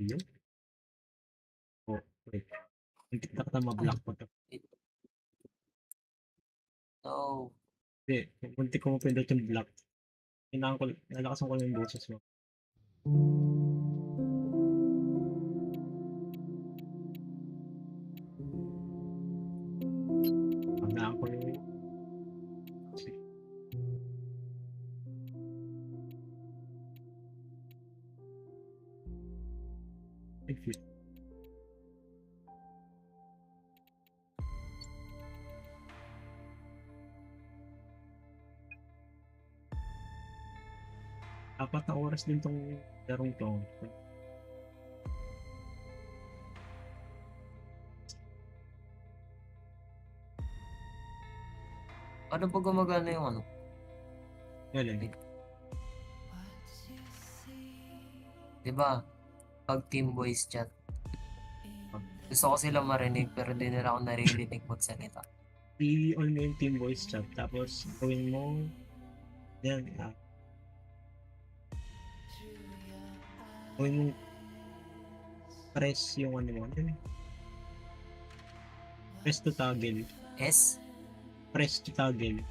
Yun. Oh, wait. Hindi kita ma-block ko to. No. Hindi, munti ko mapindot yung block. Nalakasan ko lang yung boses mo. Paglaan ko yung... Exit. Apat na oras din tong larong to. Ano ba gumagana yung ano? Galing. Diba? Pag team voice chat. Gusto ko sila marinig pero di nila ako naririnig magsalita. I-on mo yung team voice chat. Tapos gawin mo... Yan. Gawin mo... Press yung ano mo. Press to toggle. S? Press to toggle.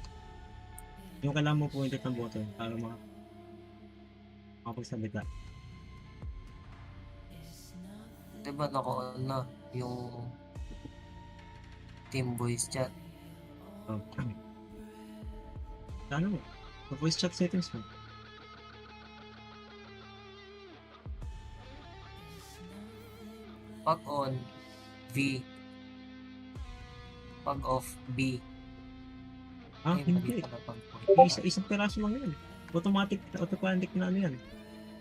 Yung kailangan mo pumunta ng button para makapagsalita. Diba naka-on na yung team voice chat? Oh. Ano mo? Voice chat settings mo. Pag on, V. Pag off, B. Ah, Ay, hindi. mali pala pag on. Isang piraso lang yan. Automatic na ano yan.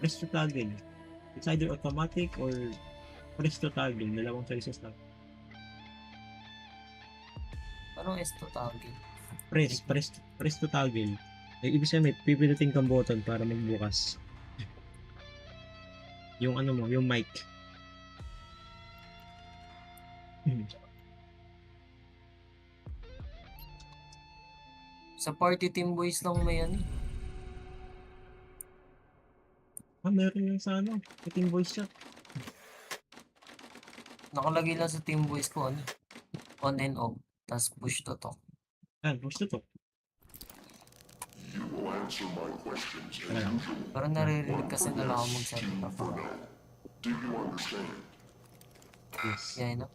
Press to toggle. It's either automatic or press to toggle. Dalawang choices lang. Anong S to toggle? Press to toggle. Ay, ibig sabihin may pipilitin kang button para magbukas. Yung ano mo, yung mic. Sa party team voice lang may ano. Ah, meron yung sa ano, sa team voice chat. Nakalagay lang sa team voice ko ano. On and off. Tapos push to talk. Ah, push to talk. Parang naririnig kasi nila ako magsalita pa. Yes. Yeah, no?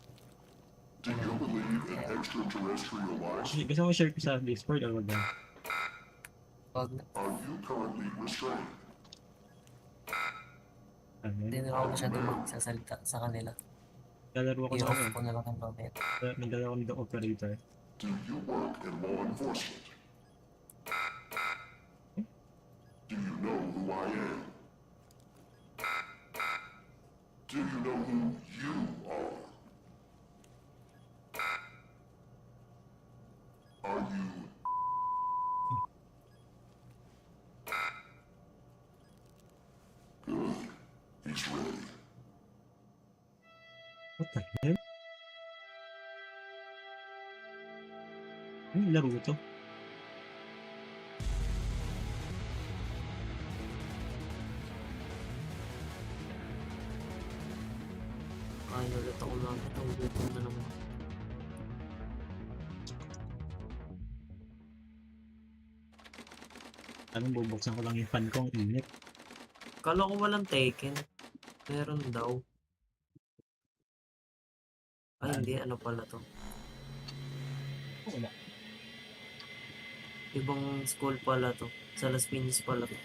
Gusto mo share ko sa Discord or wag ba? Pag hindi nila ako masyadong magsasalita sa kanila. Lalaro ko sa I-off ano. ko na lang ang mamaya. Nagdala ko ng operator. Do you work in law enforcement? Do you know who I am? Do you know who you are? Are you... Good. He's ready. What the hell? Ano laro to? Ay, nalit ako lang. Itong gutom na naman. Anong bubuksan ko lang yung fan ko, ang init. Kala ko walang taken. Meron daw. Ay, hindi. Ano pala to? Wala. Ibang school pala to. Sa Las Piñas pala to.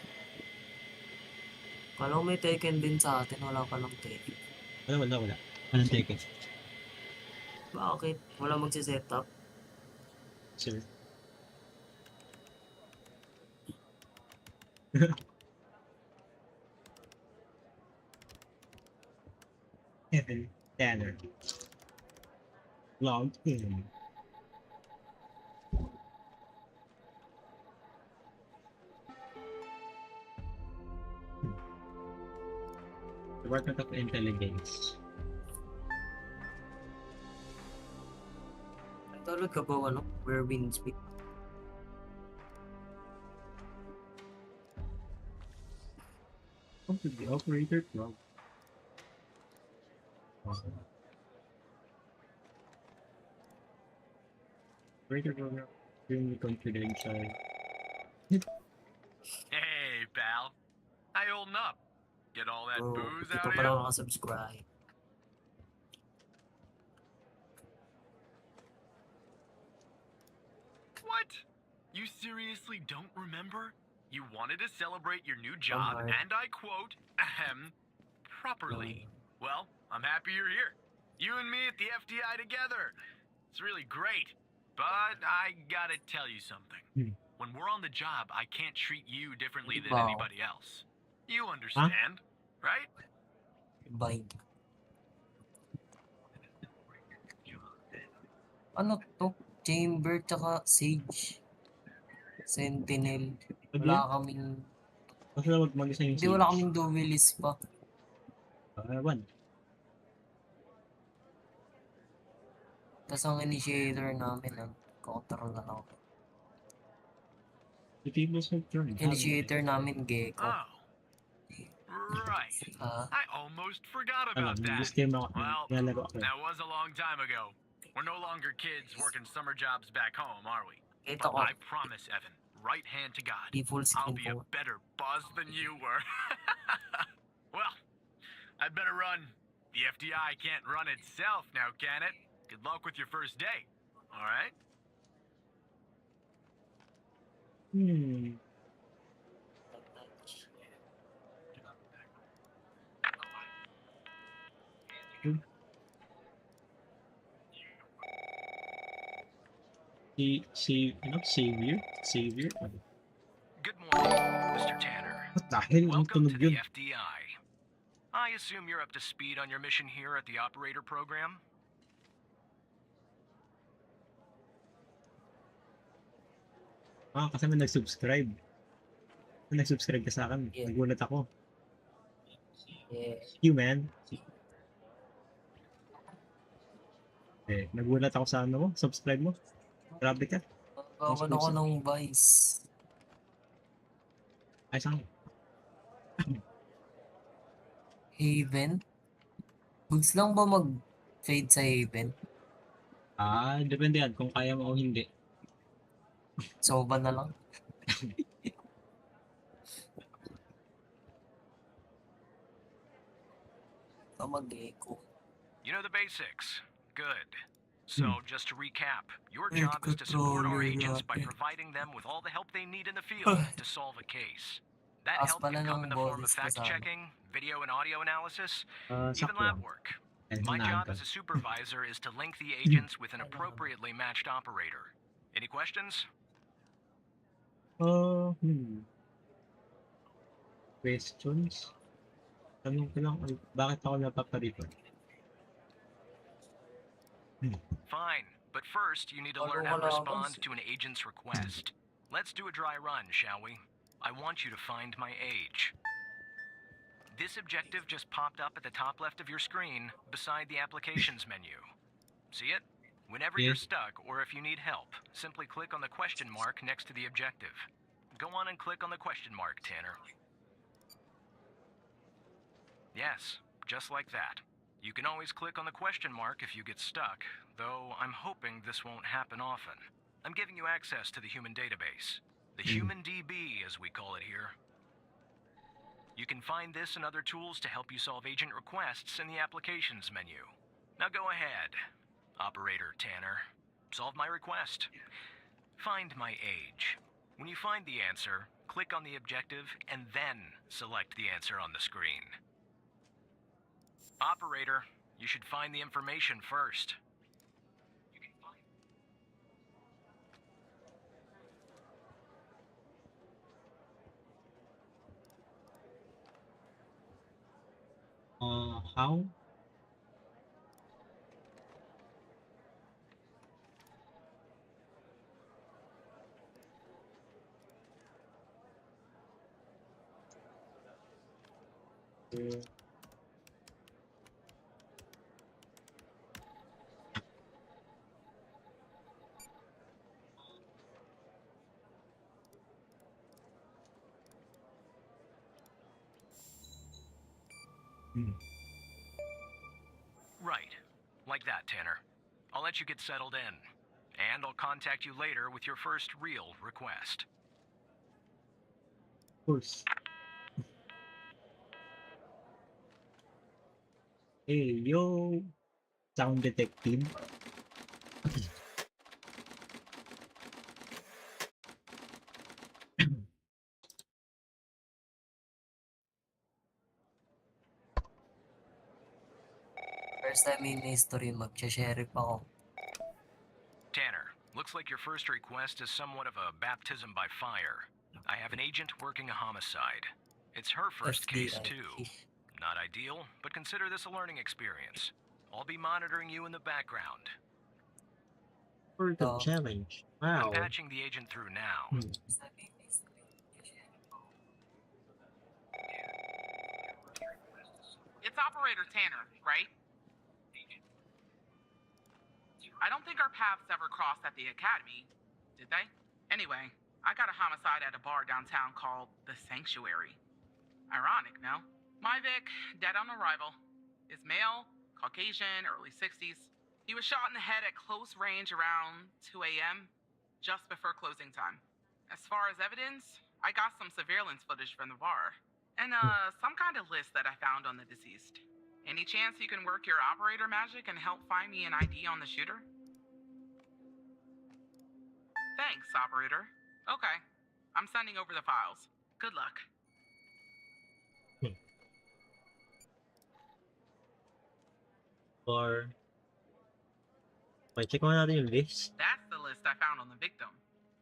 Kala ko may taken din sa atin. Wala palang taken. Wala. Anong take it? Bakit? Wala magsisetup? Sure. Heaven Tanner. Log in. Department of Intelligence. Nagtulog ka ba ano? Where winds speak? Come to the operator club. Operator program. Extremely confidential. Hey, pal. How you holding up? Get all that Bro, booze hindi out pa of pala you? ako nakasubscribe. What? You seriously don't remember? You wanted to celebrate your new job, Alright. and I quote, ahem, properly. Well, I'm happy you're here. You and me at the FDI together. It's really great. But I gotta tell you something. Hmm. When we're on the job, I can't treat you differently than Wow. anybody else. You understand, right? Bye. Ano to? Chamber tsaka Sage. Sentinel. Ano Wala yan? kaming... Basta wag mag-isa yung Hindi, wala kaming duelist pa. One. Tapos ang initiator namin, counter na lang. The tables have turned. Initiator namin, Gecko. Oh, right. Ah, I almost forgot Ano, about that. this game ako. Well, Nilalaro ako. that was a long time ago. We're no longer kids working summer jobs back home, are we? ito ko. I promise, Evan, right hand to God, Di full I'll screen be a po. better boss than you were. Well, I'd better run. The FDI can't run itself now, can it? Good luck with your first day. All right? Savior? Savior? Good morning, Mr. Tanner. What the hell? Ang Welcome tunog to the yun. FDI. I assume you're up to speed on your mission here at the operator program? Kasi may nag-subscribe. May nag-subscribe ka sa akin. Yeah. Nagulat ako. Yeah. You, man. Nagulat ako sa ano mo. Subscribe mo. Grabe ka. Gawan ako ng Vice. Ay, saan? Haven? Goods lang ba mag-fade sa Haven? Depende yan kung kaya mo o hindi. Soba na lang. Mag-echo. You know the basics. Good. So, just to recap, your Hey, job is to support our controller agents by natin. providing them with all the help they need in the field to solve a case. That Taas help pala can come ng in the form of boses ko sa ano. fact-checking, video and audio analysis, even Sakto lab lang. work. Ay, My hinaan job ka. as a supervisor is to link the agents with an appropriately matched operator. Any questions? Questions? Tanong ko lang, bakit ako napaparito? Fine, but first you need to learn how to respond to an agent's request. Let's do a dry run, shall we? I want you to find my age. This objective just popped up at the top left of your screen beside the applications menu. See it? Whenever you're Yes. stuck or if you need help, simply click on the question mark next to the objective. Go on and click on the question mark, Tanner. Yes, just like that. You can always click on the question mark if you get stuck, though I'm hoping this won't happen often. I'm giving you access to the human database. The Human DB, as we call it here. You can find this and other tools to help you solve agent requests in the applications menu. Now go ahead, Operator Tanner. Solve my request. Find my age. When you find the answer, click on the objective and then select the answer on the screen. Operator, you should find the information first. How? that, Tanner. I'll let you get settled in. And I'll contact you later with your first real request. Of course. Hey, yo, sound detective. First time in history, mag-sheriff ako. Tanner, looks like your first request is somewhat of a baptism by fire. I have an agent working a homicide. It's her first case, FDI. too. Not ideal, but consider this a learning experience. I'll be monitoring you in the background. For the Oh. challenge. I'm Wow. patching the agent through now. First time in history, mag-sheriff ako. It's Operator Tanner, right? I don't think our paths ever crossed at the academy, did they? Anyway, I got a homicide at a bar downtown called The Sanctuary. Ironic, no? My Vic, dead on arrival. Is male, Caucasian, early 60s. He was shot in the head at close range around 2 a.m., just before closing time. As far as evidence, I got some surveillance footage from the bar. And some kind of list that I found on the deceased. Any chance you can work your operator magic and help find me an ID on the shooter? Thanks, operator. Okay. I'm sending over the files. Good luck. Or... Wait, check mo natin yung list. That's the list I found on the victim.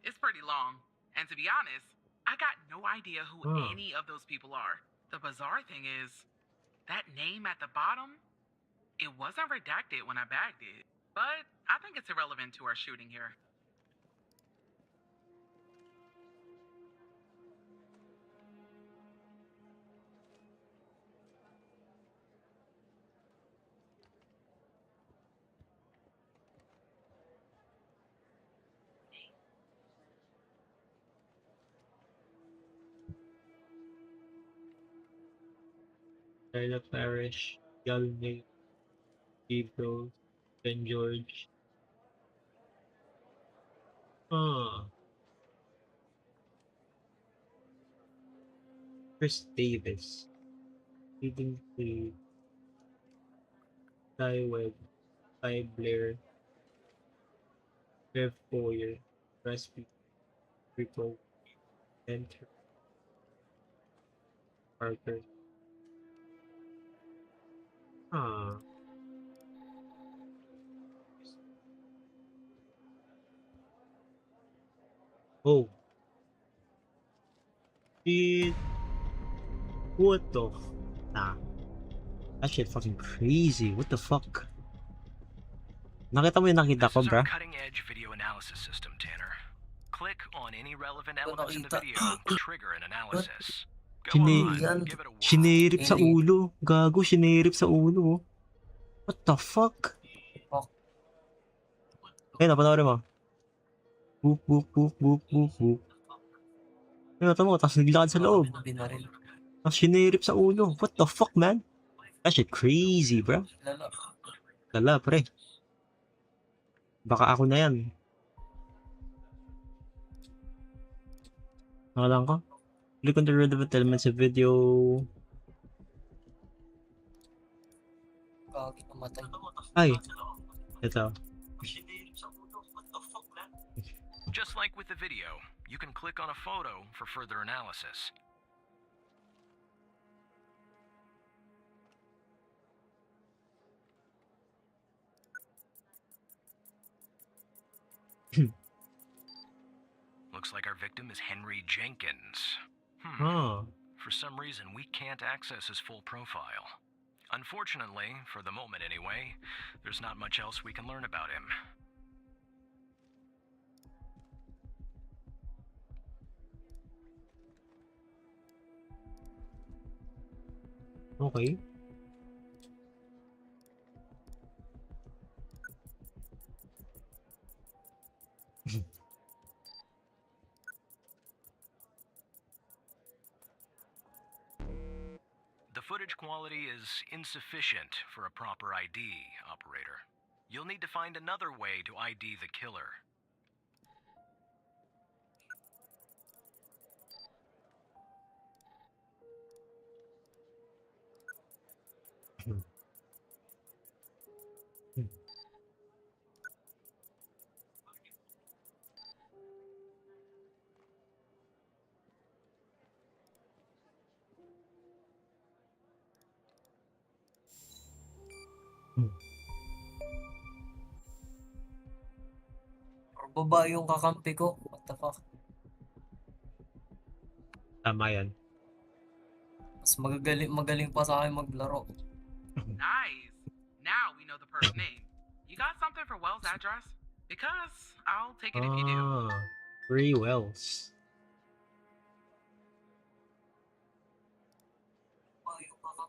It's pretty long. And to be honest, I got no idea who Huh. any of those people are. The bizarre thing is, that name at the bottom, it wasn't redacted when I bagged it. But I think it's irrelevant to our shooting here. Tyler Parrish, Galney, Steve Rose, Ben George. Chris Davis. Leading to Ty Webb, Ty Blair, Trev Foyer, Raspi, Rico, Enter, Parker. Oh. Shit. What the Nah. That shit fucking crazy. What the fuck? Nakita mo yung nakita This ko, is bro? our cutting-edge video analysis system, Tanner. Click on any relevant elements in the nakita. video to trigger an analysis. Go Sine- on, give it a whirl. Sinirip sa ulo. Gago, sinirip sa ulo. What the fuck? Fuck. Ayun, napanoorin mo. Boop, boop, boop, boop, boop, boop. Ayun, tama mo, tapos naglakad sa loob. Binaril. Tapos sinirip sa ulo. What the fuck, man? That shit crazy, bro. Lala. Lala, pre. Baka ako na yan. Nakalang ko. Click on the relevant elements of video. Kagi namatay. Ay. Ito. Just like with the video, you can click on a photo for further analysis. Looks like our victim is Henry Jenkins. Oh. For some reason, we can't access his full profile. Unfortunately, for the moment anyway, there's not much else we can learn about him. Okay. The footage quality is insufficient for a proper ID, operator. You'll need to find another way to ID the killer. Or baba yung kakampi ko. What the fuck? Tama yan. Mas magaling pa sa akin maglaro. Nice. Now we know the first name. You got something for Wells' address? Because I'll take it if you do. Ah, Ray Wells.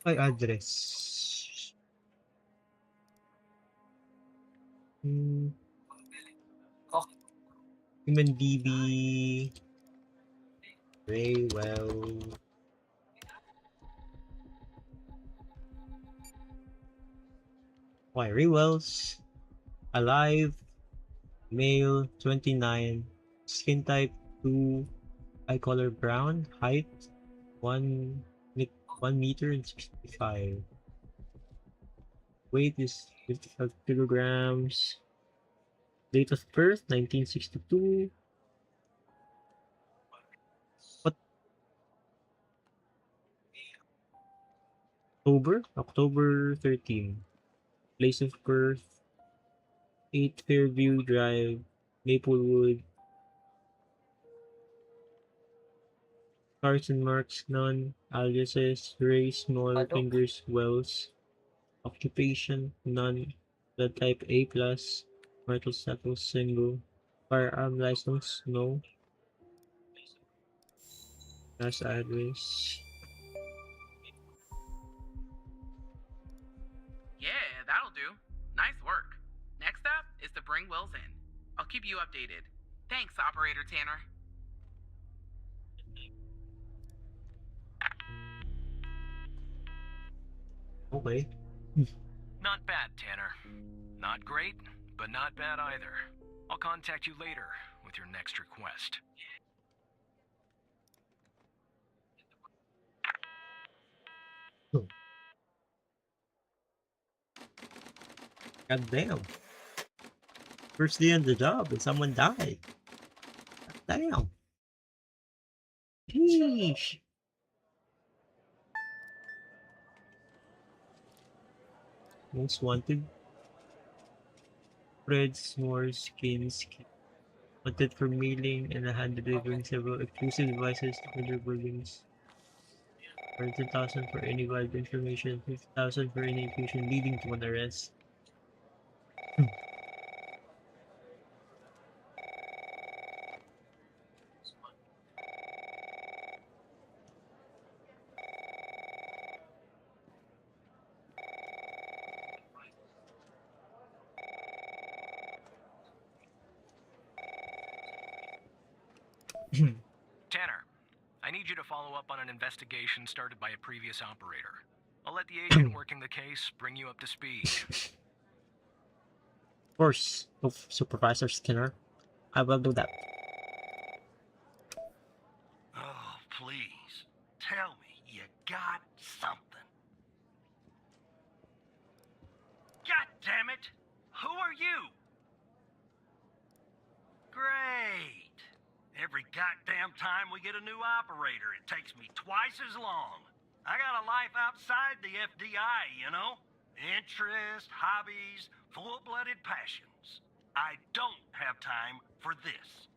Ay, address. Human DB. Ray Wells. Why, Ray Wells. Alive. Male, 29. Skin type 2. Eye color brown. Height 1 meter and 65. Weight is 55 kilograms. Date of birth 1962. What? October 13. Place of birth 8 Fairview Drive, Maplewood. Scars and marks none. Aliases Ray Small Ano? Fingers Wells. Occupation none. Blood type A plus. Marital status single. Firearm license no. Last address. Yeah, that'll do. Nice work. Next up is to bring Wells in. I'll keep you updated. Thanks, Operator Tanner. Okay. Not bad, Tanner. Not great, but not bad either. I'll contact you later with your next request. God damn. First day on the job and someone died. God damn. Sheesh. Most wanted. Fred S'mores Kinski. Wanted for mailing and hand delivering several exclusive devices to other buildings. 10,000 for any valid information, 50,000 for any information leading to an arrest. Tanner, I need you to follow up on an investigation started by a previous operator. I'll let the agent working the case bring you up to speed. Of course, Supervisor Skinner. I will do that. Oh, please. Tell me you got something. God damn it! Who are you? Great. Every goddamn time we get a new operator, it takes me twice as long. I got a life outside the FDI, you know? Interests, hobbies, full-blooded passions. I don't have time for this.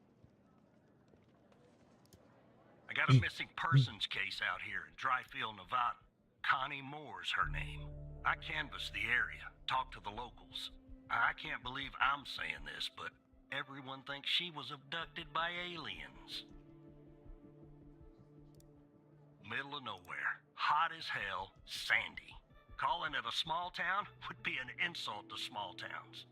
I got a missing persons case out here in Dryfield, Nevada. Connie Moore's her name. I canvassed the area, talked to the locals. I can't believe I'm saying this, but everyone thinks she was abducted by aliens. Middle of nowhere, hot as hell, sandy. Calling it a small town would be an insult to small towns.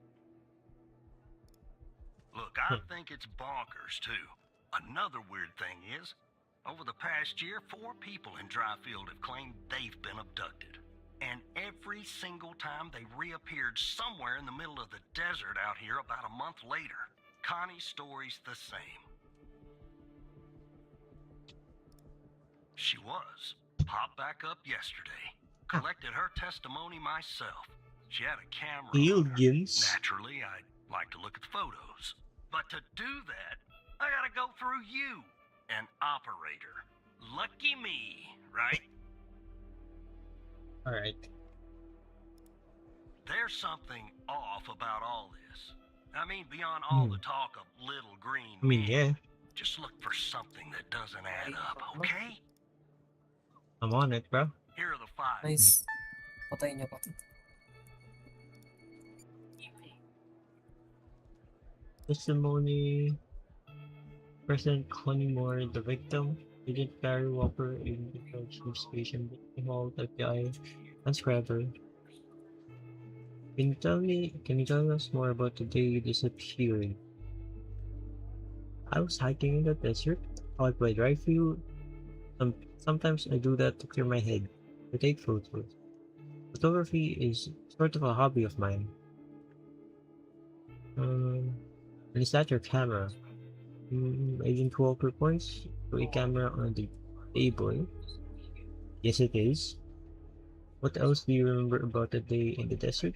Look, I think it's bonkers, too. Another weird thing is, over the past year, 4 people in Dryfield have claimed they've been abducted. And every single time they reappeared somewhere in the middle of the desert out here about a month later. Connie's story's the same. She was. Popped back up yesterday. Collected her testimony myself. She had a camera on her. Aliens. Naturally, I'd like to look at the photos. But to do that, I gotta go through you, an operator. Lucky me, right? Alright. There's something off about all this. I mean, beyond all the talk of little green I mean, men. yeah. Just look for something that doesn't add up, okay? I'm on it, bro. Here are the files. Nice. Patayin niyo pa. Testimony. President Connie Moore, the victim. Agent Barry Walker, in the chief station, Hall, FBI, transcriber. Can you tell us more about the day you disappeared? I was hiking in the desert, out by dry field. Sometimes I do that to clear my head, to take photos. Photography is sort of a hobby of mine. And is that your camera? Agent Walker points to a camera on the table. Yes, it is. What else do you remember about the day in the desert?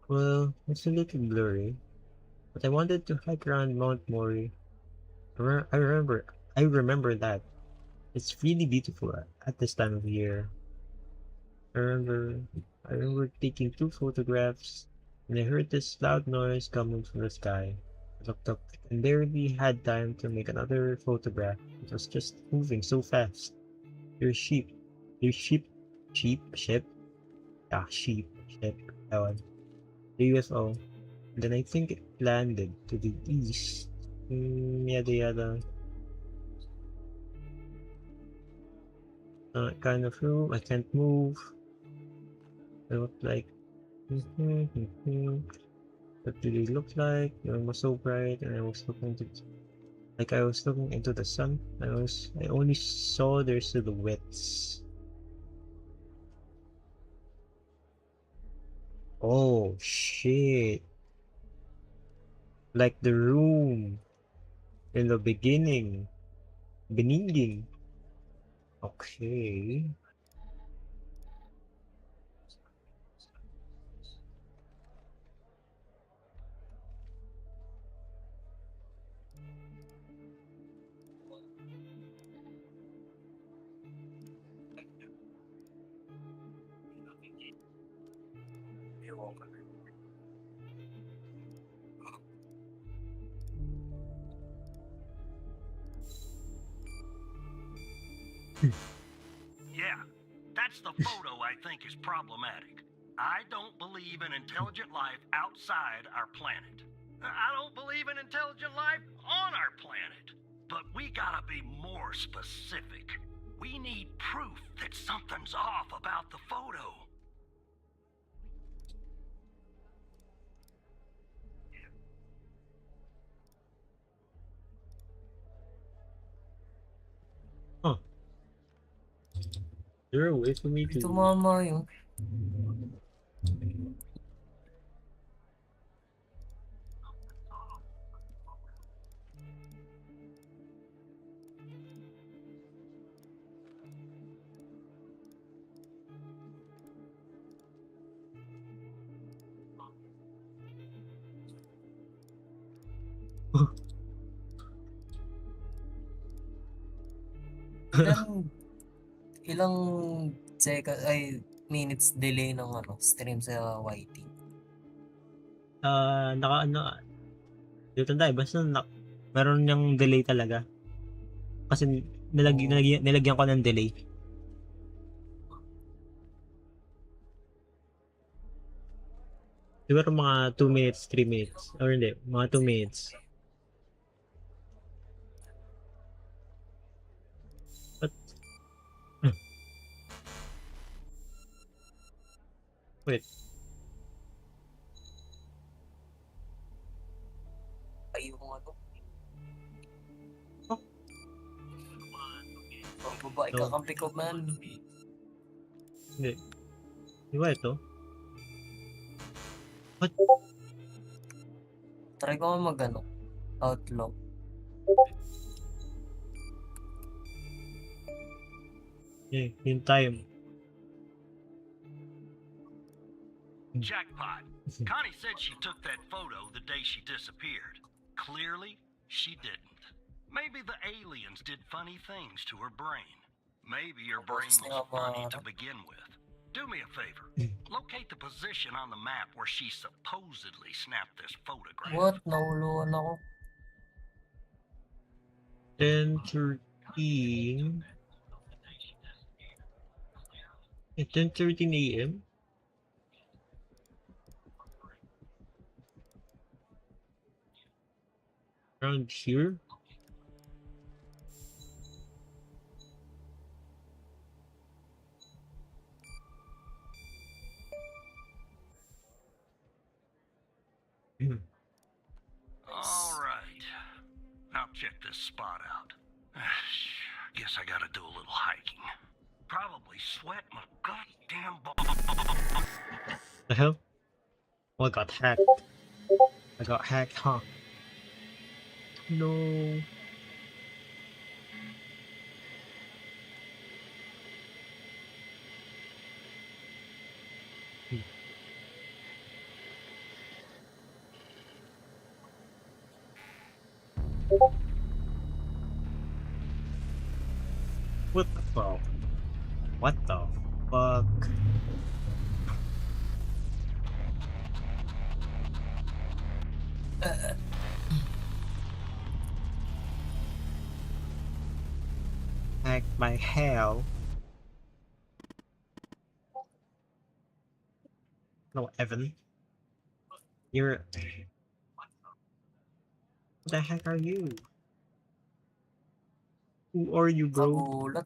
Well, it's a little blurry, but I wanted to hike around Mount Mori. I remember that. It's really beautiful at this time of year. I remember taking 2 photographs, and I heard this loud noise coming from the sky. I looked up and barely had time to make another photograph. It was just moving so fast. Your sheep, ship. Yeah, ship. That one. The UFO. Then I think it landed to the east. Yada yada. Kind of room. I can't move. I look like. What do they look like? The room was so bright, and I was looking into the sun. I only saw their silhouettes. Oh shit! Like the room in the beginning. Okay. Yeah, that's the photo I think is problematic. I don't believe in intelligent life outside our planet. I don't believe in intelligent life on our planet. But we gotta be more specific. We need proof that something's off about the photo. Huh. You're a way for me to. Tumama yung. Ilang minutes delay ng stream sa YT. Dito tayo, basta meron niyang delay talaga. Kasi nilagyan ko ng delay. Siguro mga 2 minutes, 3 minutes. Or hindi, mga 2 minutes. But, wait. Ay, yung ano. Oh. Ang babae No. kakampi ko, man. Hindi. Di ba ito? What? Try ko nga mag-ano, outlook. Eh, yung time. Jackpot. Connie said she took that photo the day she disappeared. Clearly, she didn't. Maybe the aliens did funny things to her brain. Maybe her brain was funny to begin with. Do me a favor. Locate the position on the map where she supposedly snapped this photograph. What? Nahuluan ako. 10:13. 10:13 a.m. Around here. All right. I'll check this spot out. Guess I gotta do a little hiking. Probably sweat my goddamn balls. The hell? Oh, I got hacked. I got hacked, huh? No. What the fuck? What the fuck? Hacked by hell. No, Evan. You're. What the heck are you? Who are you, bro? Kagulat.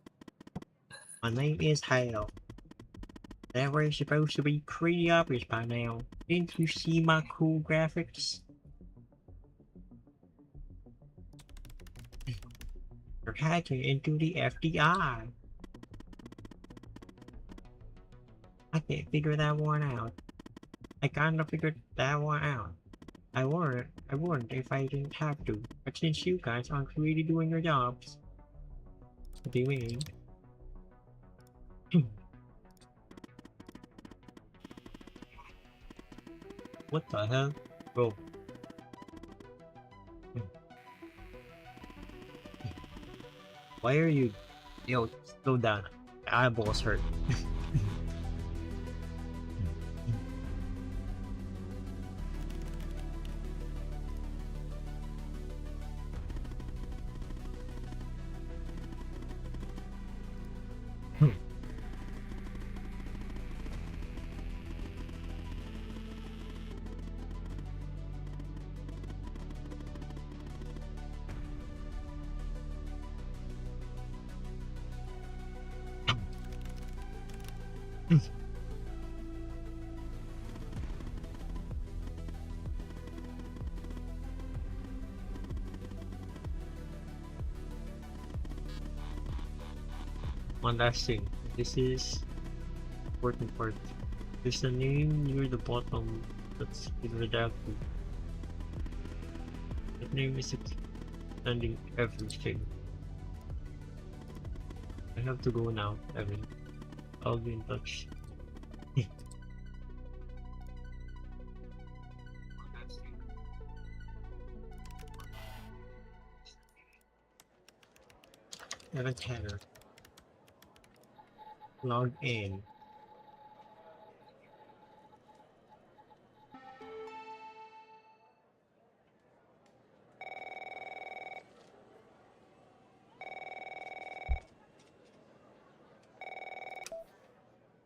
My name is Hale. That was supposed to be pretty obvious by now. Didn't you see my cool graphics? You're hacking into the FDI. I can't figure that one out. I kinda figured that one out. I wouldn't if I didn't have to. But since you guys aren't really doing your jobs. What do you mean? What the hell? Bro. Why are you... Yo, slow down. My eyeballs hurt. One last thing. This is important part. There's a name near the bottom that's been redacted. That name is extending everything. I have to go now, Evan. I'll be in touch. Evan Tanner. Log in.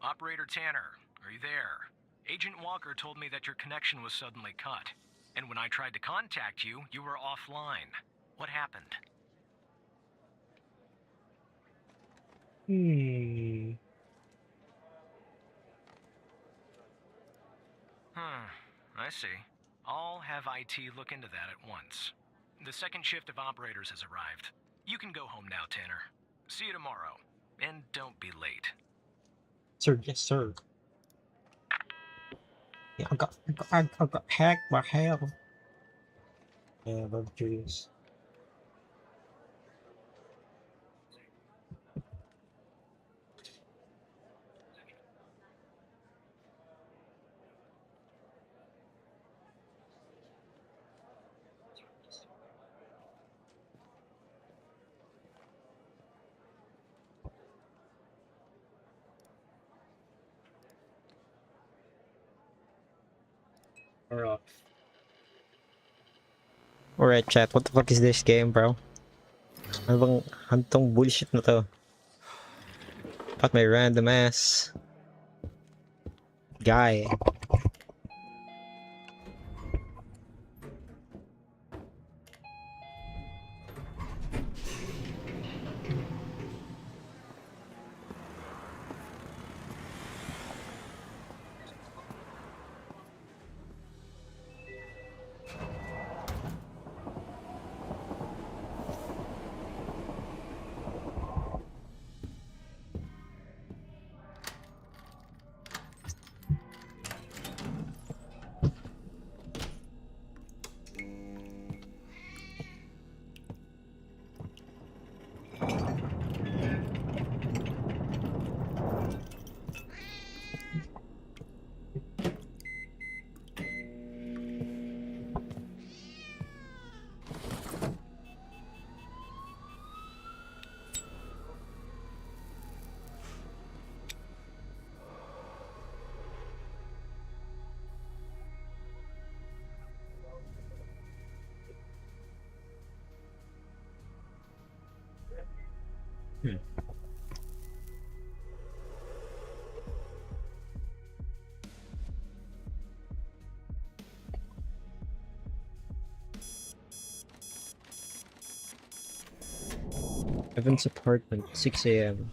Operator Tanner, are you there? Agent Walker told me that your connection was suddenly cut. And when I tried to contact you, you were offline. What happened? I see. I'll have IT look into that at once. The second shift of operators has arrived. You can go home now, Tanner. See you tomorrow. And don't be late. Sir, yes sir. Yeah, I got hacked by hell. Yeah, above trees. Alright. Alright, chat. What the fuck is this game, bro? Ano bang hantong bullshit na to? Got my random ass guy. Hmm. Evan's apartment, 6 a.m.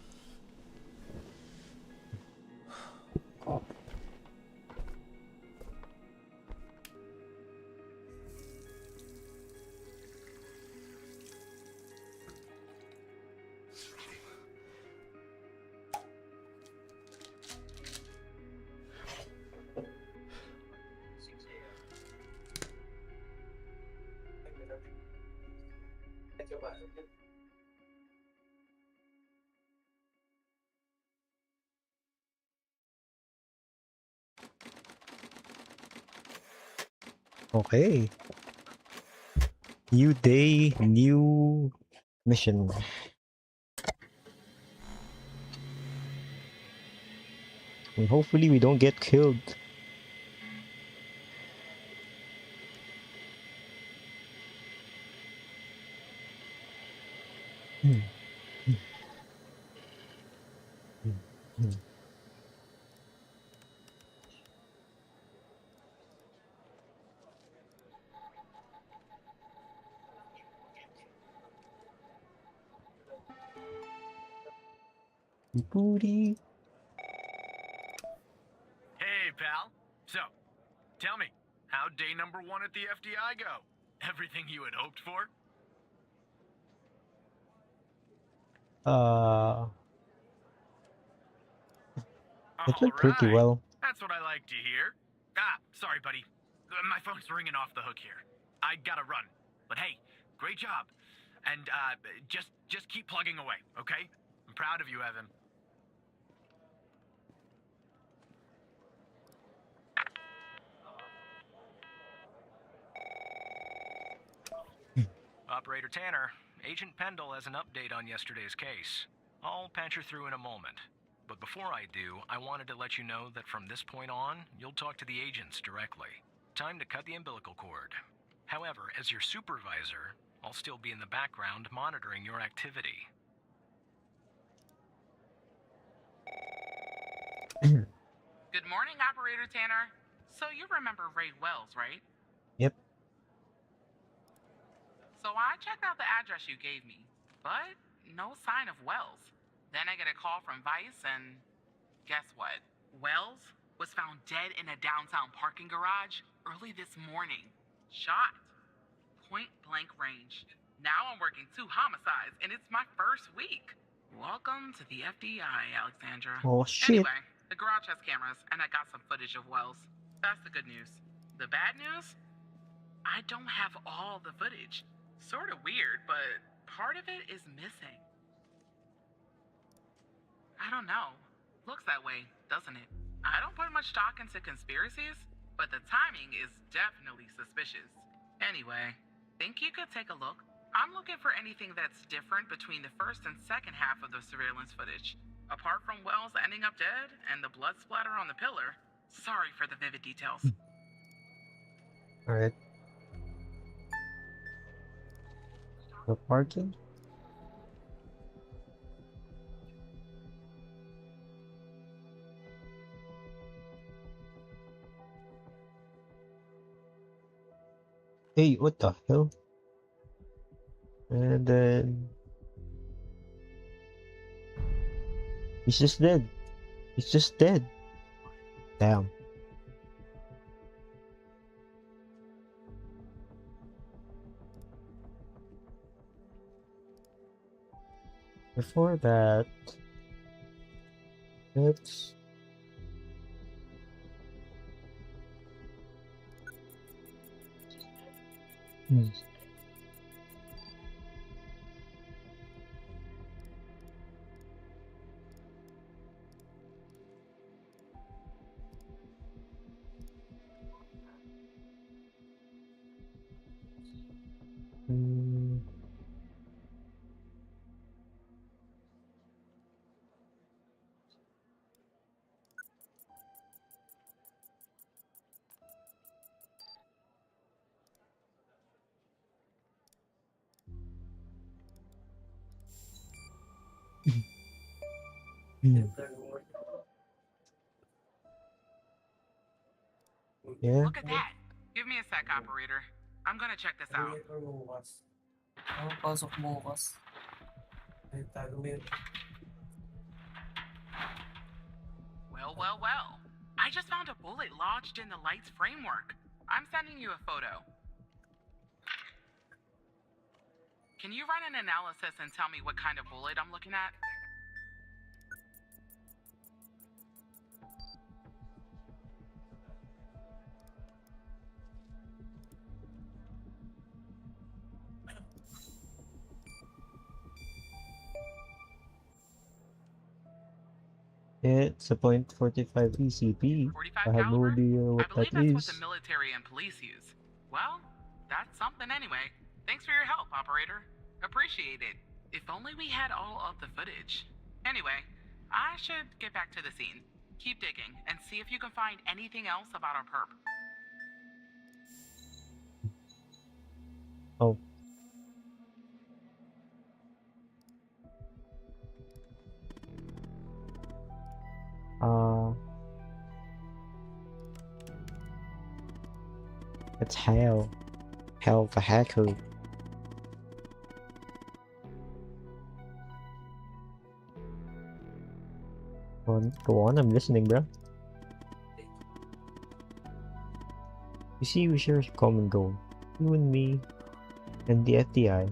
Okay. New day, new mission. And hopefully we don't get killed. Hmm. Hmm. Hmm. Hmm. Booty. Hey, pal. So, tell me, how'd day number 1 at the FDI go? Everything you had hoped for? Uh, it All went pretty right. well. That's what I like to hear. Sorry, buddy. My phone's ringing off the hook here. I gotta run. But hey, great job. And just keep plugging away, okay? I'm proud of you, Evan. Operator Tanner, Agent Pendle has an update on yesterday's case. I'll patch her through in a moment. But before I do, I wanted to let you know that from this point on, you'll talk to the agents directly. Time to cut the umbilical cord. However, as your supervisor, I'll still be in the background monitoring your activity. Good morning, Operator Tanner. So you remember Ray Wells, right? Yep. So I checked out the address you gave me, but no sign of Wells. Then I get a call from Vice, and guess what? Wells was found dead in a downtown parking garage early this morning. Shot. Point blank range. Now I'm working 2 homicides, and it's my first week. Welcome to the FDI, Alexandra. Oh shit. Anyway, the garage has cameras, and I got some footage of Wells. That's the good news. The bad news? I don't have all the footage. Sort of weird, but part of it is missing. I don't know. Looks that way, doesn't it? I don't put much stock into conspiracies, but the timing is definitely suspicious. Anyway, think you could take a look? I'm looking for anything that's different between the first and second half of the surveillance footage. Apart from Wells ending up dead and the blood splatter on the pillar. Sorry for the vivid details. Alright. The parking? Hey, what the hell? And then he's just dead. He's just dead. Damn. Before that, let's mm, yeah. Look at that. Give me a sec, operator. I'm gonna check this out. Pasok bukas. Well. I just found a bullet lodged in the light's framework. I'm sending you a photo. Can you run an analysis and tell me what kind of bullet I'm looking at? It's a .45 ECP. 45 I have no caliber? idea I what believe that that's what is. the military and police use. Well, that's something anyway. Thanks for your help, operator. Appreciate it. If only we had all of the footage. Anyway, I should get back to the scene. Keep digging and see if you can find anything else about our perp. Oh. It's Hal. Hal the hacker. Go on, I'm listening, bro. You see, we share a common goal. You and me, and the FDI.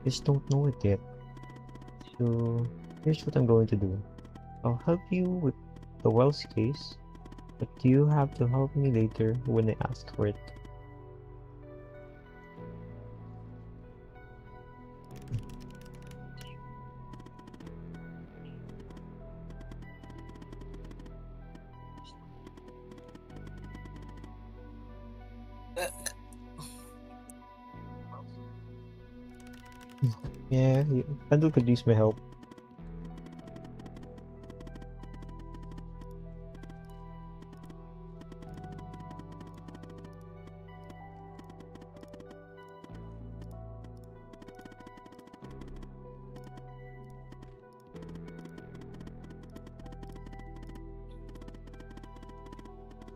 Just don't know it yet. So, here's what I'm going to do. I'll help you with the Wells case, but you have to help me later when I ask for it. Yeah, Pandul could use my help.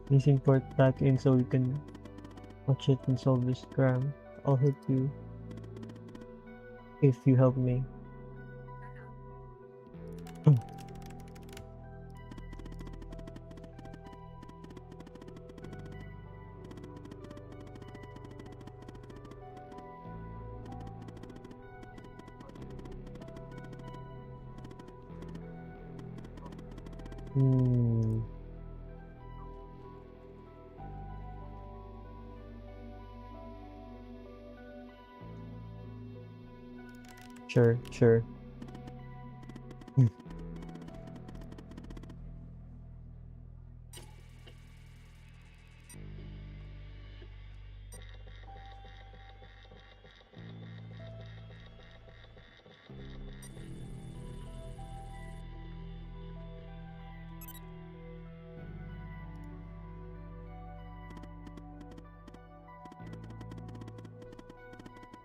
Please import back in so we can watch it and solve this crime. I'll help you if you help me. Sure, sure. Hmm.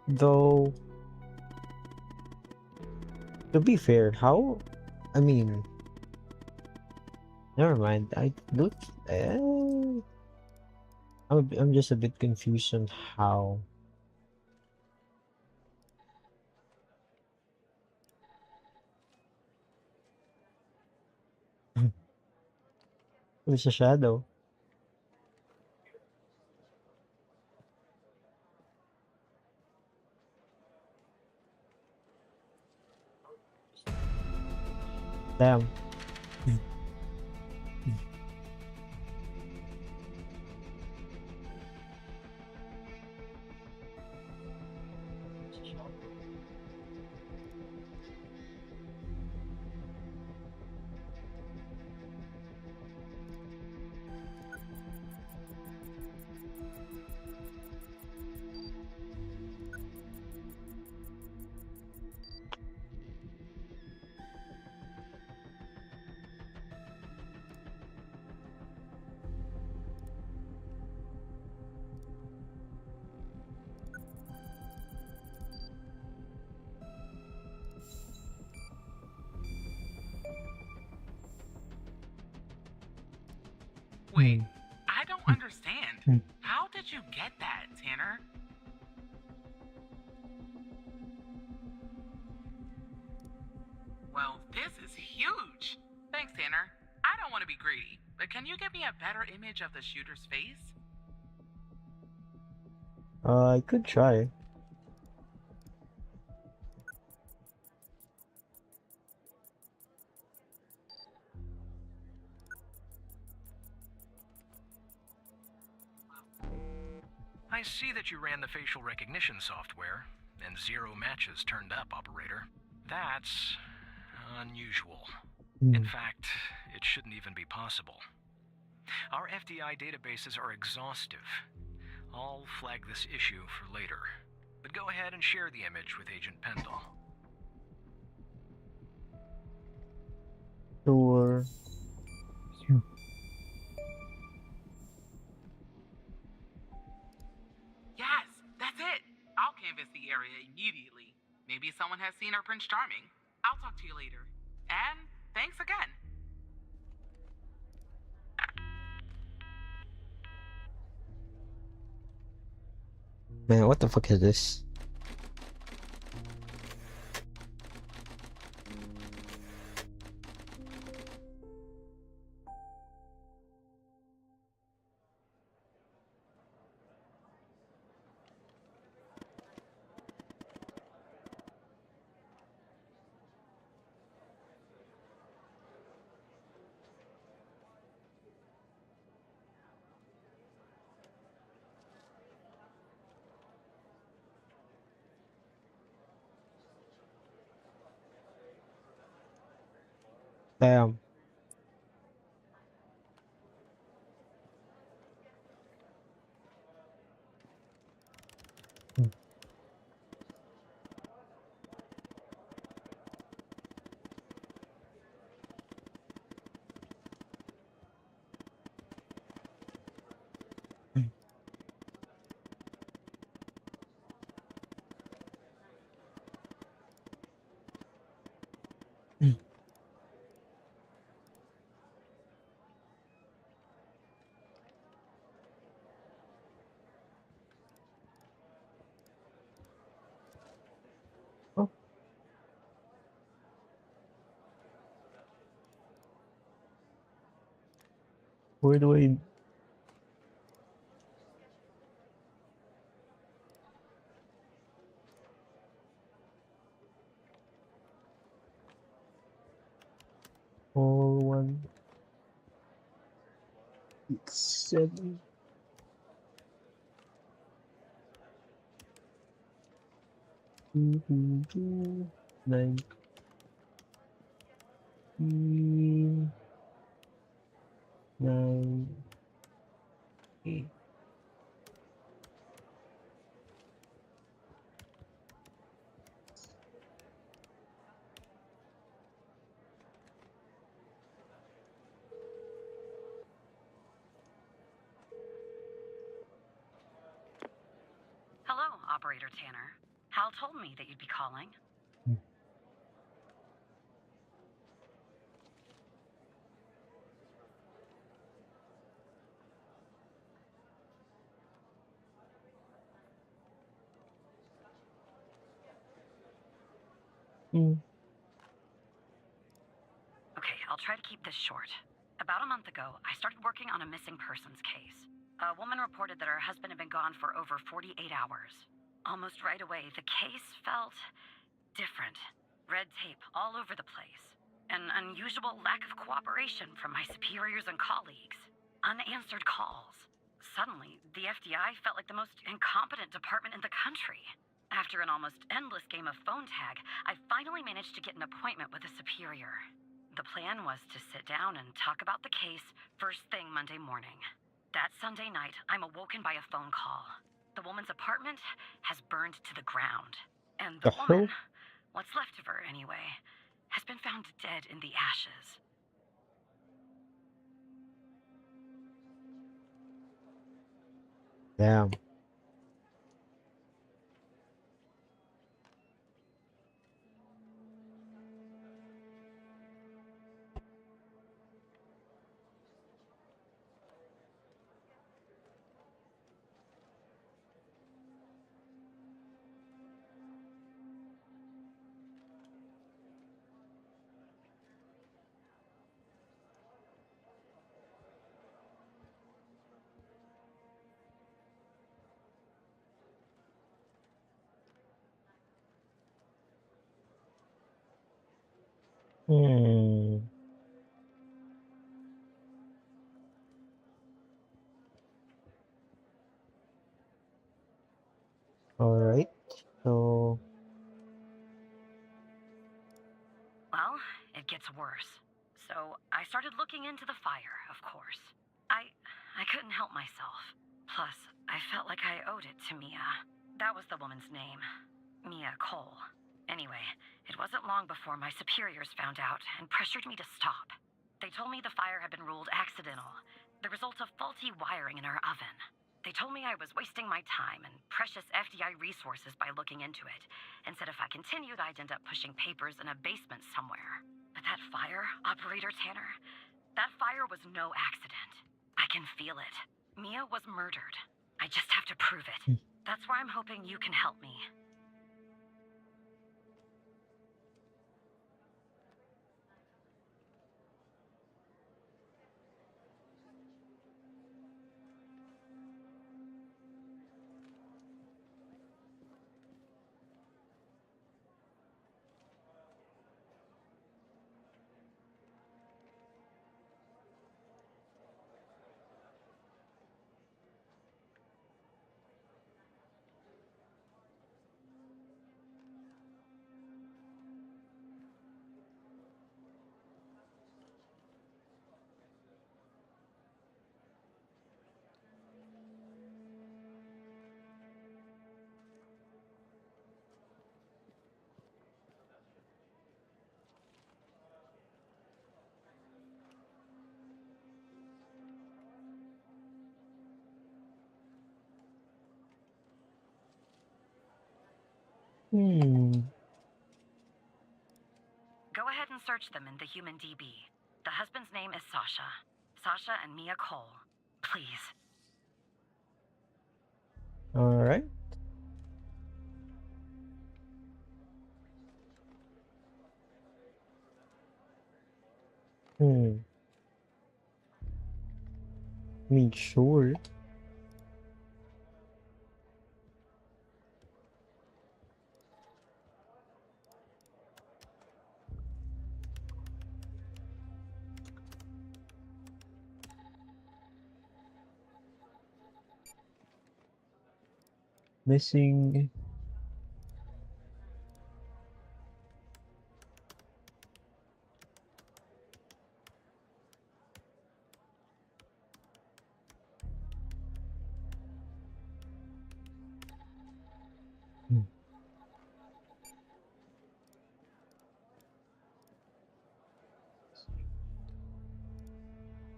Though, to be fair, how? I mean, never mind. I look. I'm just a bit confused on how. There's a shadow. Damn. Wait, Hmm. I don't understand. Hmm. How did you get that, Tanner? Well, this is huge. Thanks, Tanner. I don't want to be greedy, but can you give me a better image of the shooter's face? I could try. I see that you ran the facial recognition software, and 0 matches turned up, operator. That's unusual. Hmm. In fact, it shouldn't even be possible. Our FDI databases are exhaustive. I'll flag this issue for later. But go ahead and share the image with Agent Pendle. Sure. Yes, that's it. I'll canvass the area immediately. Maybe someone has seen our Prince Charming. I'll talk to you later. And thanks again. Man, what the fuck is this? Damn. Hmm. Hmm. Hmm. Oh, where do I? All 187. 19. Nine. Eight. Hello, Operator Tanner. Hal told me that you'd be calling. Mm. Okay, I'll try to keep this short. About a month ago, I started working on a missing persons case. A woman reported that her husband had been gone for over 48 hours. Almost right away, the case felt different. Red tape all over the place. An unusual lack of cooperation from my superiors and colleagues. Unanswered calls. Suddenly, the FDI felt like the most incompetent department in the country. After an almost endless game of phone tag, I finally managed to get an appointment with a superior. The plan was to sit down and talk about the case first thing Monday morning. That Sunday night, I'm awoken by a phone call. The woman's apartment has burned to the ground. And the The woman, hell? what's left of her anyway, has been found dead in the ashes. Damn. Hmm. All right. So, Well, it gets worse. So I started looking into the fire, of course. I couldn't help myself. Plus, I felt like I owed it to Mia. That was the woman's name. Mia Cole. Anyway, it wasn't long before my superiors found out and pressured me to stop. They told me the fire had been ruled accidental, the result of faulty wiring in our oven. They told me I was wasting my time and precious FDI resources by looking into it, and said if I continued, I'd end up pushing papers in a basement somewhere. But that fire, Operator Tanner, that fire was no accident. I can feel it. Mia was murdered. I just have to prove it. That's where I'm hoping you can help me. Go ahead and search them in the Human DB. The husband's name is Sasha. Sasha and Mia Cole. Please. all right. Hmm. I mean, sure. Missing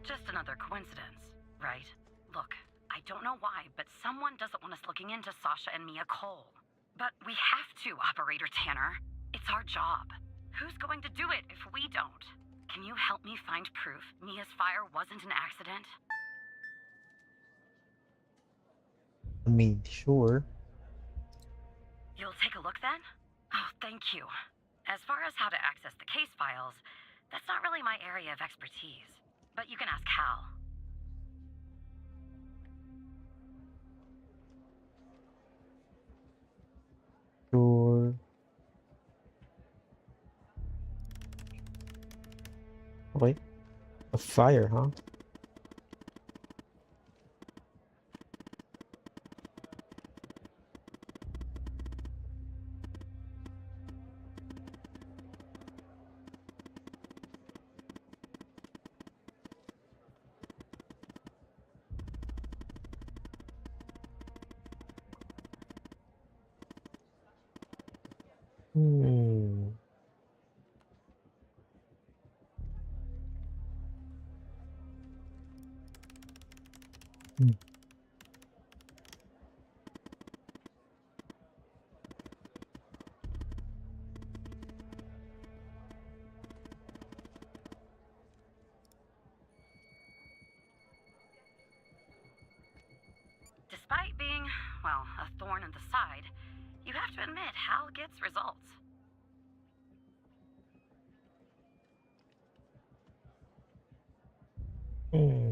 Just another coincidence, right? Look, I don't know why, but someone doesn't want us looking into Sasha and Mia Cole. But we have to, Operator Tanner. It's our job. Who's going to do it if we don't? Can you help me find proof Mia's fire wasn't an accident? I mean, sure. You'll take a look then? Oh, thank you. As far as how to access the case files, that's not really my area of expertise. But you can ask Hal. Sure. Wait. A fire, huh? Hmm. Despite being, well, a thorn in the side, you have to admit Hal gets results. Hmm.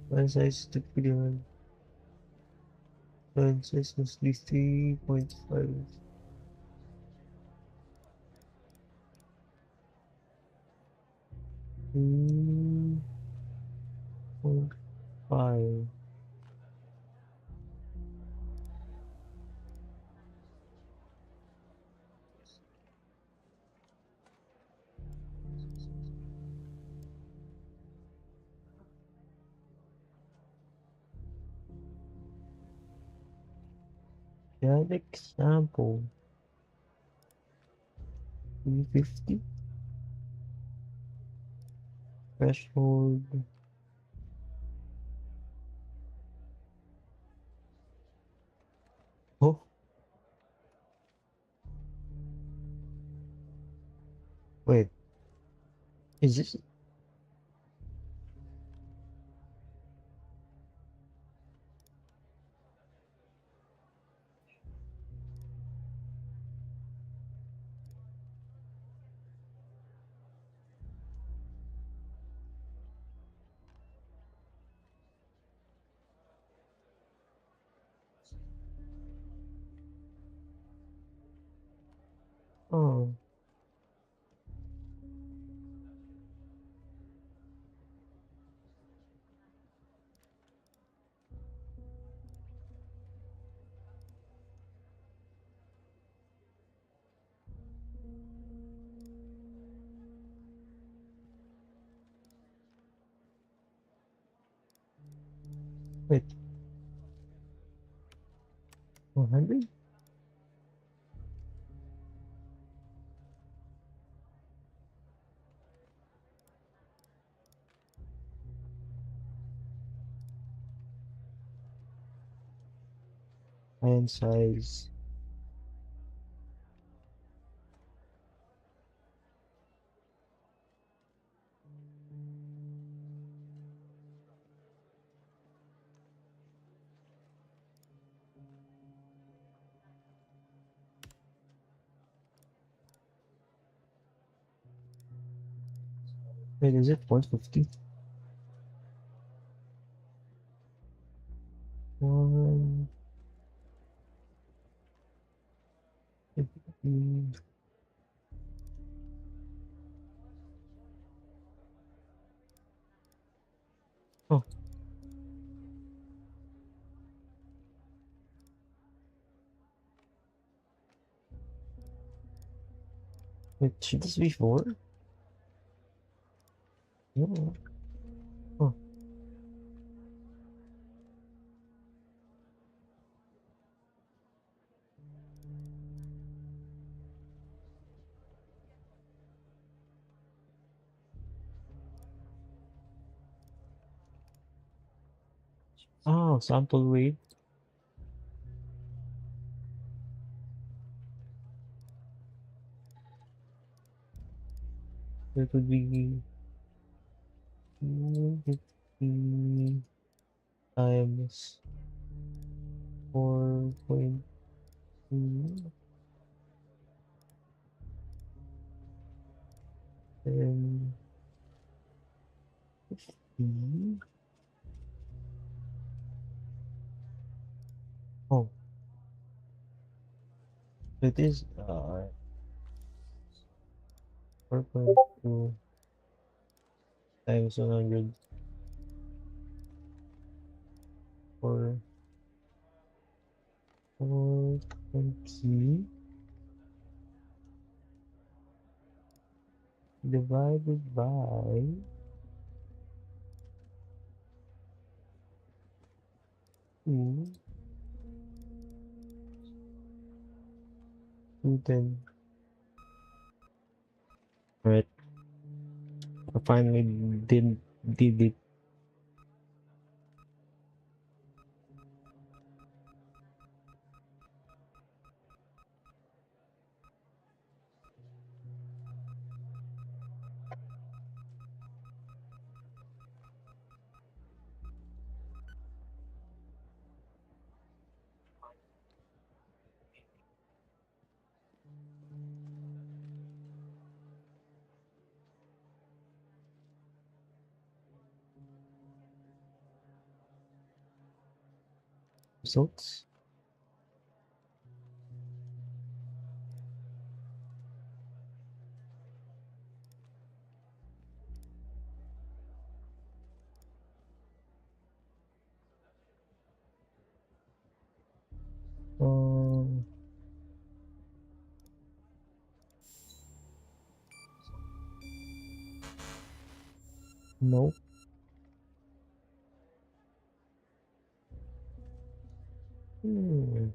File size typically on file size mostly 3.5. Hmm. 0.5. An example. 350 threshold. Oh, wait. Is this? Oh, wait. 100? Iron size. Wait, is it 150? 150. Oh, wait, should this be 4? No. Oh, oh, sample weight. That would be 150 times 4.2 and 50. Oh, it is 4.2 times 100 for 4.3 divided by 2, 210. Alright, I finally did it. Results. Um, no. Hmm.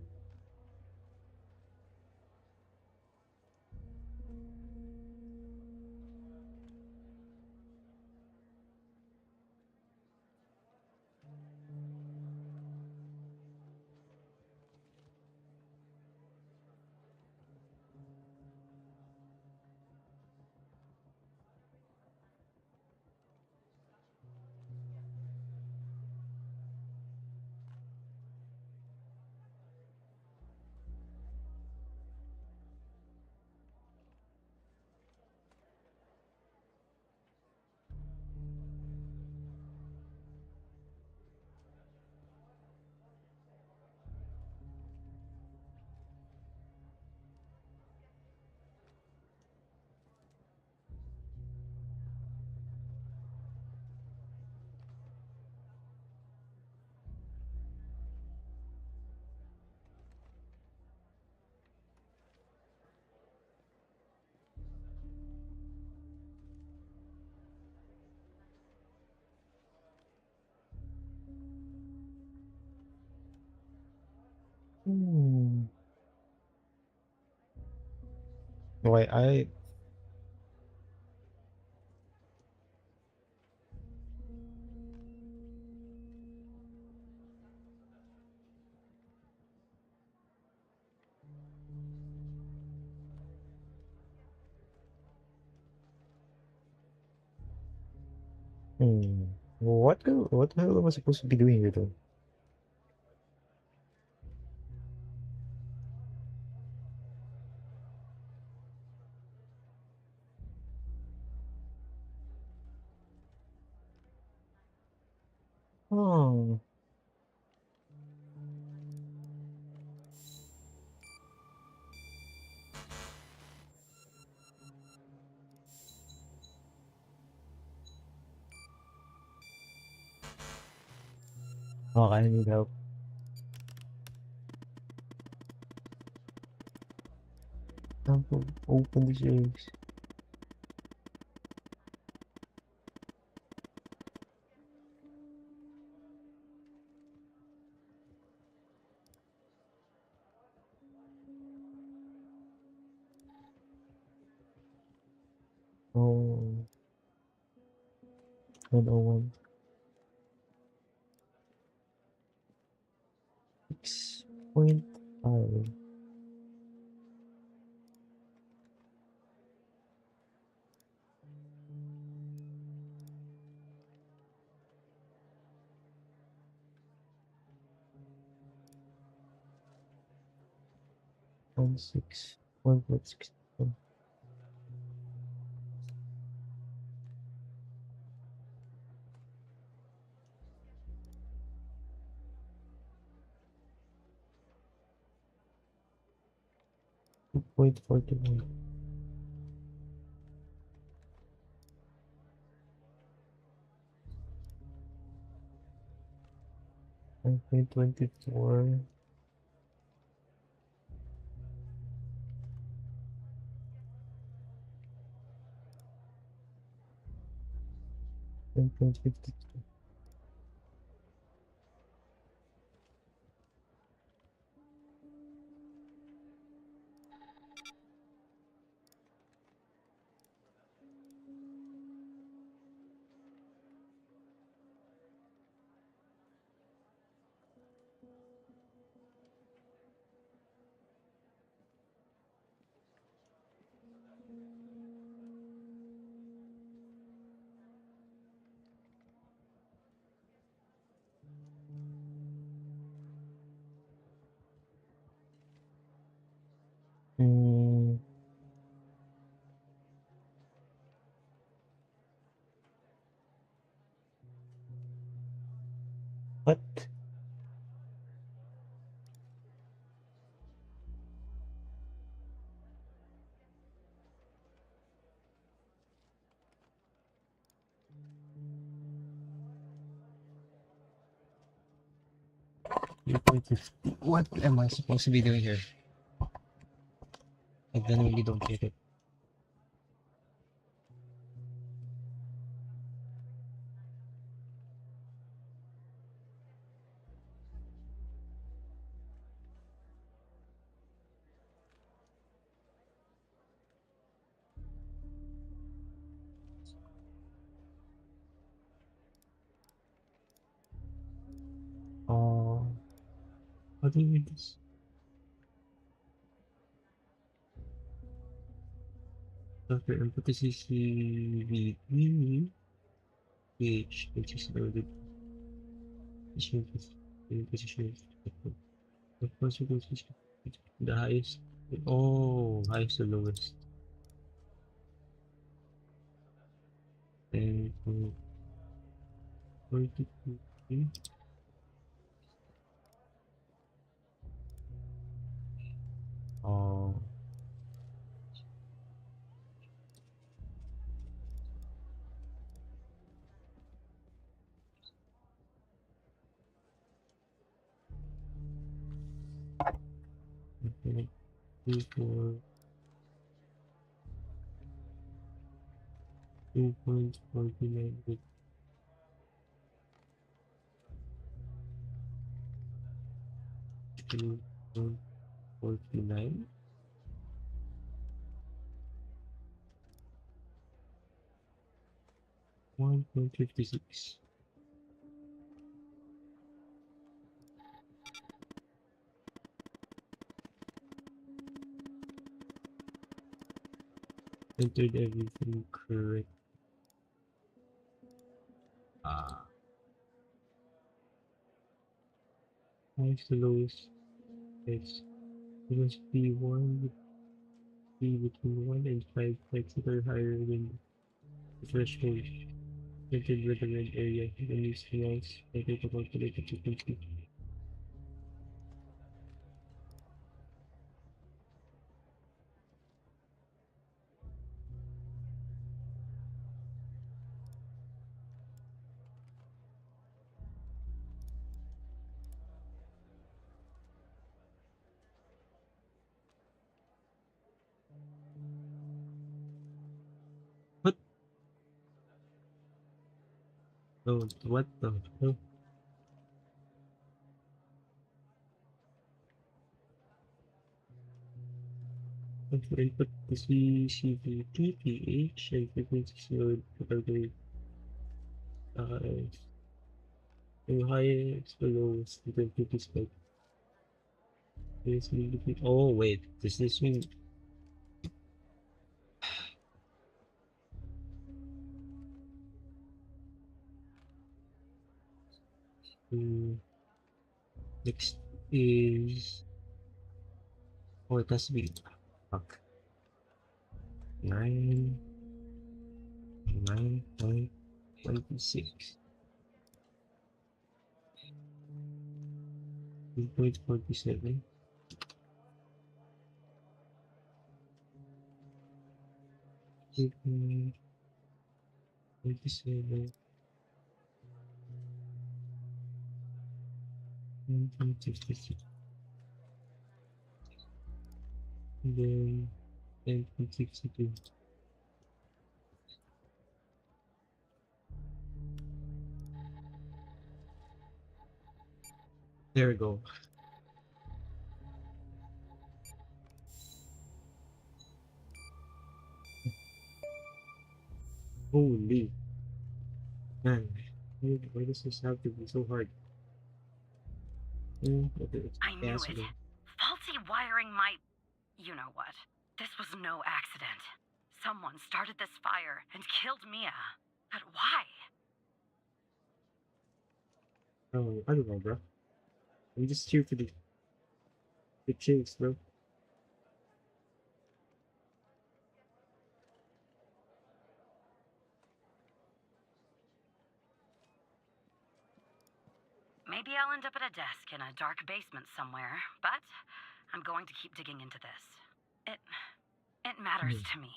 Hmm. Why what the hell am I supposed to be doing here though? Oh. Okay, I need help. Open the safes. Oh, 101. 6.5. One six. 1.6. 2.41. 5.24. 10.52. Hmm. What? What am I supposed to be doing here? I genuinely don't get it. Oh, how do you read this? After empathy CVV page, which is loaded. Position position. Of course, you can switch the highest. Oh, highest to lowest. And 42. Oh, okay. 2, 2.49 with 2.49. 1.56. Entered everything correct. Ah, highest to lowest. Yes. It must be 1 be between 1 and 5 types that are higher than the threshold. Entered with the red area. Then use the mouse. Okay, to calculate the frequency. What? Oh, what the hell? Input the CCVT, pH, and frequency load to calculate the highest, the lowest, the frequency spike. Oh, wait, does this mean mm, next is. Oh, it has to be. Fuck. 9.26. 2.47. 2.47. 1.66. And then 10.62. There we go. Holy man. Why does this have to be so hard? Okay, it's I knew gas it. again. Faulty wiring might. You know what? This was no accident. Someone started this fire and killed Mia. But why? Oh, I don't know, bro. I'm just here for the chase, bro. Maybe I'll end up at a desk in a dark basement somewhere, but I'm going to keep digging into this. It matters to me.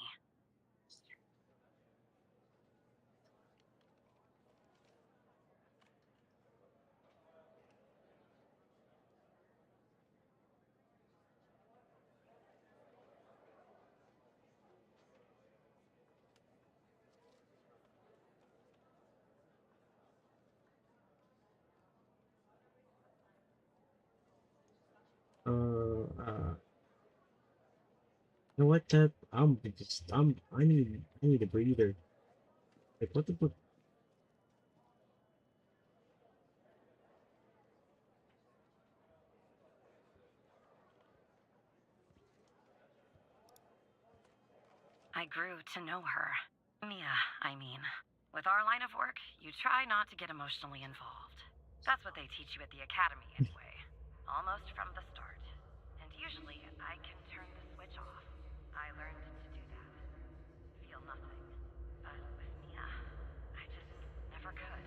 You know what, I need a breather. Like, what the fuck? I grew to know her. Mia, I mean. With our line of work, you try not to get emotionally involved. That's what they teach you at the academy, anyway. Almost from the start. And usually, I can turn the switch off. I learned to do that. Feel nothing. But with Mia, I just never could.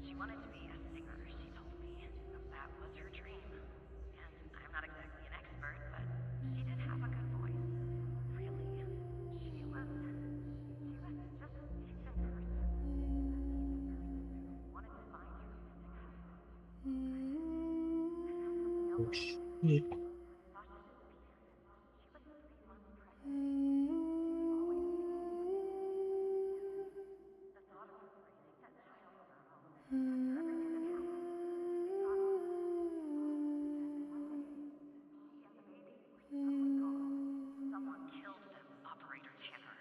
She wanted to be a singer, she told me. That was her dream. And I'm not exactly an expert, but she did have a good voice. Really. She was just a decent person. Wanted to find her music. Oh shit. Someone killed Operator Tanner.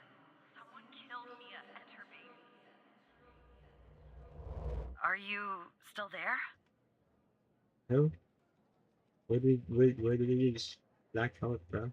Someone killed Mia and her baby. Are you still there? Hell? Where did they just black out, bro?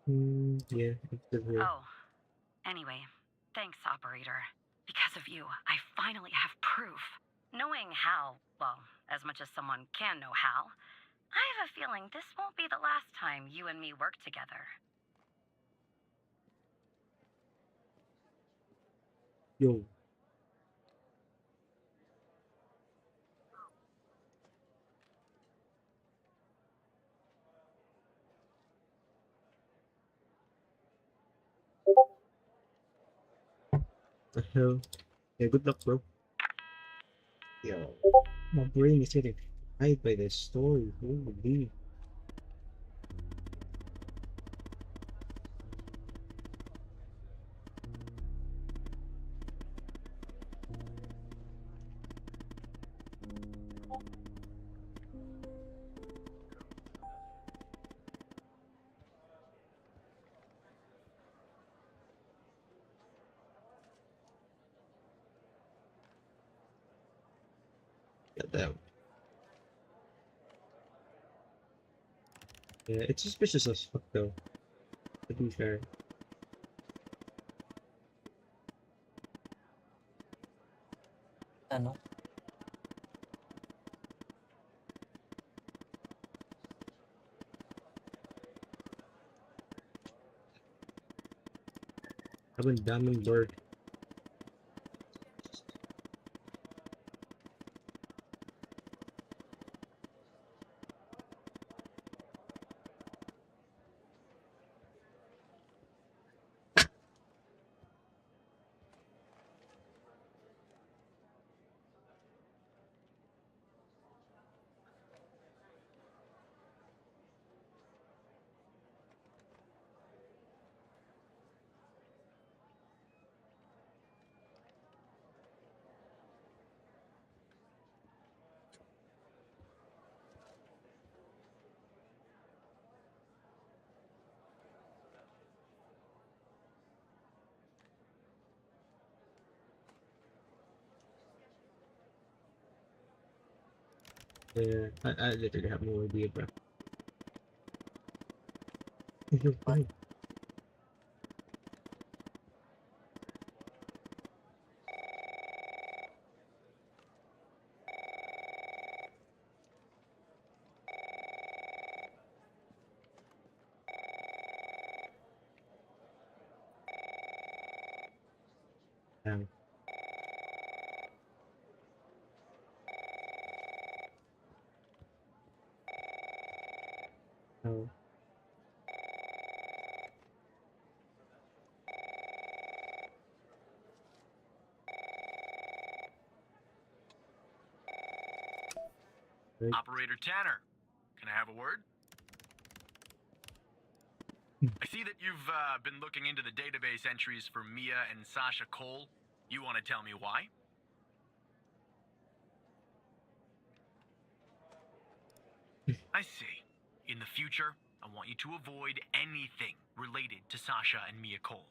Hmm? Yeah, it's still here. Oh, anyway, thanks, operator. Because of you, I finally have proof. Knowing Hal, well, as much as someone can know Hal, I have a feeling this won't be the last time you and me work together. Yo. The hell? Yeah, good luck, bro. Yo. My brain is getting fried by this story. Holy. Goddamn. Yeah, it's suspicious as fuck though, to be fair. Ano? Ang daming bird. Yeah, I literally have no idea, bro. What? Damn. Oh. Right. Operator Tanner, can I have a word? I see that you've been looking into the database entries for Mia and Sasha Cole. You want to tell me why? I see. In the future, I want you to avoid anything related to Sasha and Mia Cole.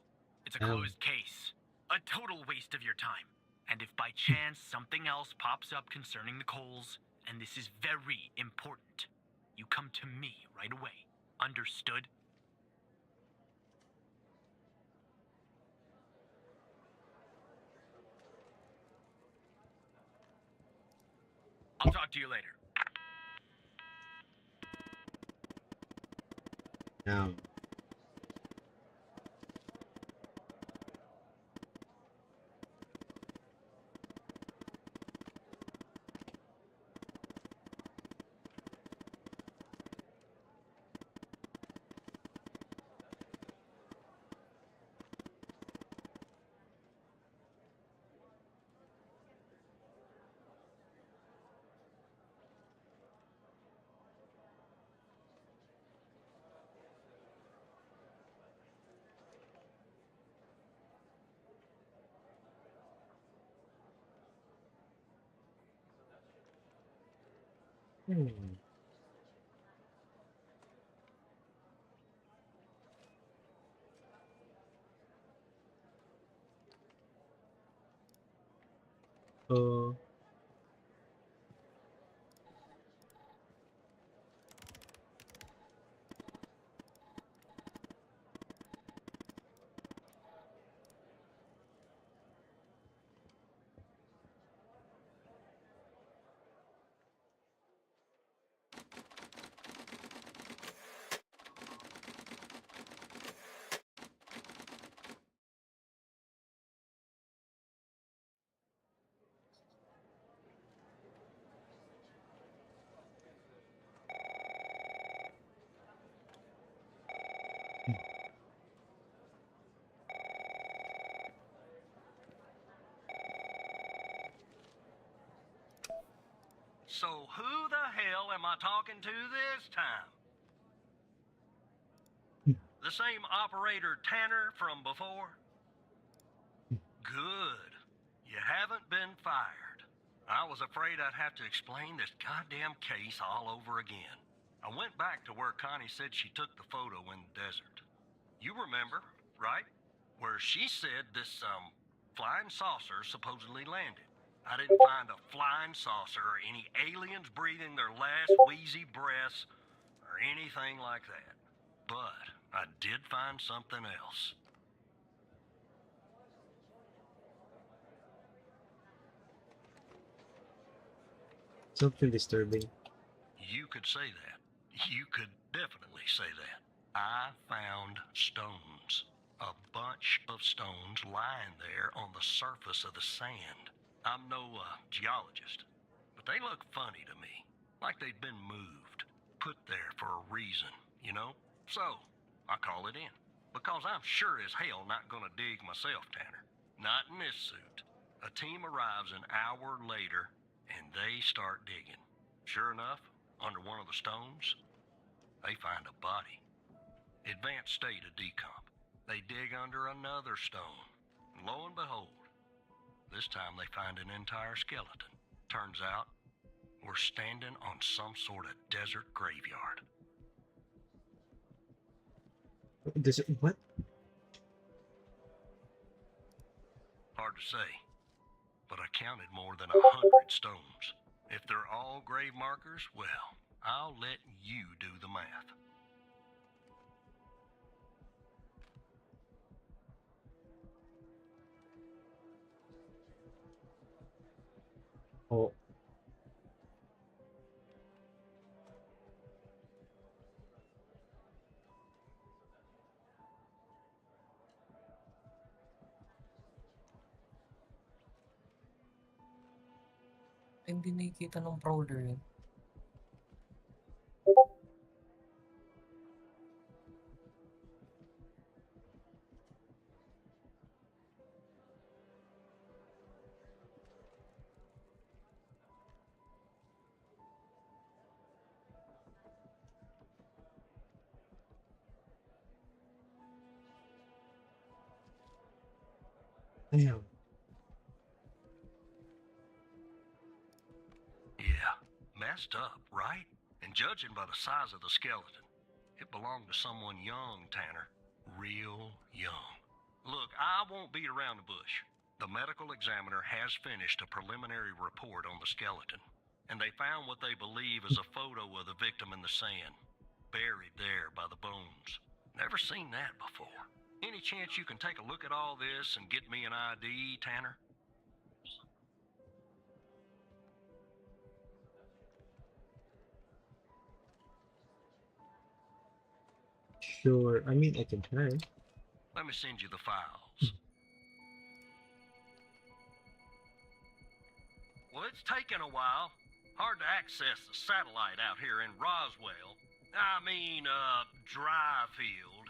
It's a Oh. closed case. A total waste of your time. And if by chance something else pops up concerning the Coles, and this is very important, you come to me right away. Understood? I'll talk to you later. Now. Hmm. Uh. So who the hell am I talking to this time? The same operator Tanner from before? Good. You haven't been fired. I was afraid I'd have to explain this goddamn case all over again. I went back to where Connie said she took the photo in the desert. You remember, right? Where she said this, flying saucer supposedly landed. I didn't find a flying saucer or any aliens breathing their last wheezy breaths or anything like that. But I did find something else. Something disturbing. You could say that. You could definitely say that. I found stones. A bunch of stones lying there on the surface of the sand. I'm no geologist, but they look funny to me. Like they'd been moved. Put there for a reason, you know? So, I call it in. Because I'm sure as hell not gonna dig myself, Tanner. Not in this suit. A team arrives an hour later, and they start digging. Sure enough, under one of the stones, they find a body. Advanced state of decomp. They dig under another stone. And lo and behold, this time they find an entire skeleton. Turns out, we're standing on some sort of desert graveyard. Does it, what? Hard to say, but I counted more than 100 stones. If they're all grave markers, well, I'll let you do the math. Oh. Hindi nakikita ng prowler yun. Damn. Yeah, messed up, right? And judging by the size of the skeleton, it belonged to someone young, Tanner. Real young. Look, I won't beat around the bush. The medical examiner has finished a preliminary report on the skeleton, and they found what they believe is a photo of the victim in the sand, buried there by the bones. Never seen that before. Any chance you can take a look at all this and get me an ID, Tanner? Sure. I mean, I can try. Let me send you the files. Well, it's taken a while. Hard to access the satellite out here in Roswell. Dryfield.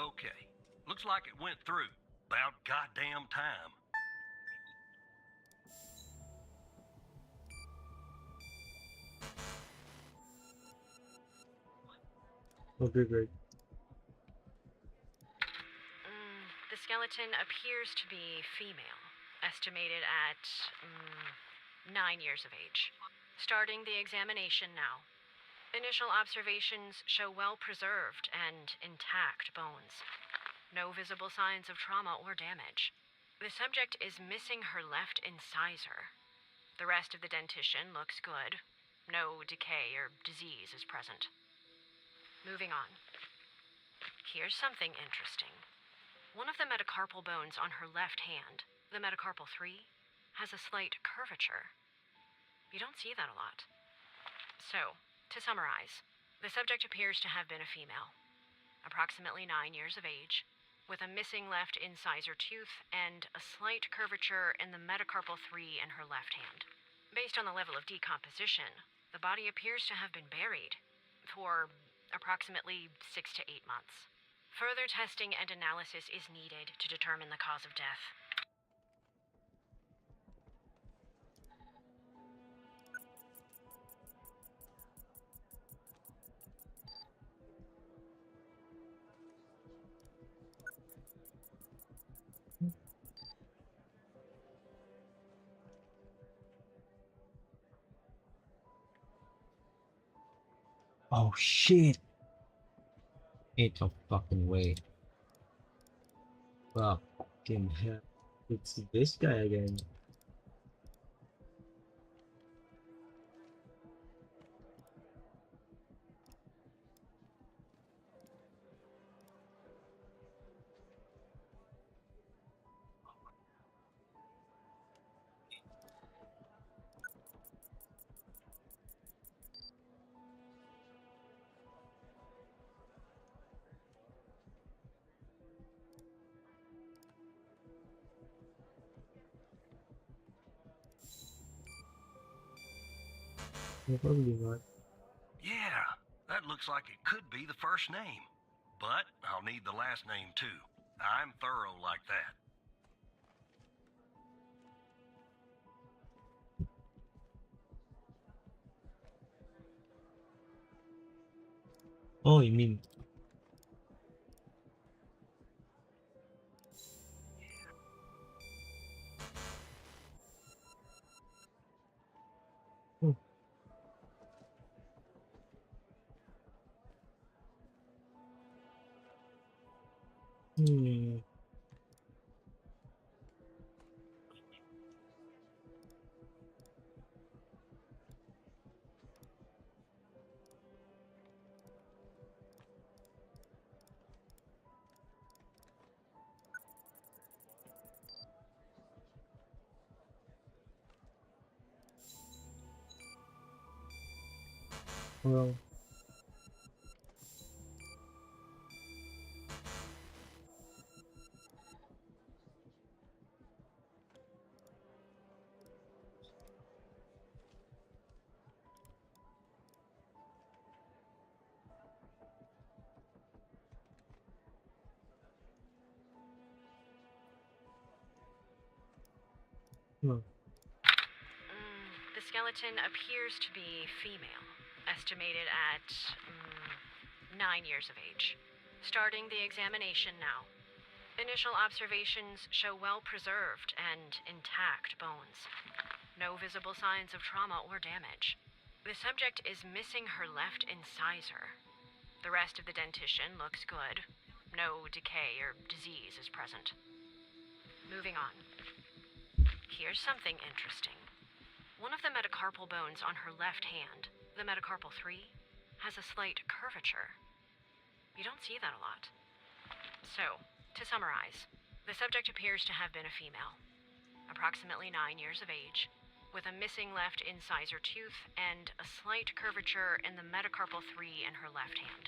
Okay. Looks like it went through. About goddamn time. Okay, great. The skeleton appears to be female, estimated at 9 years of age. Starting the examination now. Initial observations show well-preserved and intact bones. No visible signs of trauma or damage. The subject is missing her left incisor. The rest of the dentition looks good. No decay or disease is present. Moving on. Here's something interesting. One of the metacarpal bones on her left hand, the metacarpal 3, has a slight curvature. You don't see that a lot. So, to summarize, the subject appears to have been a female, approximately 9 years of age, with a missing left incisor tooth and a slight curvature in the metacarpal 3 in her left hand. Based on the level of decomposition, the body appears to have been buried for approximately 6 to 8 months. Further testing and analysis is needed to determine the cause of death. Oh shit! Ain't no fucking way. Fucking hell. It's this guy again. Probably not. Yeah, that looks like it could be the first name. But I'll need the last name too. I'm thorough like that. Oh, you mean... Oh. Hmm. Well... No. The skeleton appears to be female, estimated at 9 years of age. Starting the examination now. Initial observations show well-preserved and intact bones. No visible signs of trauma or damage. The subject is missing her left incisor. The rest of the dentition looks good. No decay or disease is present. Moving on. Here's something interesting. One of the metacarpal bones on her left hand, the metacarpal 3, has a slight curvature. You don't see that a lot. So, to summarize, the subject appears to have been a female, approximately 9 years of age, with a missing left incisor tooth and a slight curvature in the metacarpal 3 in her left hand.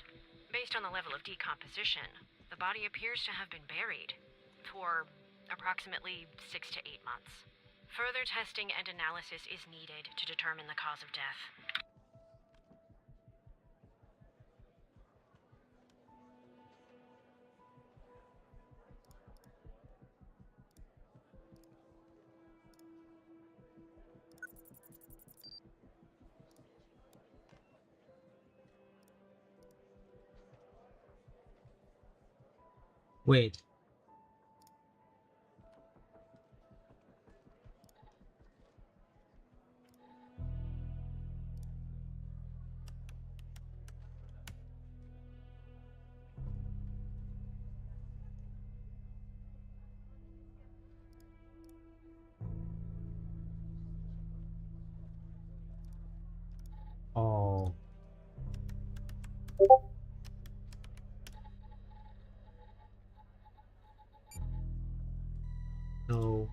Based on the level of decomposition, the body appears to have been buried for approximately 6 to 8 months. Further testing and analysis is needed to determine the cause of death. Wait. Oh. No.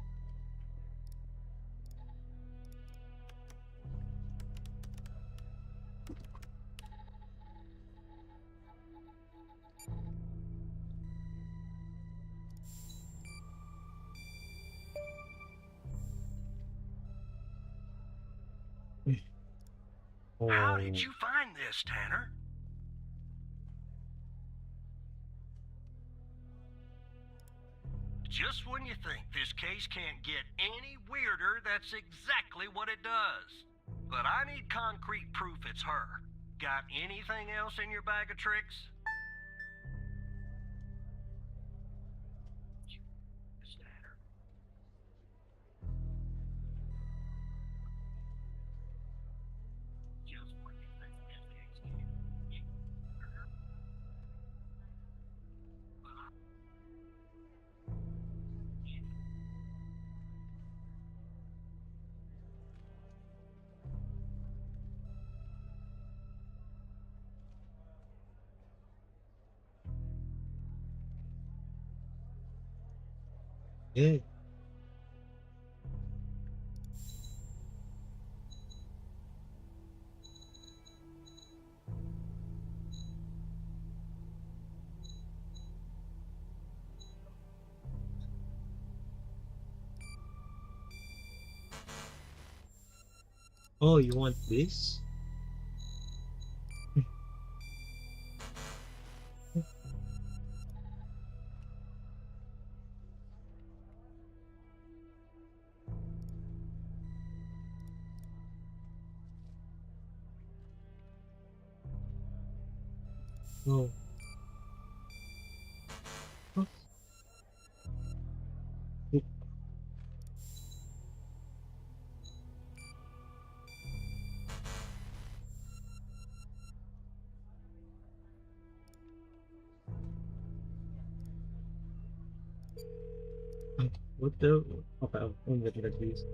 How Oh. did you find this, Tanner? Just when you think this case can't get any weirder, that's exactly what it does. But I need concrete proof it's her. Got anything else in your bag of tricks? Yeah. Oh, you want this? Oh. Huh? What the? Okay, I'm looking at these.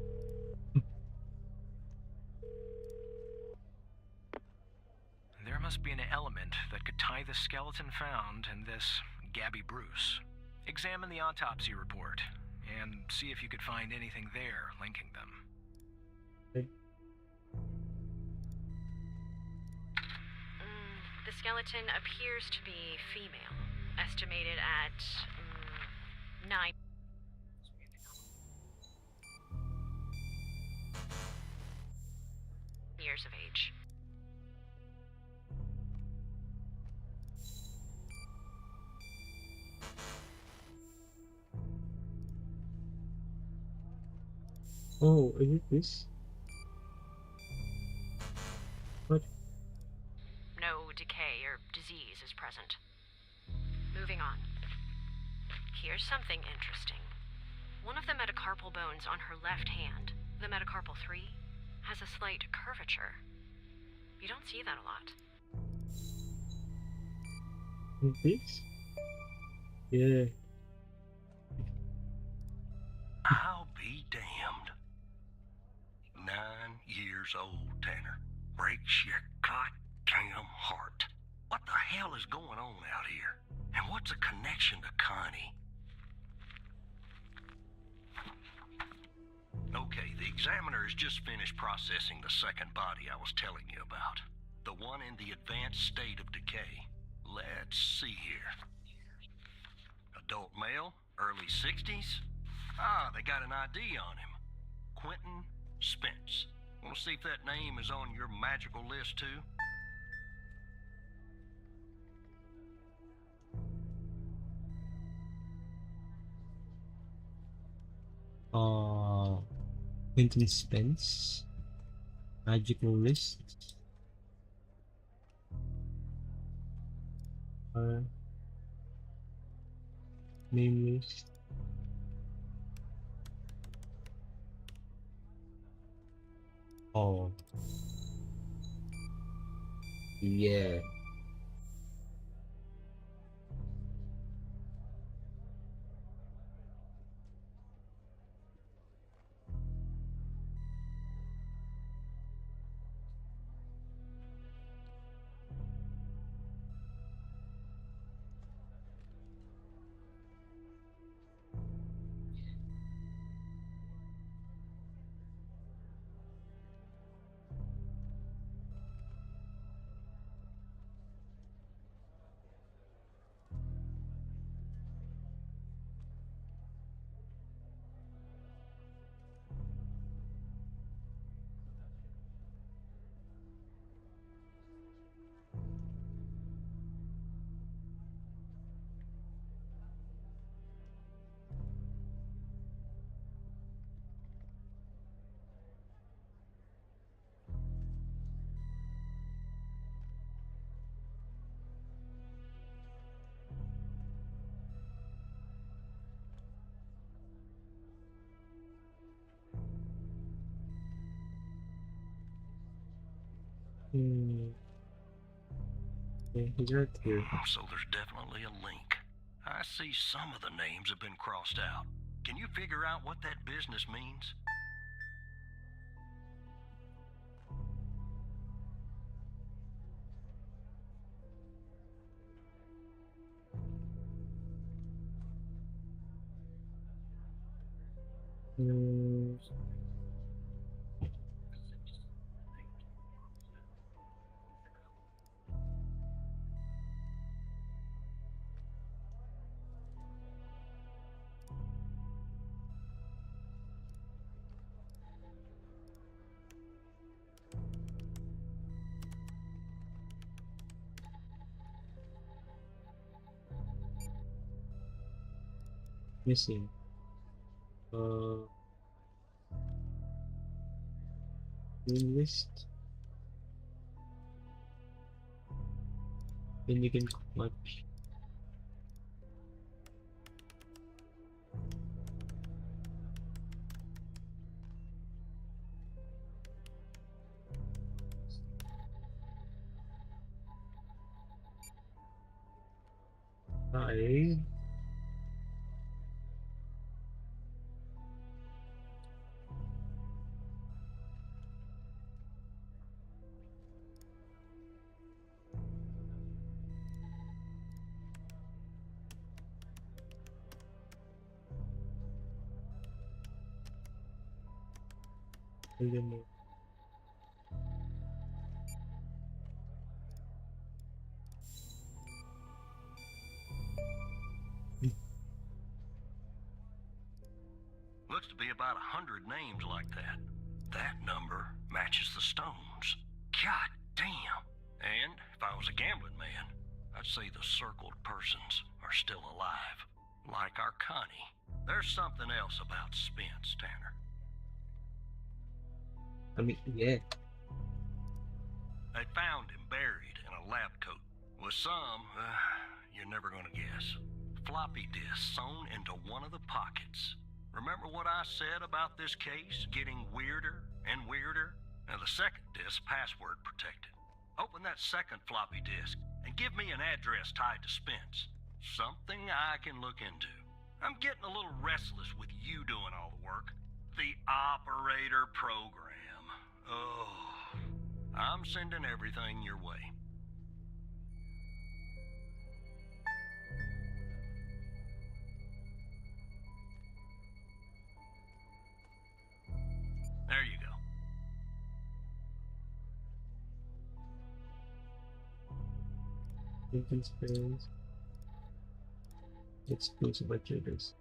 There must be an element that could tie the skeleton found and this Gabby Bruce. Examine the autopsy report and see if you could find anything there linking them. The skeleton appears to be female, estimated at 9 years of age. Oh, is it this? What? No decay or disease is present. Moving on. here's something interesting. One of the metacarpal bones on her left hand, the metacarpal 3, has a slight curvature. You don't see that a lot. This? Yeah. I'll be damned. 9 years old, Tanner. Breaks your goddamn heart. What the hell is going on out here? And what's a connection to Connie? Okay, the examiner has just finished processing the second body I was telling you about. The one in the advanced state of decay. Let's see here. Adult male, early 60s. Ah, they got an ID on him. Quentin Spence. Want to see if that name is on your magical list too? Quentin Spence. Magical list. Name list. Oh. Yeah. Yeah, he's right here. So there's definitely a link. I see some of the names have been crossed out. Can you figure out what that business means? Missing. Name list. Then you can watch. Hi. Looks to be about 100 names like that. That number matches the stones. God damn. And if I was a gambling man, I'd say the circled persons are still alive. Like our Connie. There's something else about Spence, Tanner. I mean, yeah. They found him buried in a lab coat. With some, you're never gonna guess. floppy disk sewn into one of the pockets. Remember what I said about this case getting weirder and weirder? Now, the second disk password protected. Open that second floppy disk and give me an address tied to Spence. Something I can look into. I'm getting a little restless with you doing all the work. The operator program. Oh, I'm sending everything your way. There you go. Thinking spells. Explosive triggers.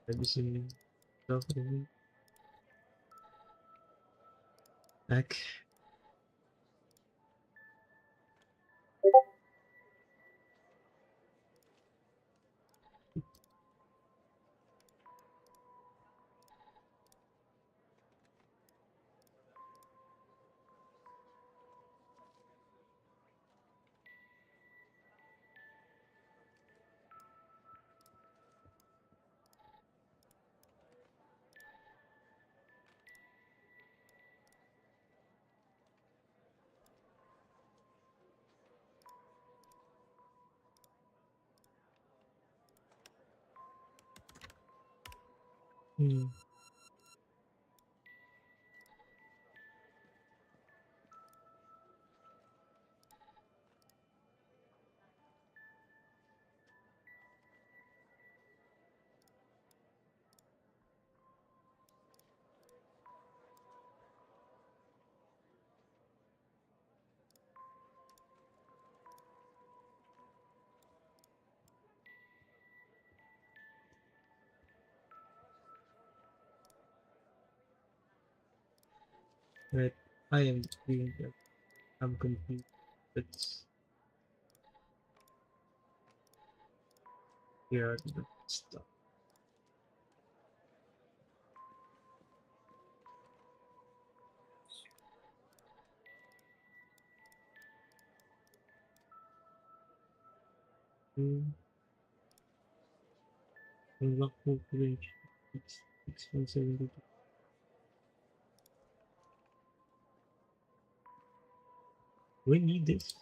Medicine. Suffering. Back. Hmm. Right. I am doing that. I'm confused. Let's figure out the stuff. Unlock full range. 6172. We need this.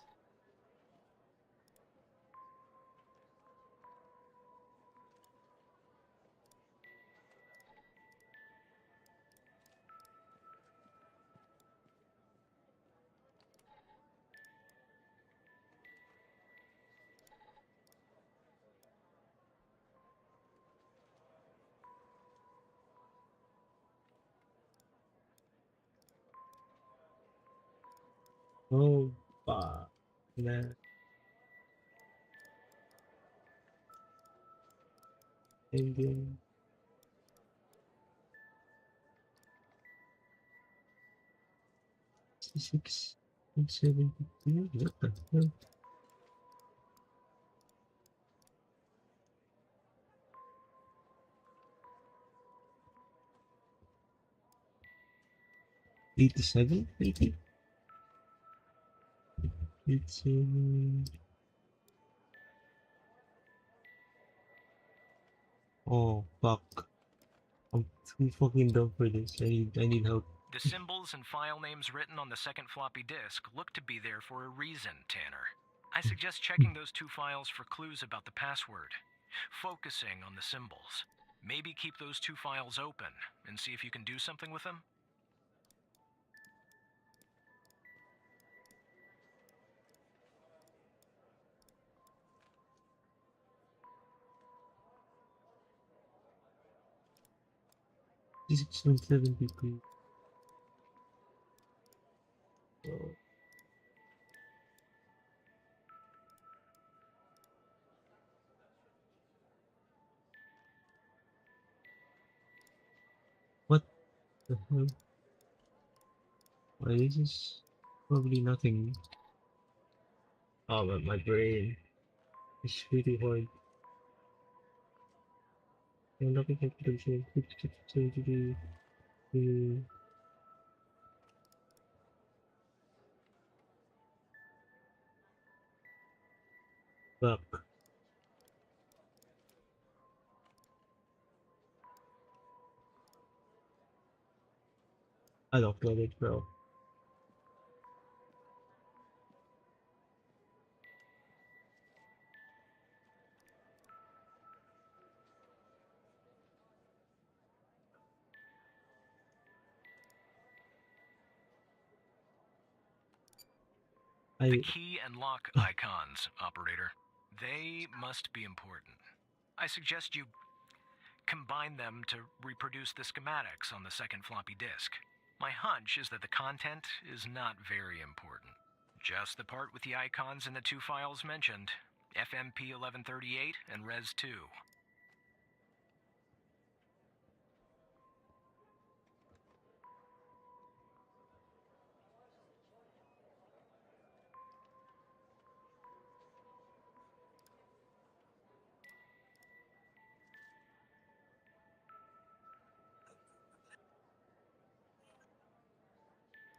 Oh, fuck. Man. And then 66 and 72. What the hell? $87, maybe? It's oh fuck. I'm too fucking dumb for this. I need help. The symbols and file names written on the second floppy disk look to be there for a reason, Tanner. I suggest checking those two files for clues about the password. Focusing on the symbols. Maybe keep those two files open and see if you can do something with them. This is 170p. Oh. What the hell? Why this is probably nothing. Oh, but my brain is really hard. I'm looking at the Fuck. I don't get it, bro. The I key and lock icons, operator. They must be important. I suggest you combine them to reproduce the schematics on the second floppy disk. My hunch is that the content is not very important. Just the part with the icons in the two files mentioned, FMP 1138 and Res 2.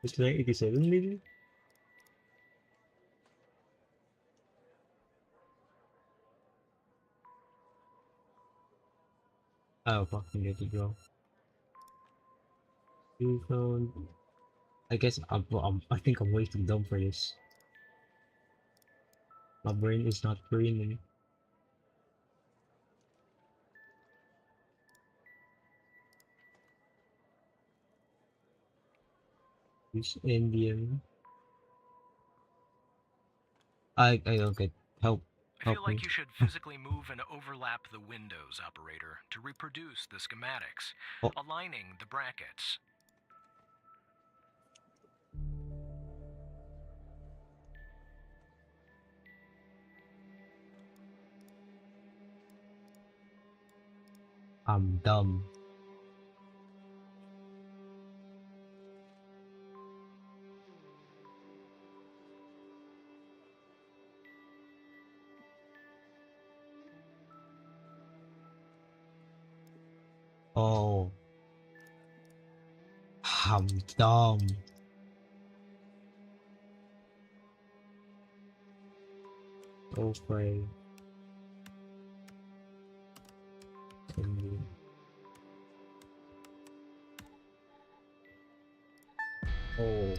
it's 987 maybe? Oh fucking get it, bro. You found. I guess I think I'm way too dumb for this. My brain is not braining. Use Indian. I don't get help. I feel Help me. like you should physically move and overlap the windows, operator, to reproduce the schematics, Oh. aligning the brackets. I'm dumb. Oh, I'm dumb. Okay. Oh.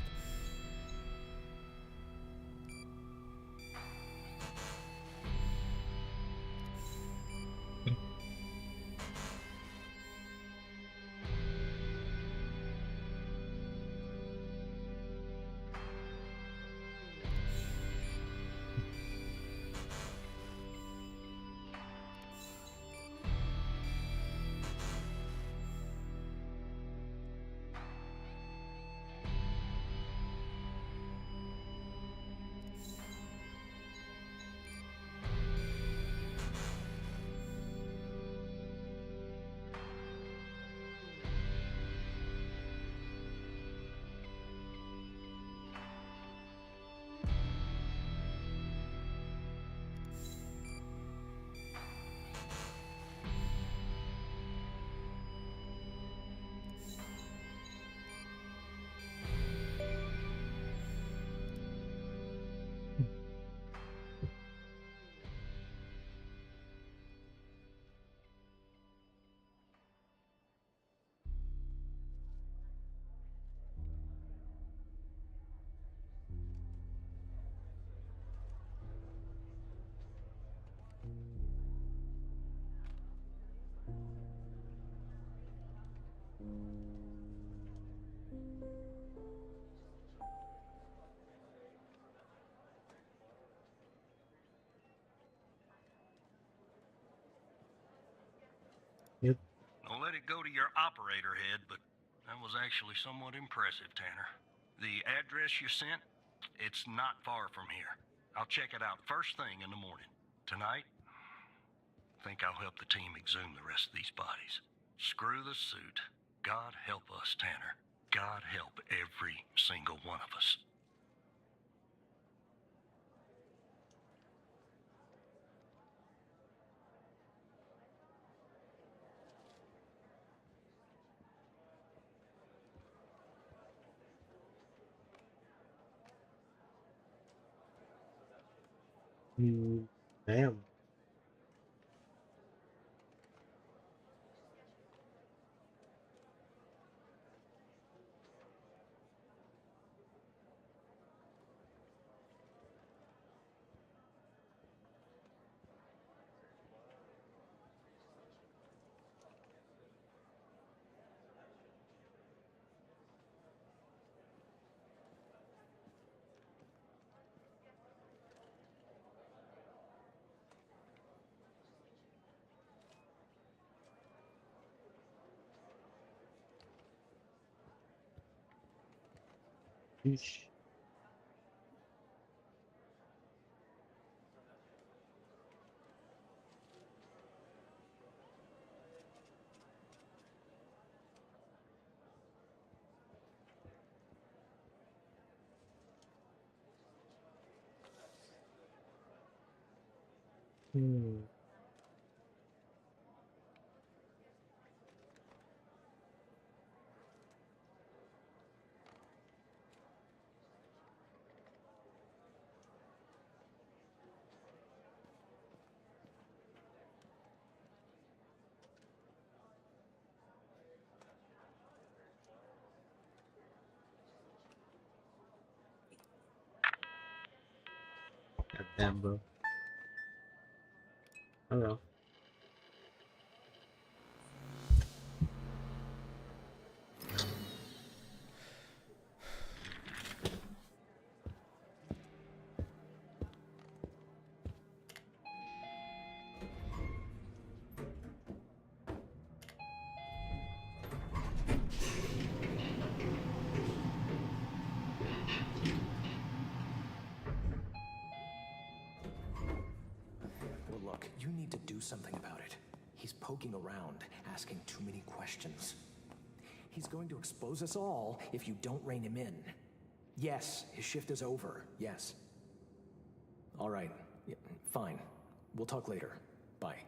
Yep. Don't let it go to your operator head, but that was actually somewhat impressive, Tanner. The address you sent, it's not far from here. I'll check it out first thing in the morning. Tonight, I think I'll help the team exhume the rest of these bodies. Screw the suit. God help us, Tanner. God help every single one of us. Damn. Yeesh. Hmm. God damn, bro. Oh well. Well, look, you need to do something about it. He's poking around, asking too many questions. He's going to expose us all if you don't rein him in. Yes, his shift is over. Yes. All right. Yeah, fine. We'll talk later. Bye.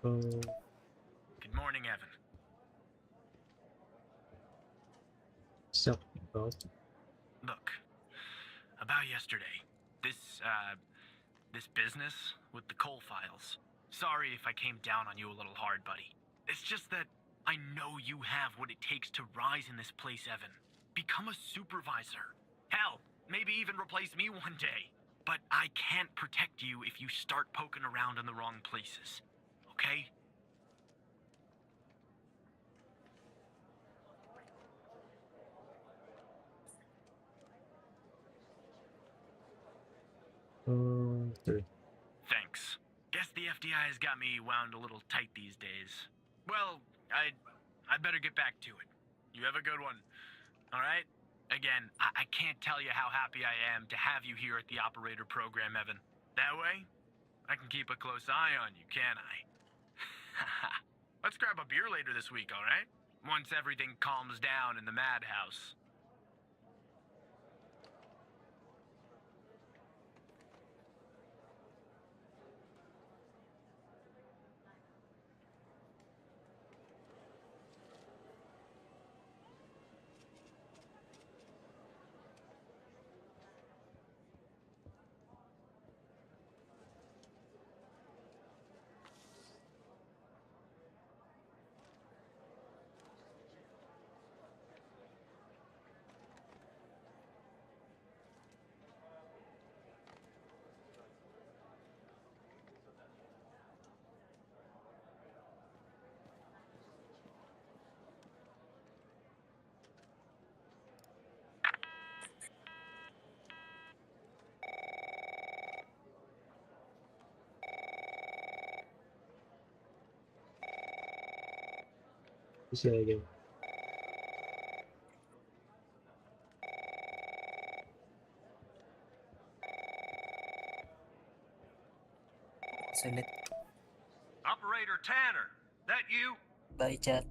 Good morning, Evan. So, bro. Look, about yesterday, this business with the coal files. Sorry if I came down on you a little hard, buddy. It's just that I know you have what it takes to rise in this place, Evan. Become a supervisor. Hell, maybe even replace me one day. But I can't protect you if you start poking around in the wrong places. Okay? Three. Thanks. Guess the FDI has got me wound a little tight these days. Well, I better get back to it. You have a good one. All right? Again, I can't tell you how happy I am to have you here at the operator program, Evan. That way, I can keep a close eye on you, can't I? Let's grab a beer later this week, all right? Once everything calms down in the madhouse. Say that again. Sulit. Operator Tanner, that you? Bye, chat.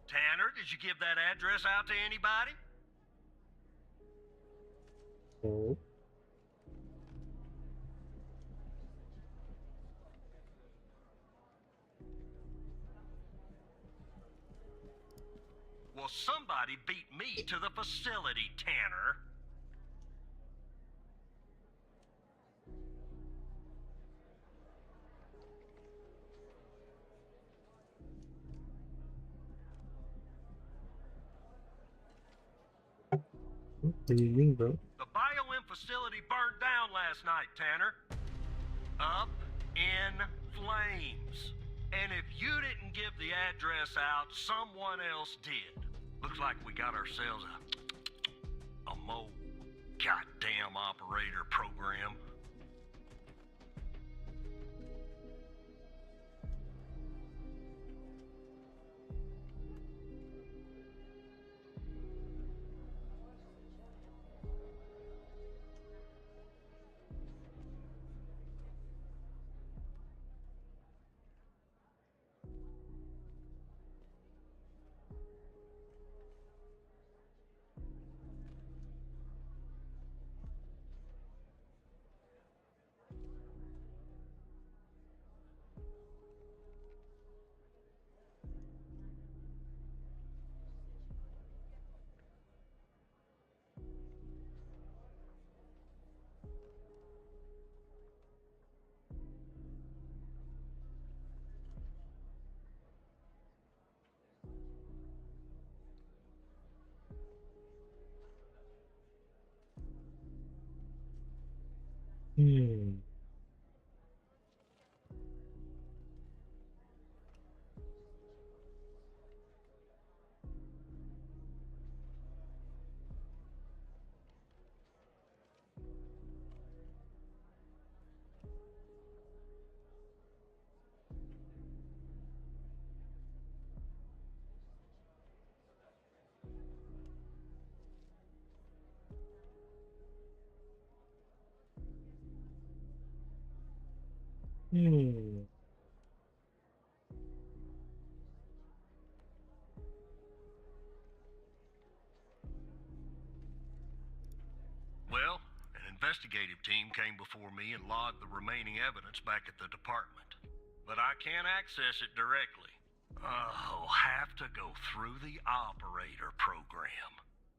Tanner, did you give that address out to anybody? Oh. Well, somebody beat me to the facility, Tanner. What do you mean, bro? The BioM facility burned down last night, Tanner. Up in flames. And if you didn't give the address out, someone else did. Looks like we got ourselves a mole goddamn operator program. Hmm. Well, an investigative team came before me and logged the remaining evidence back at the department. But I can't access it directly. I'll have to go through the operator program.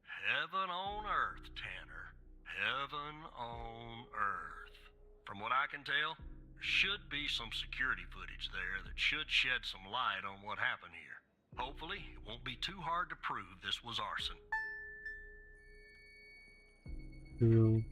Heaven on earth, Tanner. Heaven on earth. From what I can tell, there should be some security footage there that should shed some light on what happened here. Hopefully, it won't be too hard to prove this was arson. True.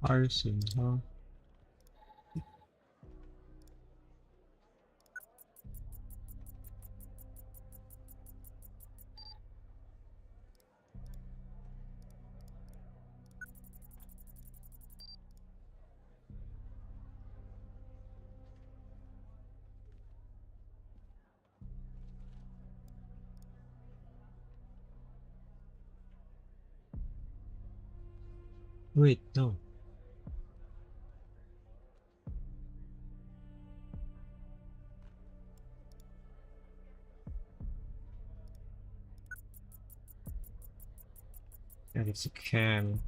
Arson, huh? Wait, no. And it's a cam.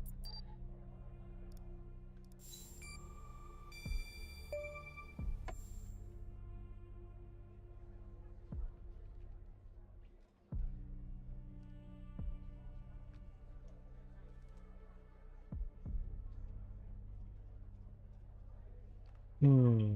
Hmm.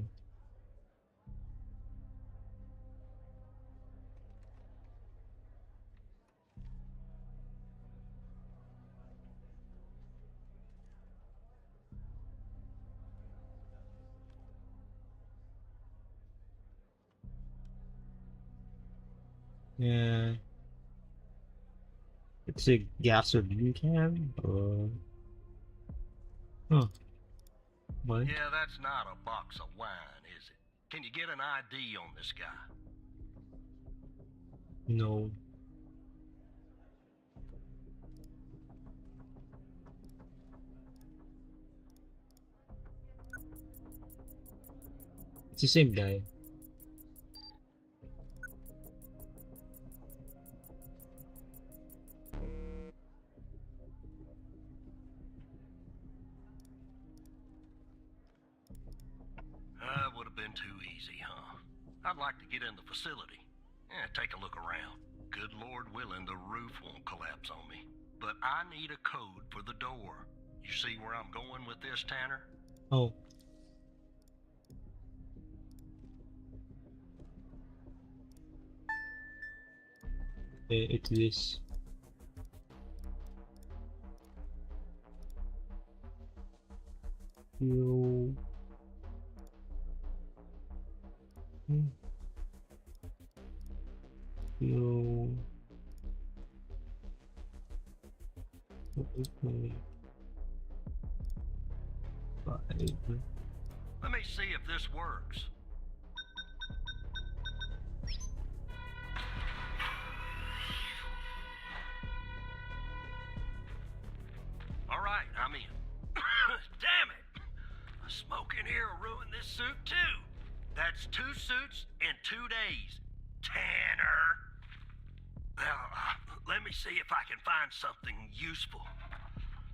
Yeah. It's a gasoline can? Huh. What? Yeah, that's not a box of wine, is it? Can you get an ID on this guy? No. It's the same guy. That would have been too easy, huh? I'd like to get in the facility. Take a look around. Good Lord willing, the roof won't collapse on me. But I need a code for the door. You see where I'm going with this, Tanner? Oh. It's this. Yo. Yo. Okay. Five. Let me see if this works. All right, I'm in. Damn it! A smoke in here will ruin this suit too. That's 2 suits in 2 days. Tanner! Well, let me see if I can find something useful.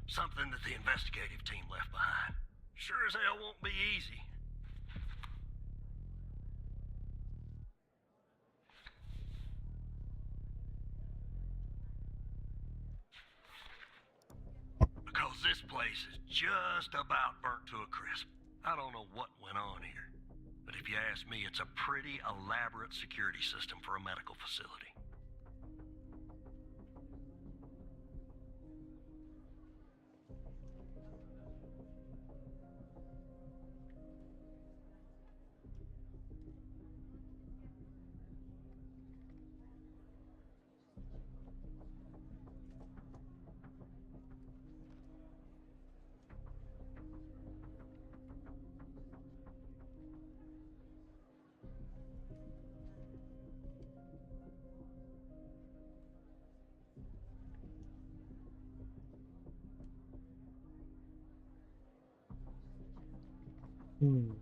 Something that the investigative team left behind. Sure as hell won't be easy. Because this place is just about burnt to a crisp. I don't know what went on here. But if you ask me, it's a pretty elaborate security system for a medical facility. Hmm.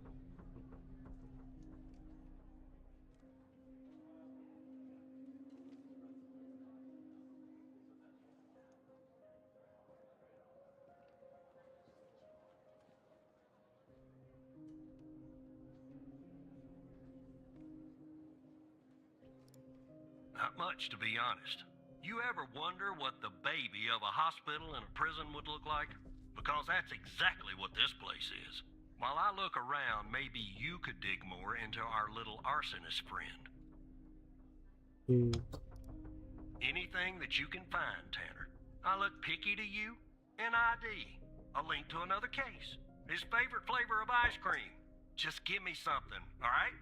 Not much, to be honest. You ever wonder what the baby of a hospital and a prison would look like? Because that's exactly what this place is. While I look around, maybe you could dig more into our little arsonist friend. Hmm. Anything that you can find, Tanner. I look picky to you? An ID. A link to another case. His favorite flavor of ice cream. Just give me something, all right?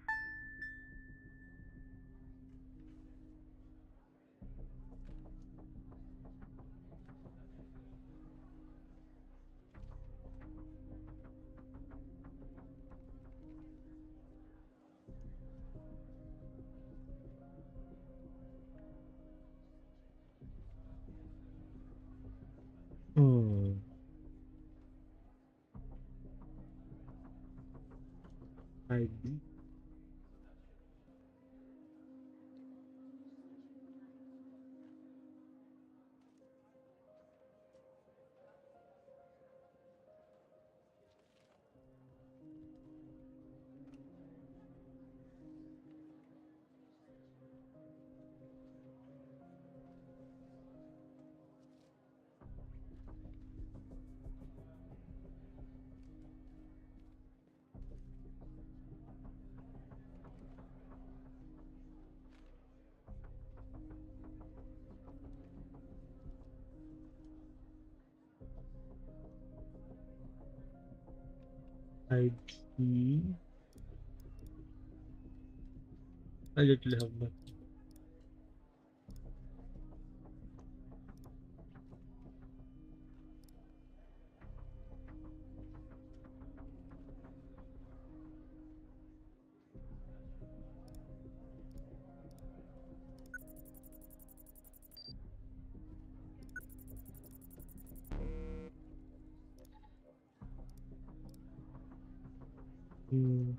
Hmm. ID. ID. I literally have that. Hmm.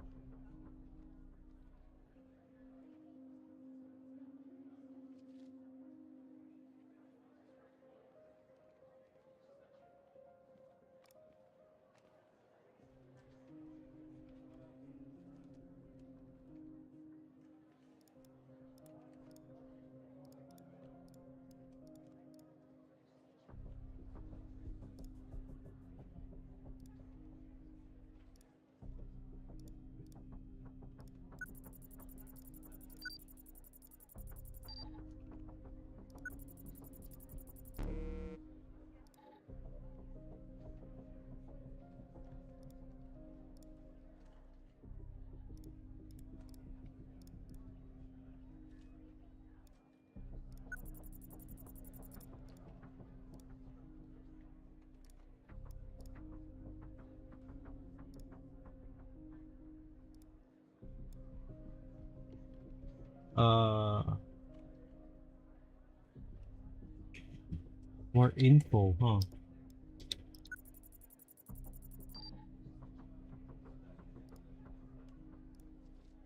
Uh, more info, huh?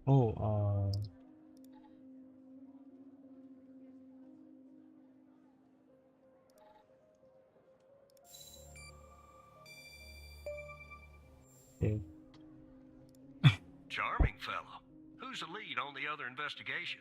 Oh, okay. Charming fellow. Who's the lead on the other investigation?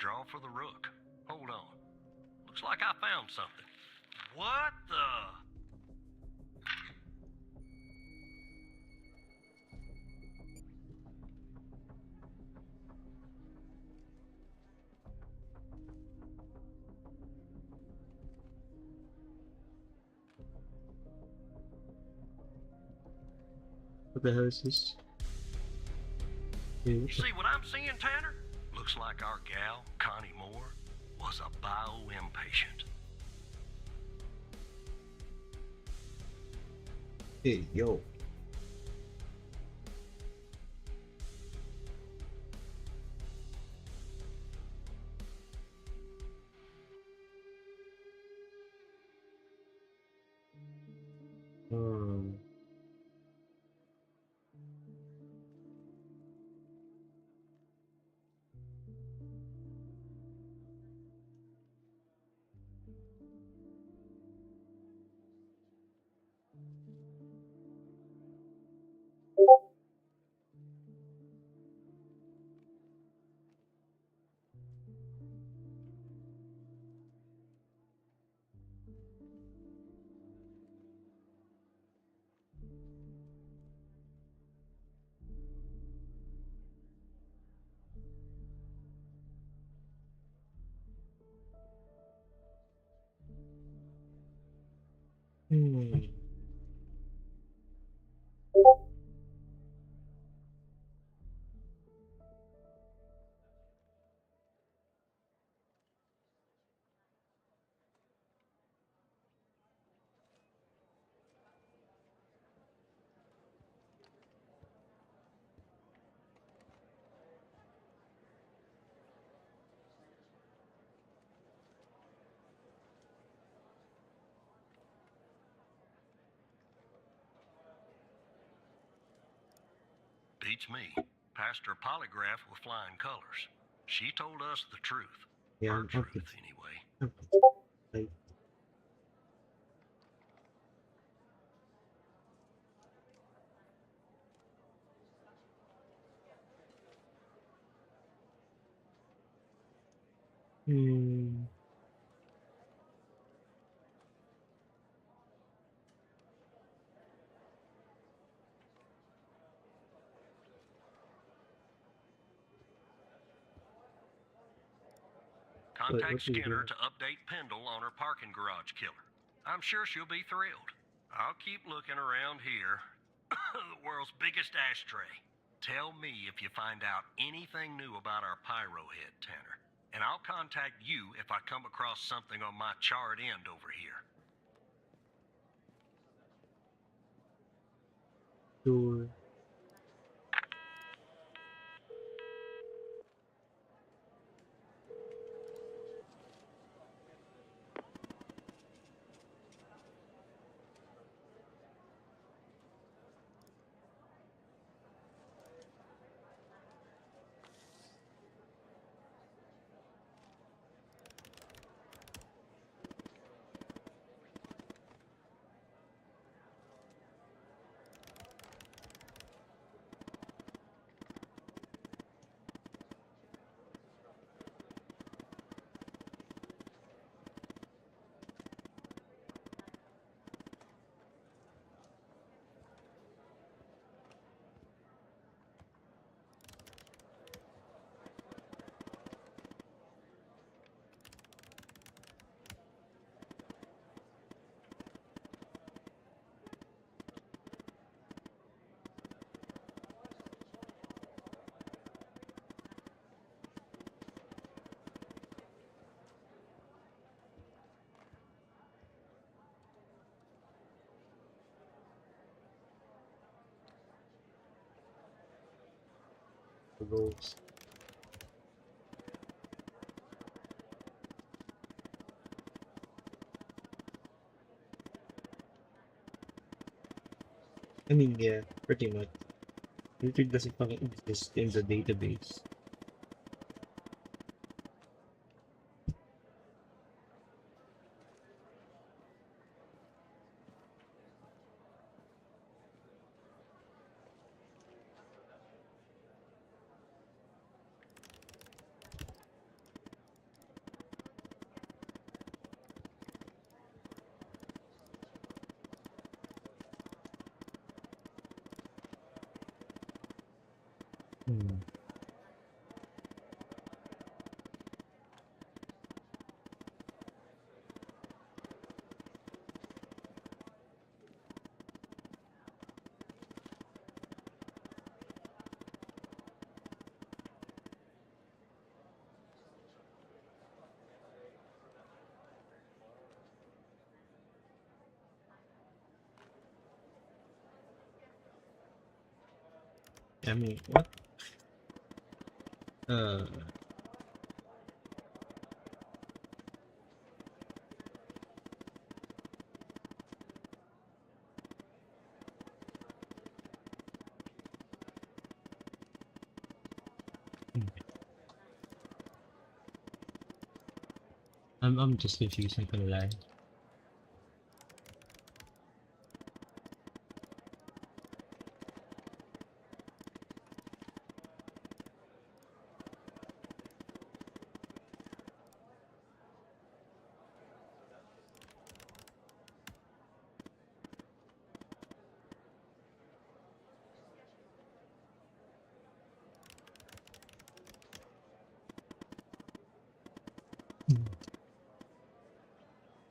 draw for the rook. Hold on. Looks like I found something. What the? What the hell is this? You see what I'm seeing, Tanner? Looks like our gal, Connie Moore, was a bio-impatient. Hey, yo. Um. Hmm. Beats me. Passed her polygraph with flying colors. She told us the truth. Yeah, Her I'm truth, okay. anyway. Like, hmm. Contact what is Skinner it? to update Pendle on her parking garage killer. I'm sure she'll be thrilled. I'll keep looking around here. The world's biggest ashtray. Tell me if you find out anything new about our pyro head, Tanner. And I'll contact you if I come across something on my charred end over here. Sure. The rules. I mean, yeah, pretty much. It doesn't fucking exist in the database. Hmm. I mean, what? Uh, I'm just confused, I'm gonna lie.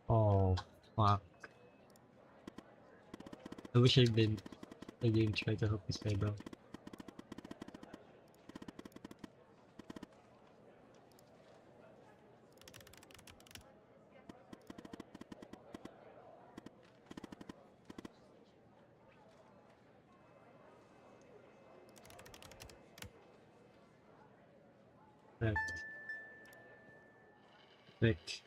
Oh, fuck. I wish I didn't try to help this guy, bro. Right. Right.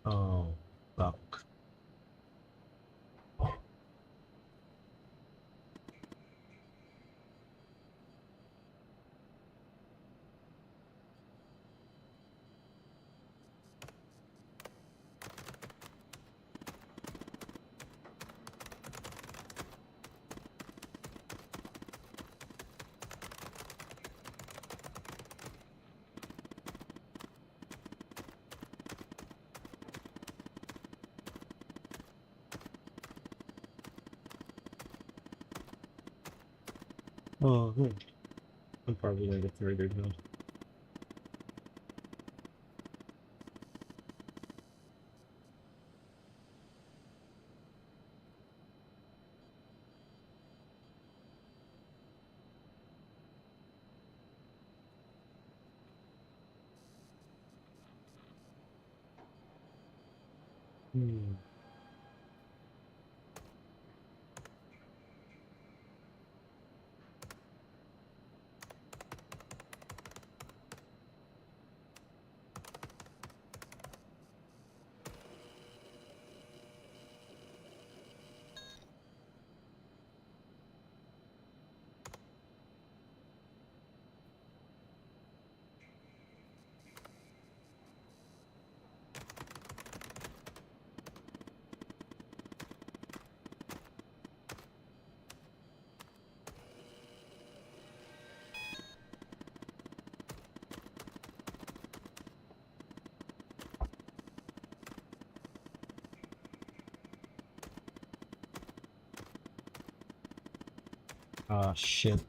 Oh, fuck. Oh, I'm probably gonna get murdered now. Hmm. Ah, shit.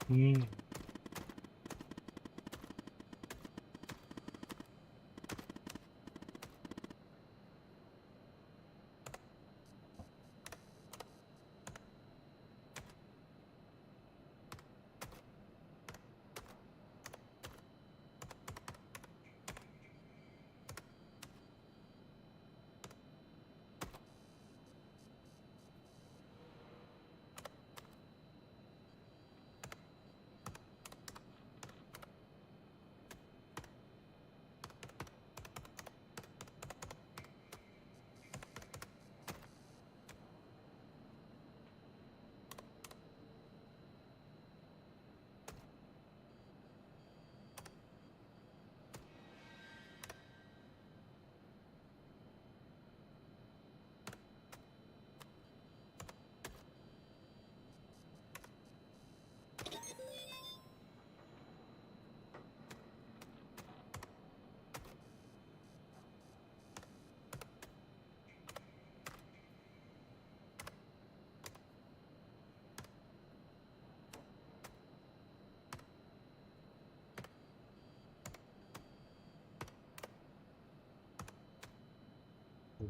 Hmm.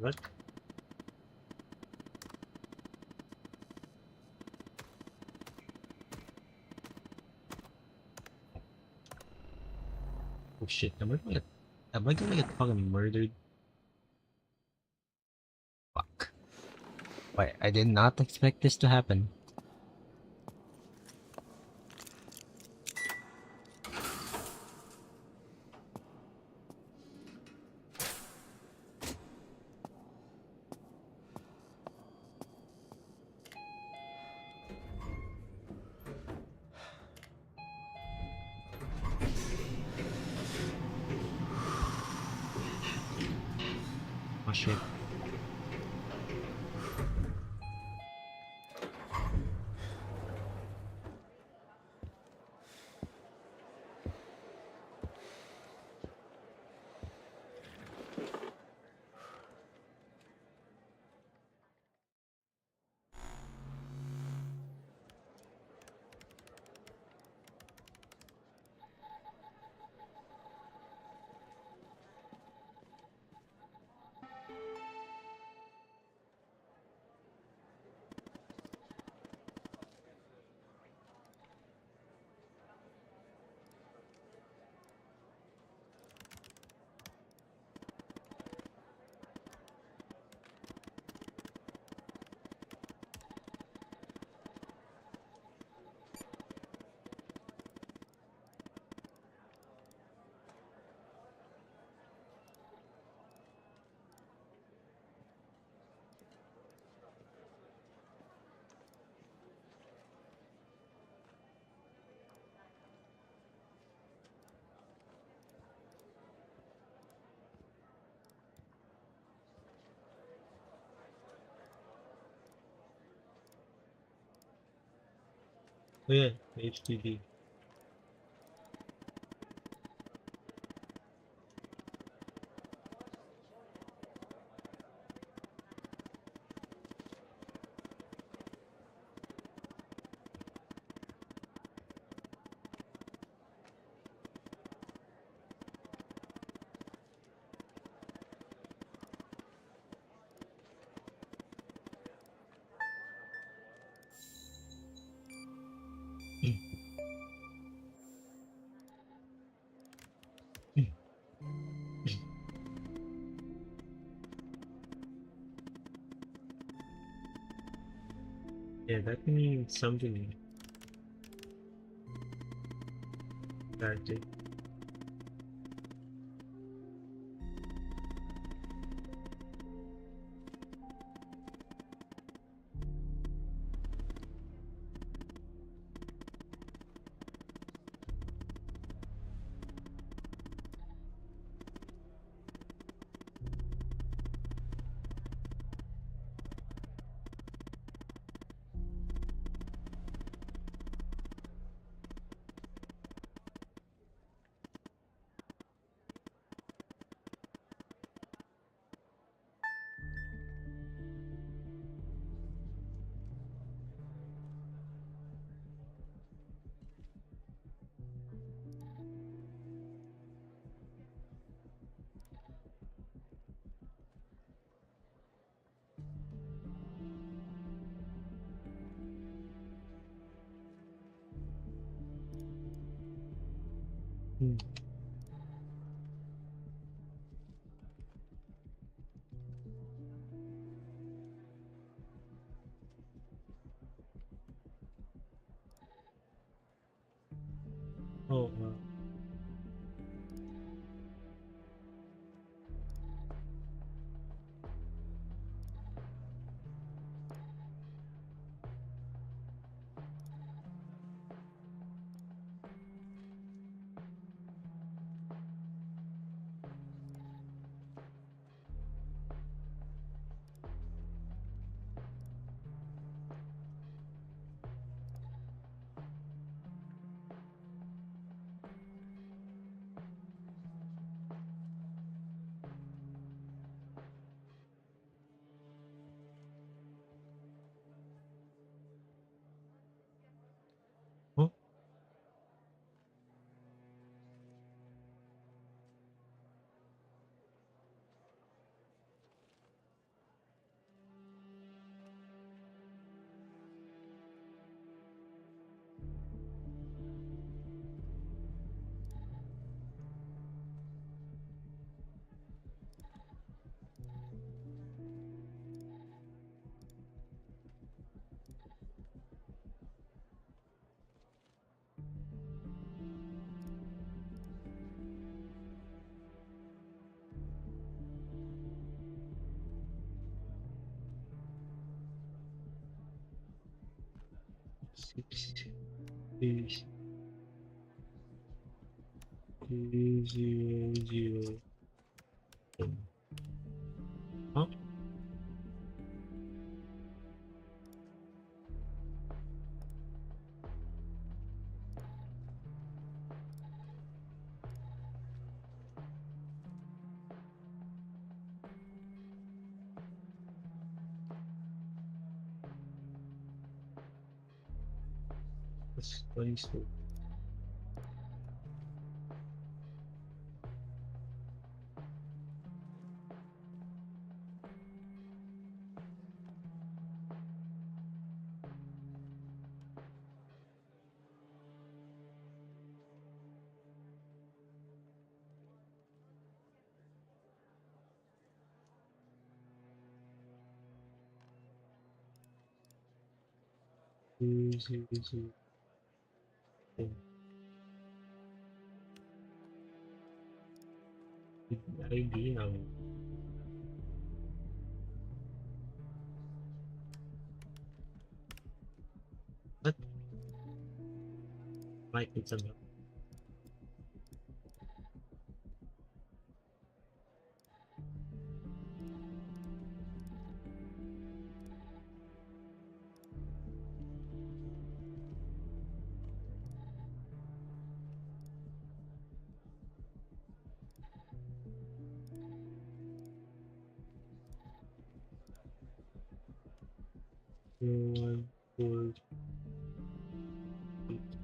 What? Oh shit, am I gonna get fucking murdered? Fuck. Why, I did not expect this to happen. Oh shit. Oh yeah, HDD. Yeah, that means something started. Hmm. Oh, oh, six, three, 2, 0, 0. Huh? That's 24. Two, 0, 0. ID now. But might be some. 1, 4,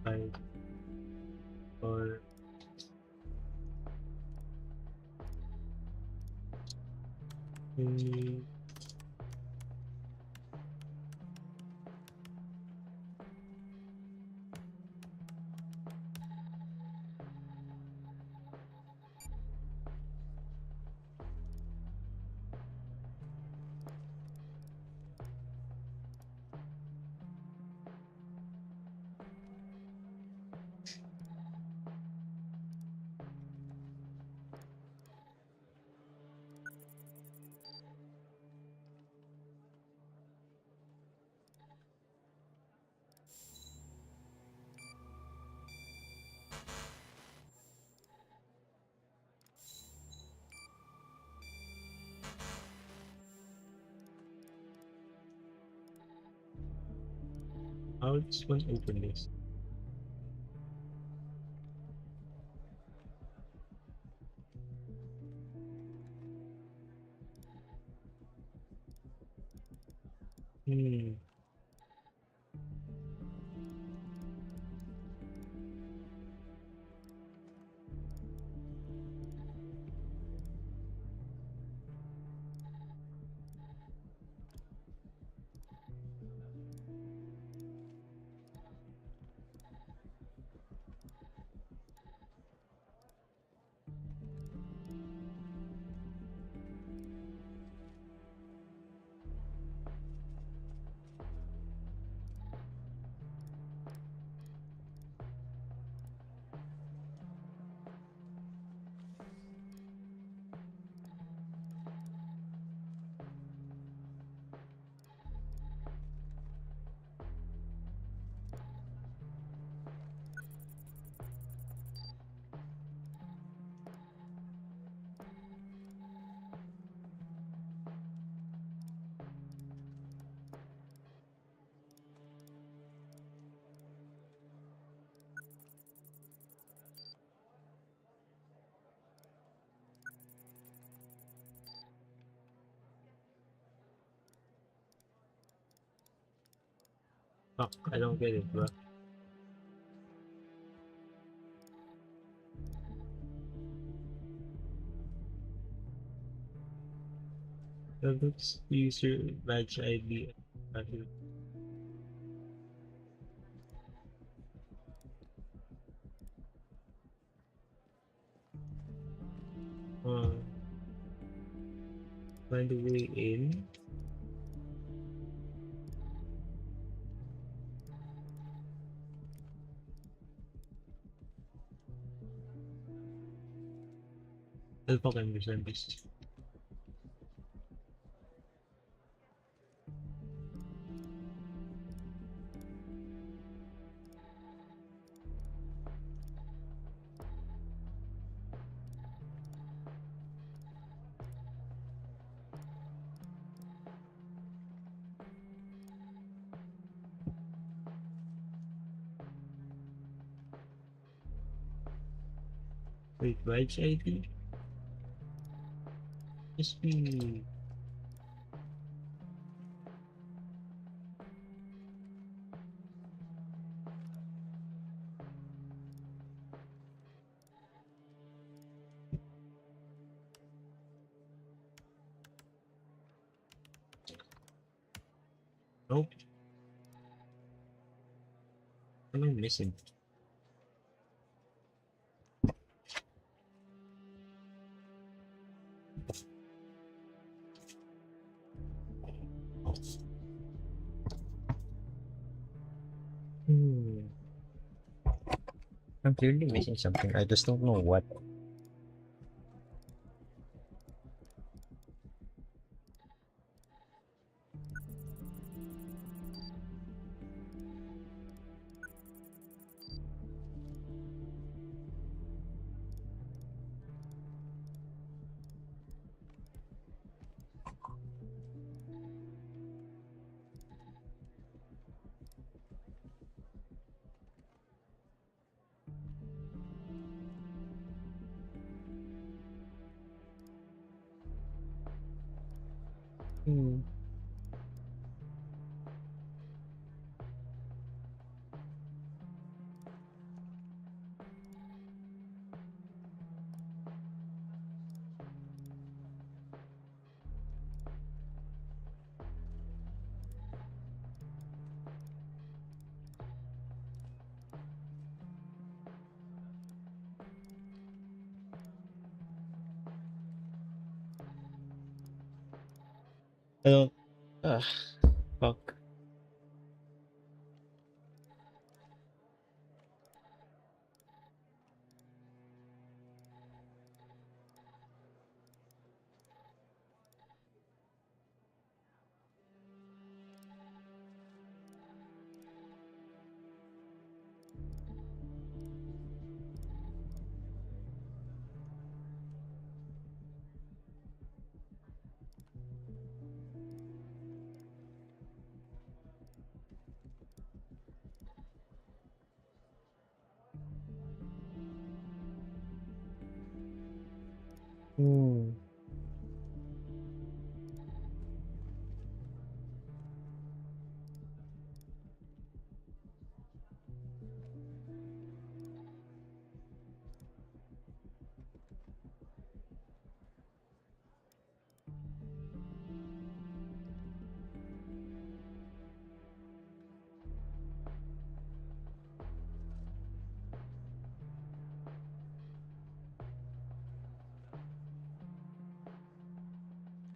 5, or mm, how does one open this? Hmm. Oh, I don't get it, bro. Let's user badge ID. Uh, find the way in. I'll fucking understand this. Wait, badge ID? Just be. Nope. What am I missing? Hmm. I'm clearly missing something. I just don't know what. Hmm. I don't. Ugh, fuck. Hmm.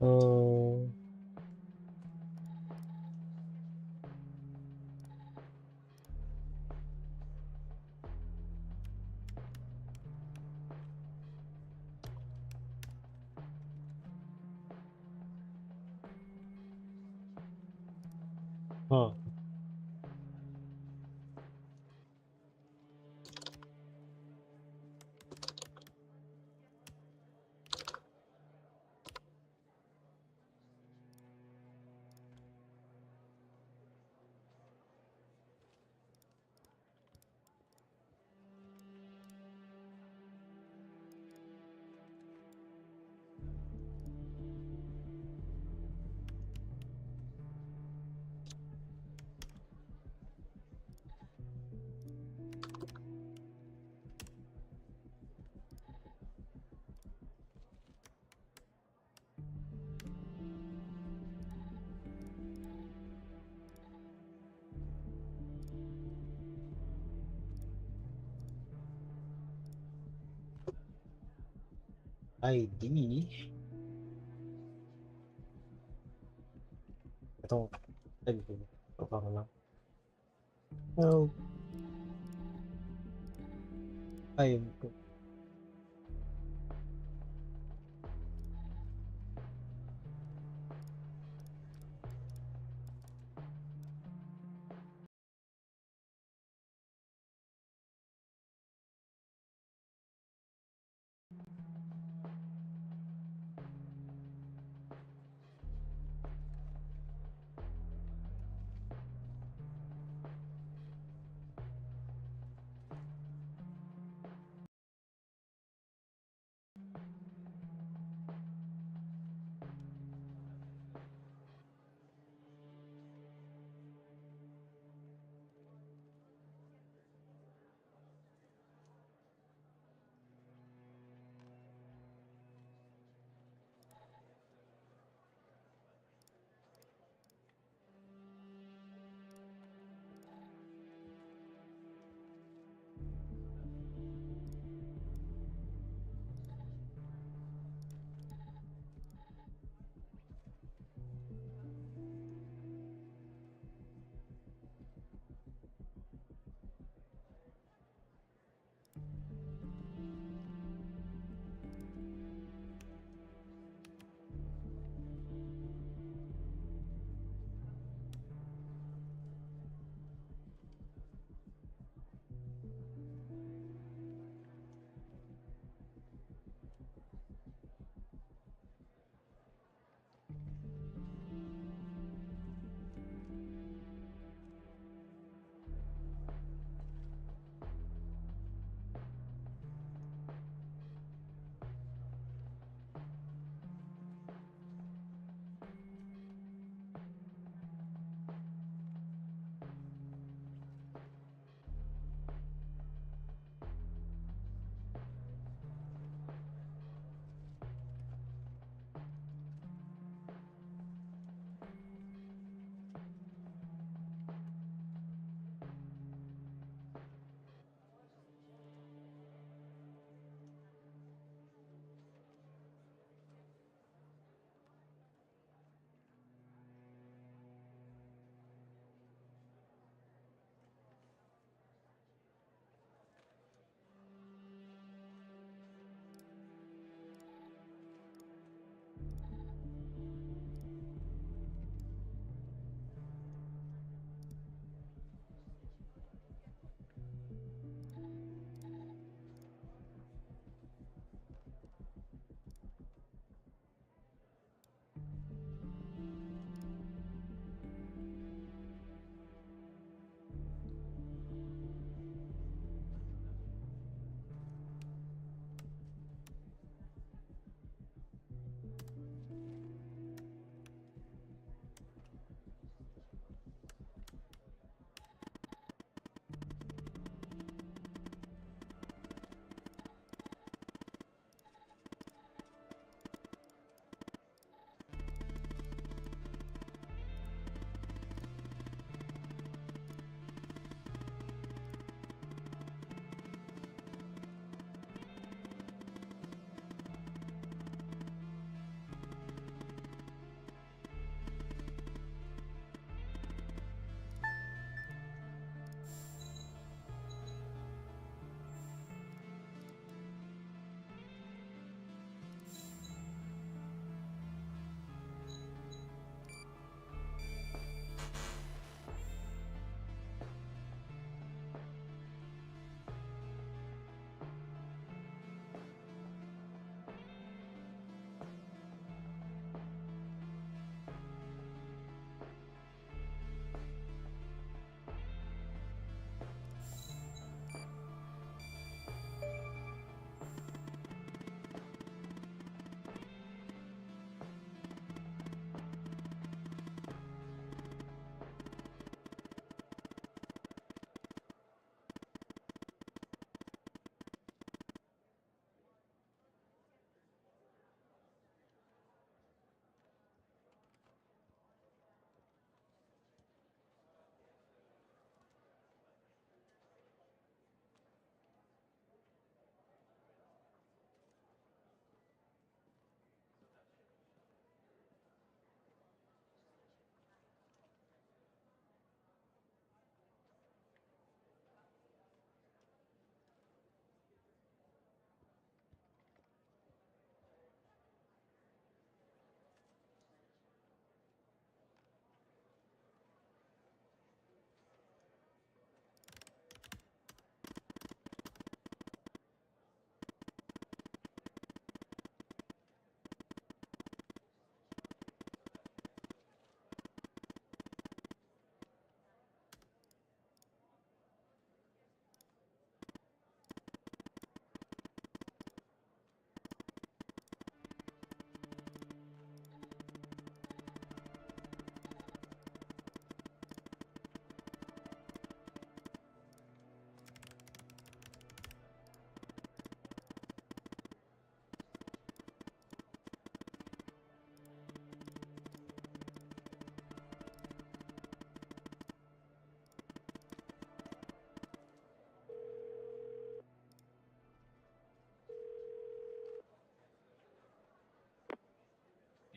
Oh. Huh. ID. Ito. Ay, ito pa lang. Oh. Ay,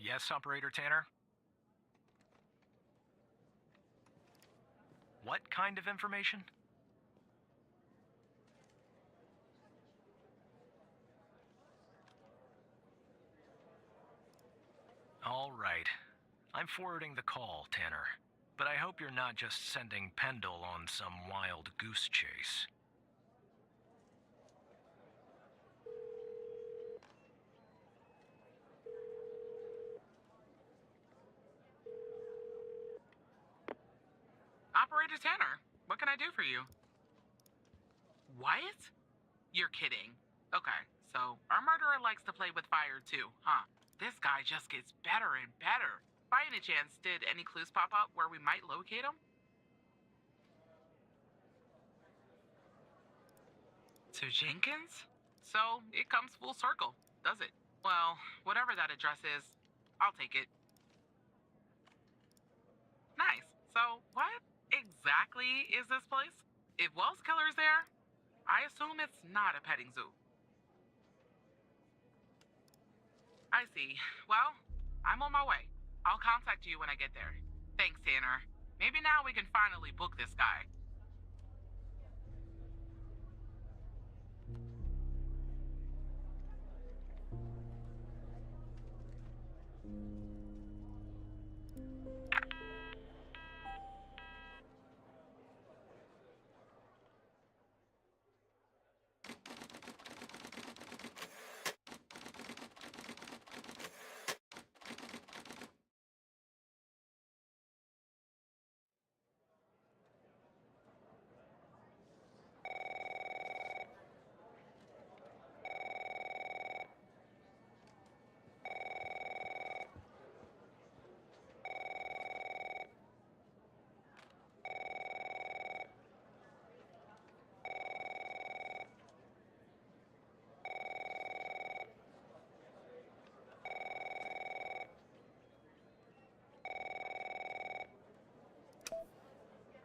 Yes, Operator Tanner? What kind of information? All right. I'm forwarding the call, Tanner. But I hope you're not just sending Pendle on some wild goose chase. Operator Tanner, what can I do for you? What? You're kidding. Okay, so our murderer likes to play with fire too, huh? This guy just gets better and better. By any chance, did any clues pop up where we might locate him? To Jenkins? So, it comes full circle, does it? Well, whatever that address is, I'll take it. Nice. So, what exactly is this place? If Wells Killer's there, I assume it's not a petting zoo. I see. Well, I'm on my way. I'll contact you when I get there. Thanks, Tanner. Maybe now we can finally book this guy.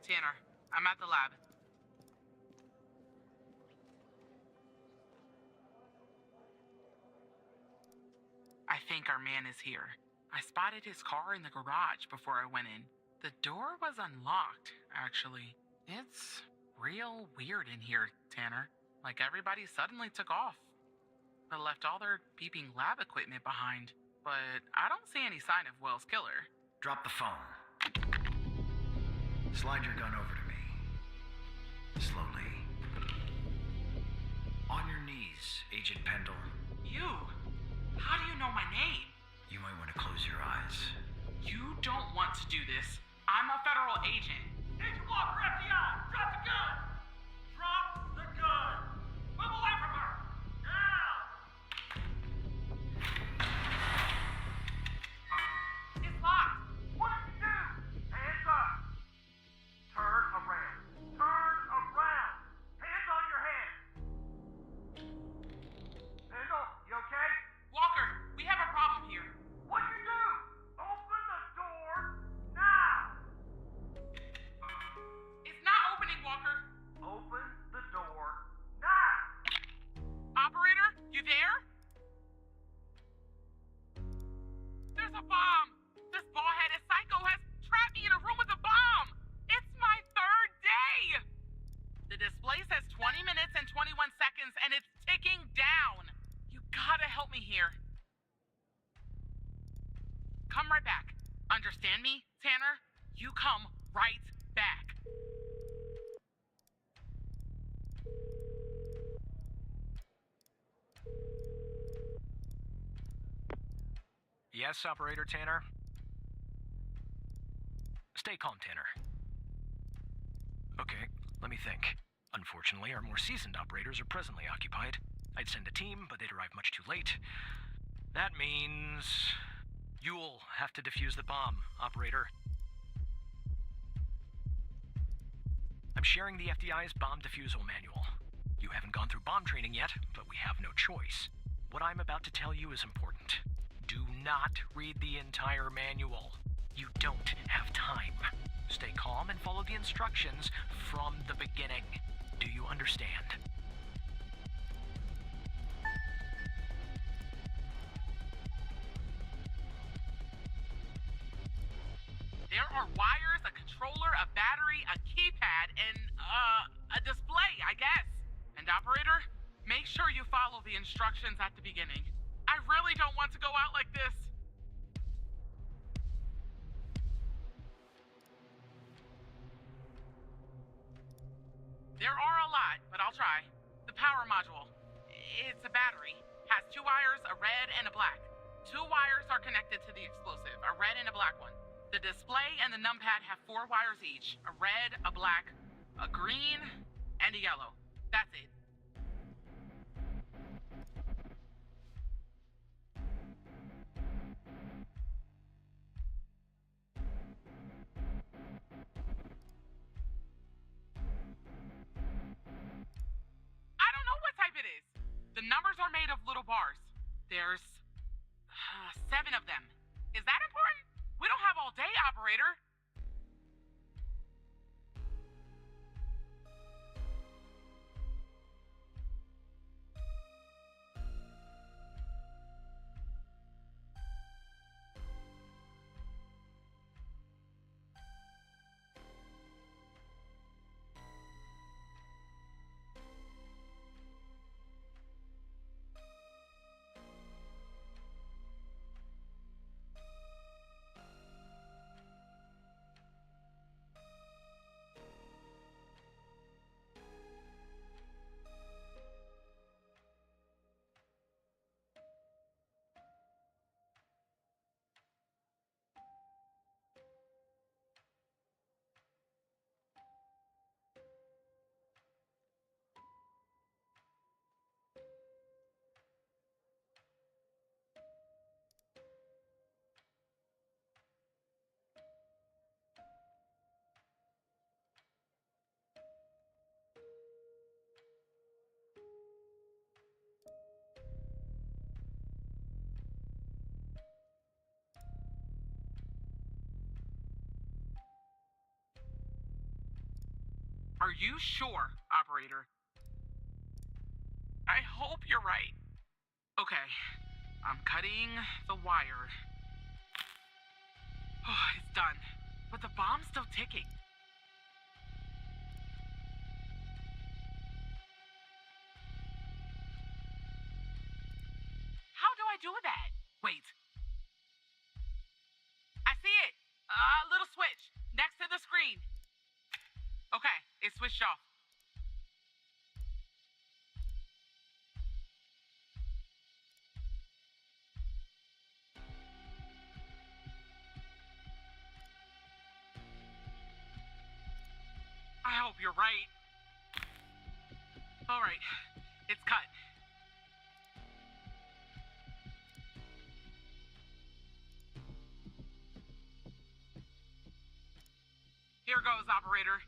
Tanner, I'm at the lab. I think our man is here. I spotted his car in the garage before I went in. The door was unlocked, actually. It's real weird in here, Tanner. Like everybody suddenly took off. But left all their beeping lab equipment behind. But I don't see any sign of Wells Killer. Drop the phone. Slide your gun over to me. Slowly. On your knees, Agent Pendle. You? How do you know my name? You might want to close your eyes. You don't want to do this. I'm a federal agent. Agent Walker, FBI! Drop the gun! Drop the gun! Move away from her! Now! It's locked. What did you do? Hands up! Turn around. Turn around! Hands on your head! Pendle, you okay? Walker, we have a problem here. What'd you do? Open the door now! It's not opening, Walker. Open the door now! Operator, you there? There's a bomb. This bald-headed psycho has trapped me in a room with a bomb. It's my third day. The display says 20 minutes and 21 seconds, and it's ticking down. You gotta help me here. Come right back. Understand me, Tanner? You come right back. Yes, Operator Tanner? Stay calm, Tanner. Okay, let me think. Unfortunately, our more seasoned operators are presently occupied. I'd send a team, but they'd arrive much too late. That means... you'll have to defuse the bomb, Operator. I'm sharing the FDI's bomb defusal manual. You haven't gone through bomb training yet, but we have no choice. What I'm about to tell you is important. Do not read the entire manual. You don't have time. Stay calm and follow the instructions from the beginning. Do you understand? the instructions at the beginning. I really don't want to go out like this. There are a lot, but I'll try. The power module. It's a battery. Has 2 wires, a red and a black. 2 wires are connected to the explosive, a red and a black one. The display and the numpad have 4 wires each. A red, a black, a green, and a yellow. That's it. I don't know what type it is. The numbers are made of little bars. There's 7 of them. Is that important? We don't have all day, operator. Are you sure, operator? I hope you're right. Okay, I'm cutting the wire. Oh, it's done. But the bomb's still ticking. How do I do that? Wait. I see it. A little switch next to the screen. Okay, it's switched off. I hope you're right. All right, it's cut. Here goes, operator.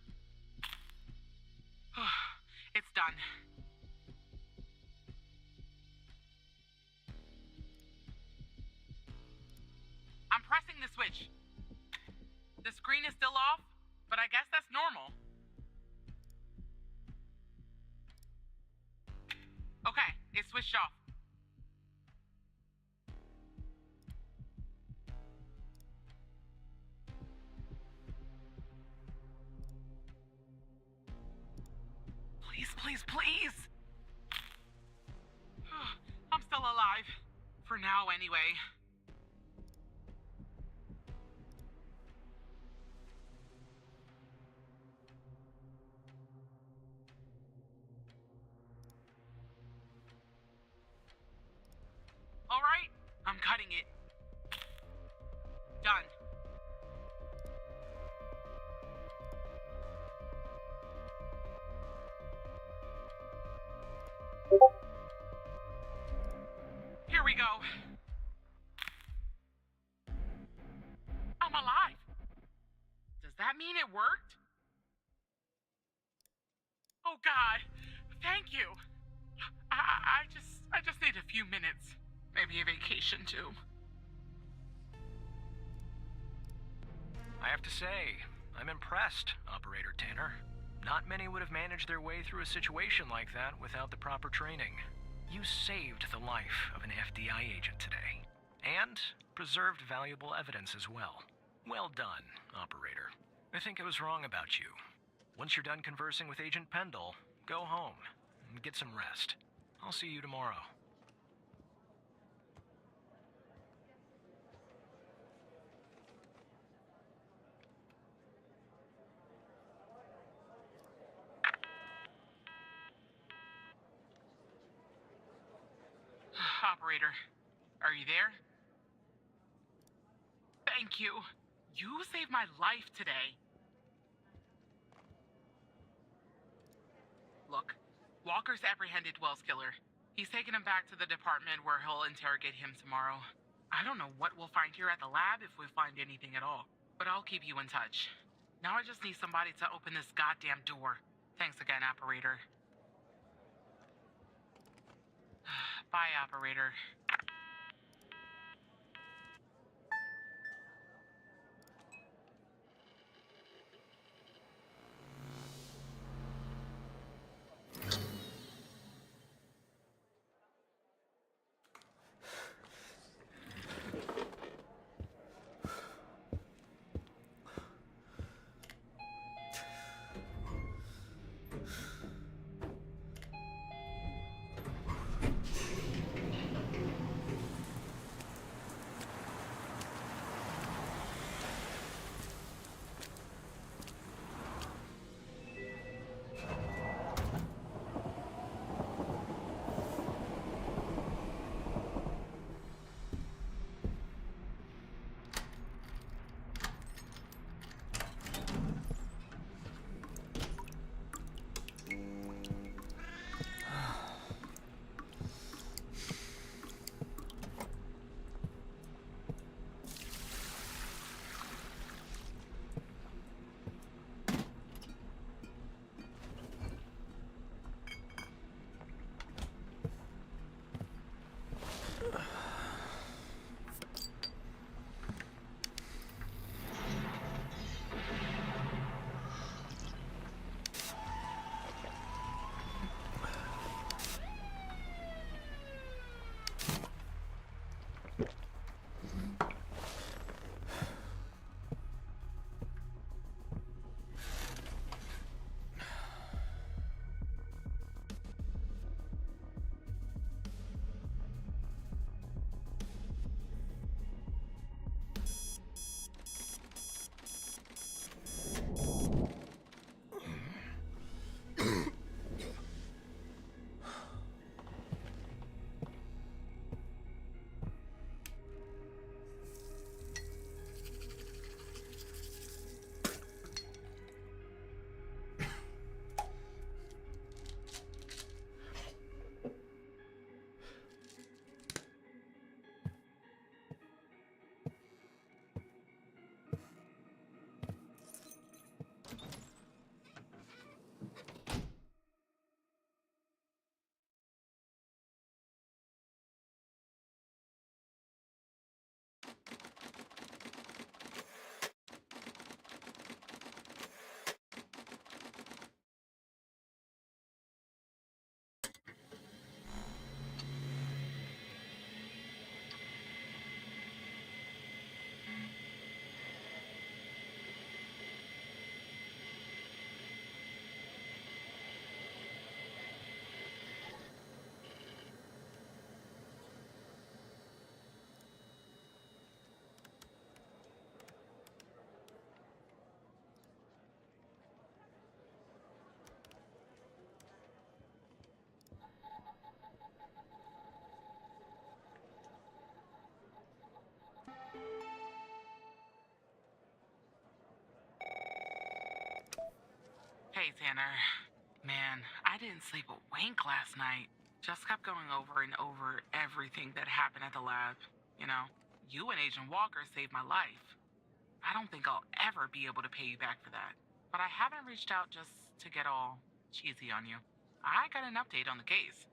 It's done. I'm pressing the switch. The screen is still off, but I guess that's normal. Okay, it's switched off. Please, please, please! I'm still alive. For now, anyway. All right, I'm cutting it. Done. Here we go. I'm alive. Does that mean it worked? Oh God, thank you. I just need a few minutes. Maybe a vacation too. I have to say, I'm impressed, Operator Tanner. Not many would have managed their way through a situation like that without the proper training. You saved the life of an FDI agent today, and preserved valuable evidence as well. Well done, Operator. I think I was wrong about you. Once you're done conversing with Agent Pendle, go home and get some rest. I'll see you tomorrow. operator. Are you there? Thank you. You saved my life today. Look, Walker's apprehended Wells' killer. He's taken him back to the department where he'll interrogate him tomorrow. I don't know what we'll find here at the lab if we find anything at all, but I'll keep you in touch. Now I just need somebody to open this goddamn door. Thanks again, operator. Bye, operator. Hey, Tanner. Man, I didn't sleep a wink last night. Just kept going over and over everything that happened at the lab. You know, you and Agent Walker saved my life. I don't think I'll ever be able to pay you back for that. But I haven't reached out just to get all cheesy on you. I got an update on the case.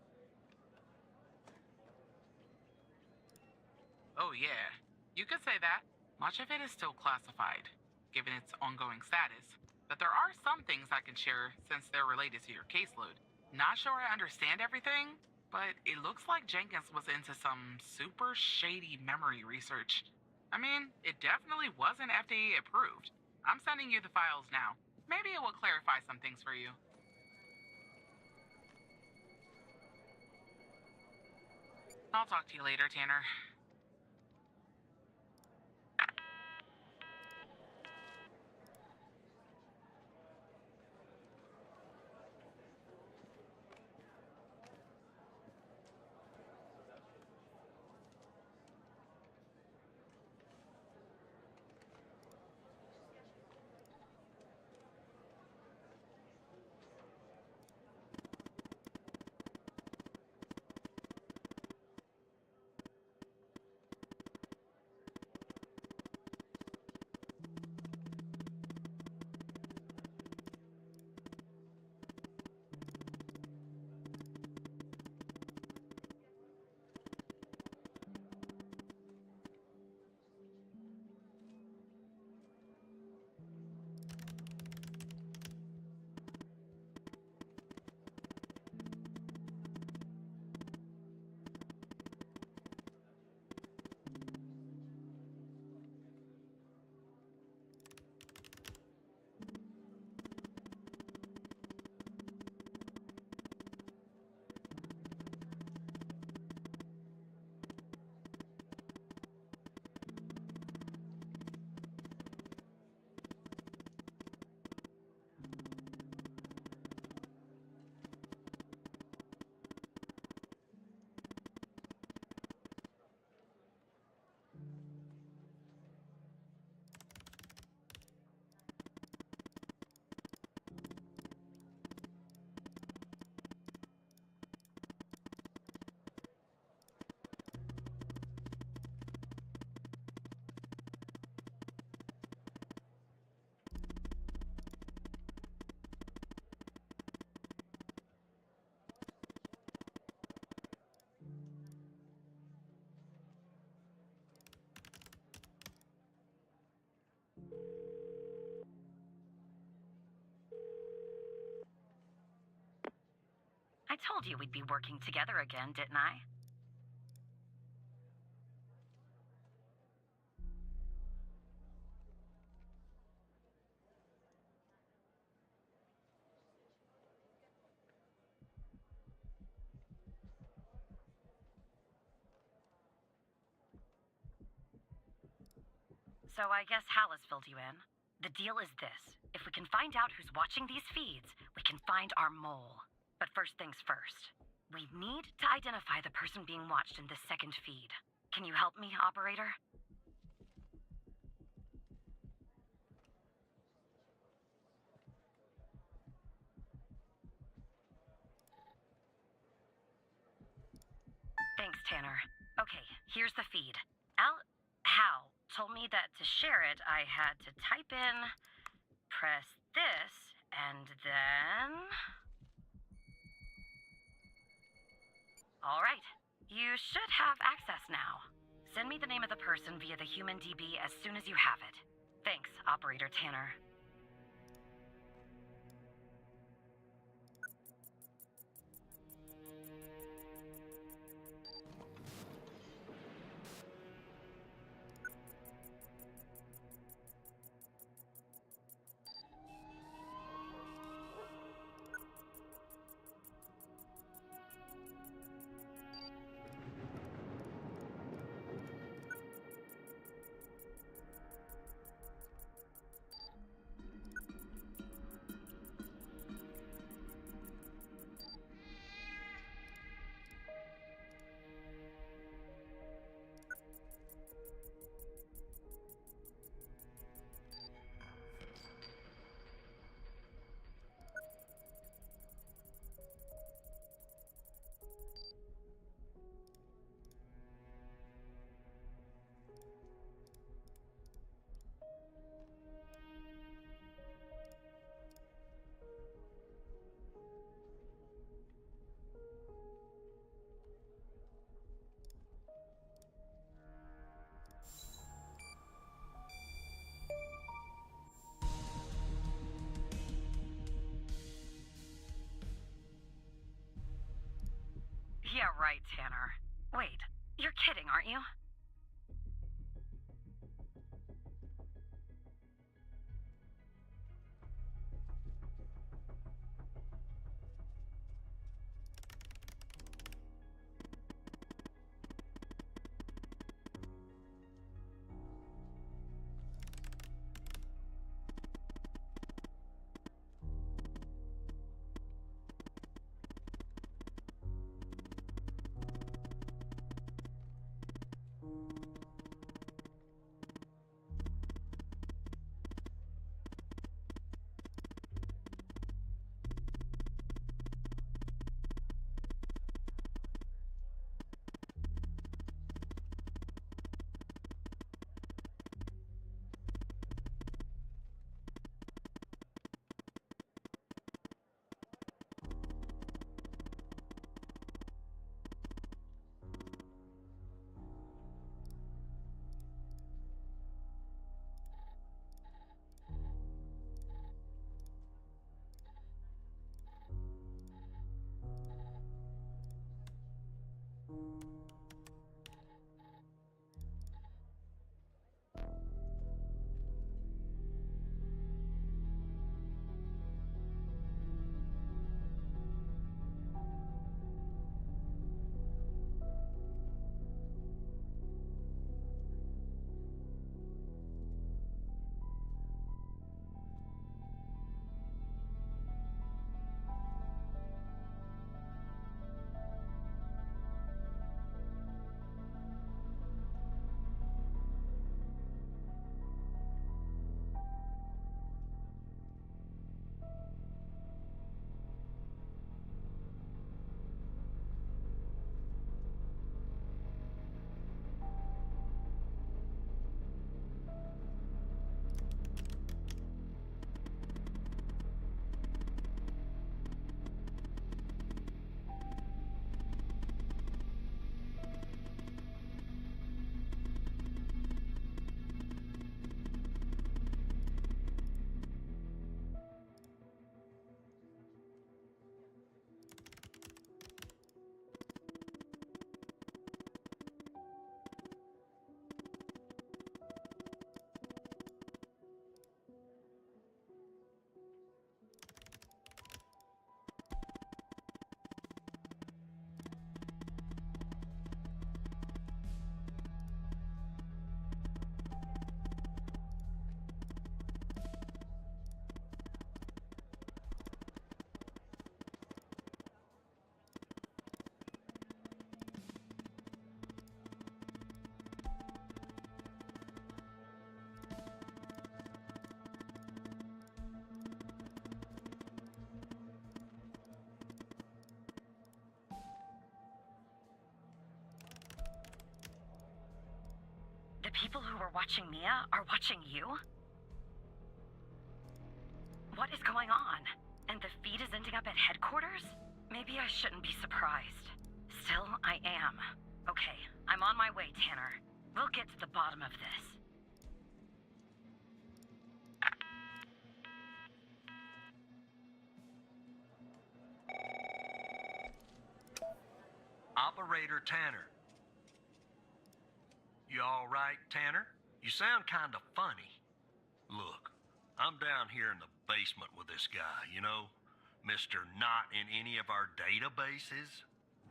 Oh, yeah. You could say that. Much of it is still classified, given its ongoing status. But there are some things I can share since they're related to your caseload. Not sure I understand everything, but it looks like Jenkins was into some super shady memory research. I mean, it definitely wasn't FDA approved. I'm sending you the files now. Maybe it will clarify some things for you. I'll talk to you later, Tanner. I told you we'd be working together again, didn't I? So I guess Hal has filled you in. The deal is this. If we can find out who's watching these feeds, we can find our mole. But first things first. We need to identify the person being watched in this second feed. Can you help me, operator? Thanks, Tanner. Okay, here's the feed. Hal told me that to share it, I had to type in, press this, and then... All right, you should have access now. Send me the name of the person via the human DB as soon as you have it. Thanks, Operator Tanner. Yeah, right, Tanner. Wait, you're kidding, aren't you? people who were watching Mia are watching you? What is going on? And the feed is ending up at headquarters? Maybe I shouldn't be surprised. Still, I am. Okay, I'm on my way, Tanner. We'll get to the bottom of this. Operator Tanner. You all right, Tanner? You sound kind of funny. Look, I'm down here in the basement with this guy, you know? Mr. Not in any of our databases.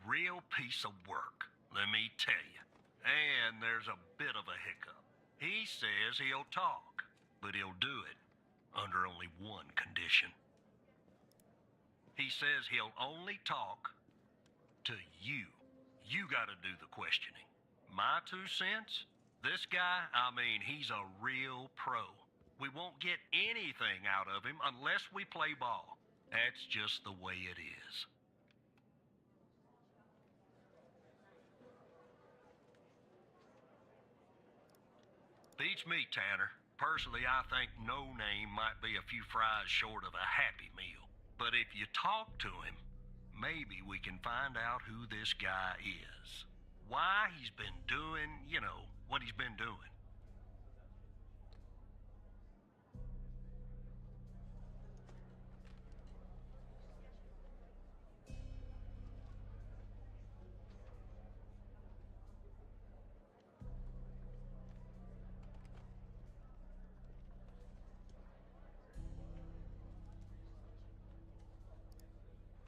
Real piece of work, let me tell you. And there's a bit of a hiccup. He says he'll talk, but he'll do it under only one condition. He says he'll only talk to you. You gotta do the questioning. My 2 cents? This guy, I mean, he's a real pro. We won't get anything out of him unless we play ball. That's just the way it is. Beats me, Tanner. Personally, I think No Name might be a few fries short of a Happy Meal. But if you talk to him, maybe we can find out who this guy is. Why he's been doing, you know, what he's been doing.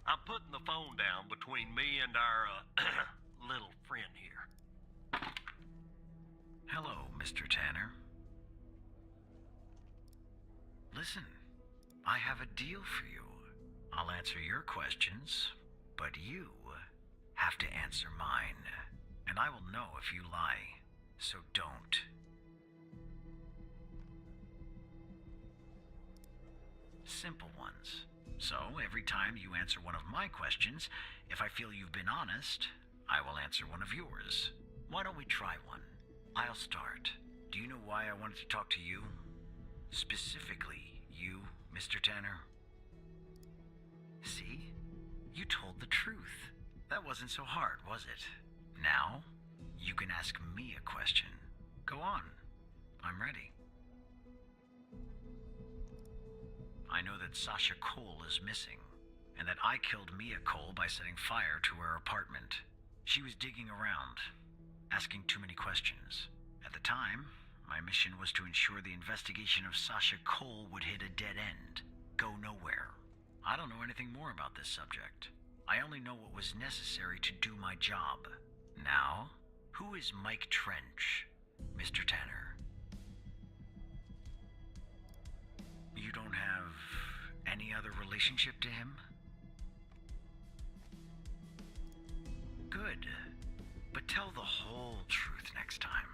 I'm putting the phone down between me and our, little friend here. Hello, Mr. Tanner. Listen, I have a deal for you. I'll answer your questions, but you have to answer mine. And I will know if you lie, so don't. Simple ones. So, every time you answer one of my questions, if I feel you've been honest, I will answer one of yours. Why don't we try one? I'll start. Do you know why I wanted to talk to you? Specifically, you, Mr. Tanner? See? You told the truth. That wasn't so hard, was it? Now, you can ask me a question. Go on. I'm ready. I know that Sasha Cole is missing, and that I killed Mia Cole by setting fire to her apartment. She was digging around, asking too many questions. At the time, my mission was to ensure the investigation of Sasha Cole would hit a dead end, go nowhere. I don't know anything more about this subject. I only know what was necessary to do my job. Now, who is Mike Trench, Mr. Tanner? You don't have any other relationship to him? Good. But tell the whole truth next time.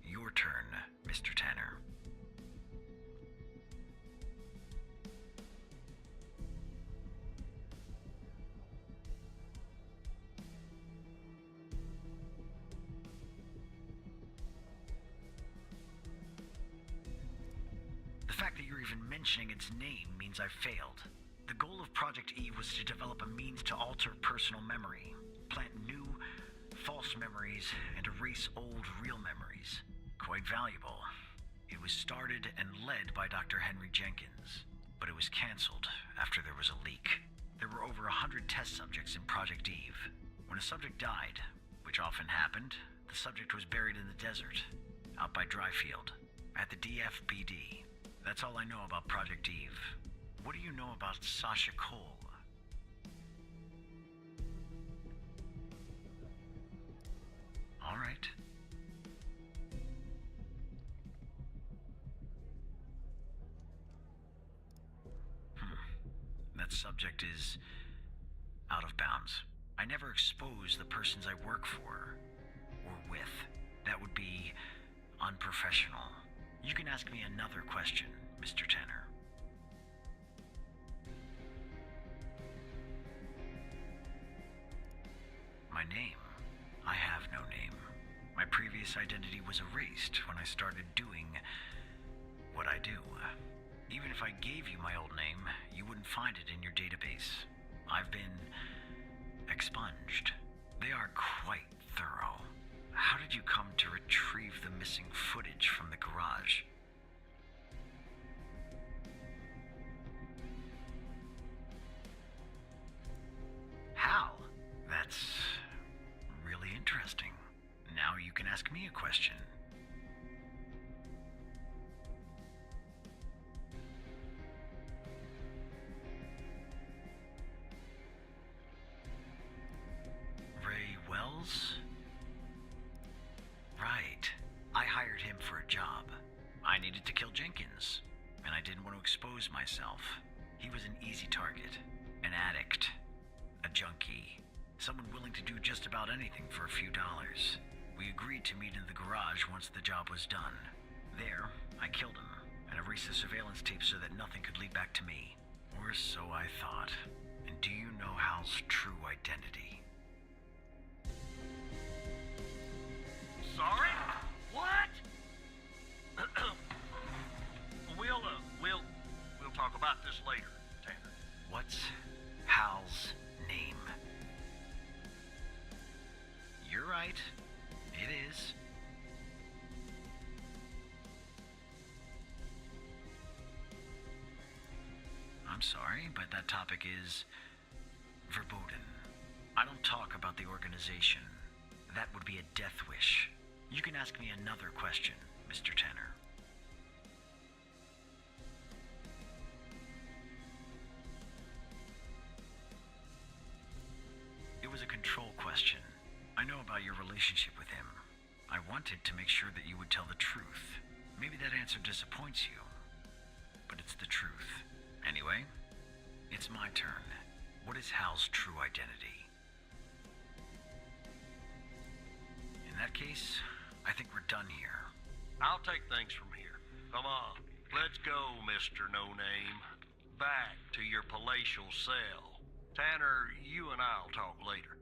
Your turn, Mr. Tanner. The fact that you're even mentioning its name means I've failed. The goal of Project Eve was to develop a means to alter personal memory, plant new, false memories, and erase old, real memories. Quite valuable. It was started and led by Dr. Henry Jenkins, but it was canceled after there was a leak. There were over 100 test subjects in Project Eve. When a subject died, which often happened, the subject was buried in the desert, out by Dryfield, at the DFPD. That's all I know about Project Eve. What do you know about Sasha Cole? All right. That subject is out of bounds. I never expose the persons I work for or with. That would be unprofessional. You can ask me another question, Mr. Tanner. My name? I have no name. My previous previous identity was erased when I started doing what I do. Even if I gave you my old name, you wouldn't find it in your database. I've been expunged. They are quite thorough. How did you come to retrieve the missing footage from the garage? How? That's really interesting. Now you can ask me a question. Ray Wells? Right. I hired him for a job. I needed to kill Jenkins, and I didn't want to expose myself. He was an easy target, an addict, a junkie, someone willing to do just about anything for a few dollars. We agreed to meet in the garage once the job was done. There, I killed him and erased the surveillance tape so that nothing could lead back to me. Or so I thought. And do you know Hal's true identity? Sorry? What? We'll talk about this later, Tanner. What's Hal's name? You're right. It is. I'm sorry, but that topic is verboten. I don't talk about the organization. That would be a death wish. You can ask me another question, Mr. Tanner. It was a control question. I know about your relationship with him. I wanted to make sure that you would tell the truth. Maybe that answer disappoints you, but it's the truth. Anyway, it's my turn. What is Hal's true identity? In that case, I think we're done here. I'll take things from here. Come on, let's go, Mr. No Name. Back to your palatial cell. Tanner, you and I'll talk later.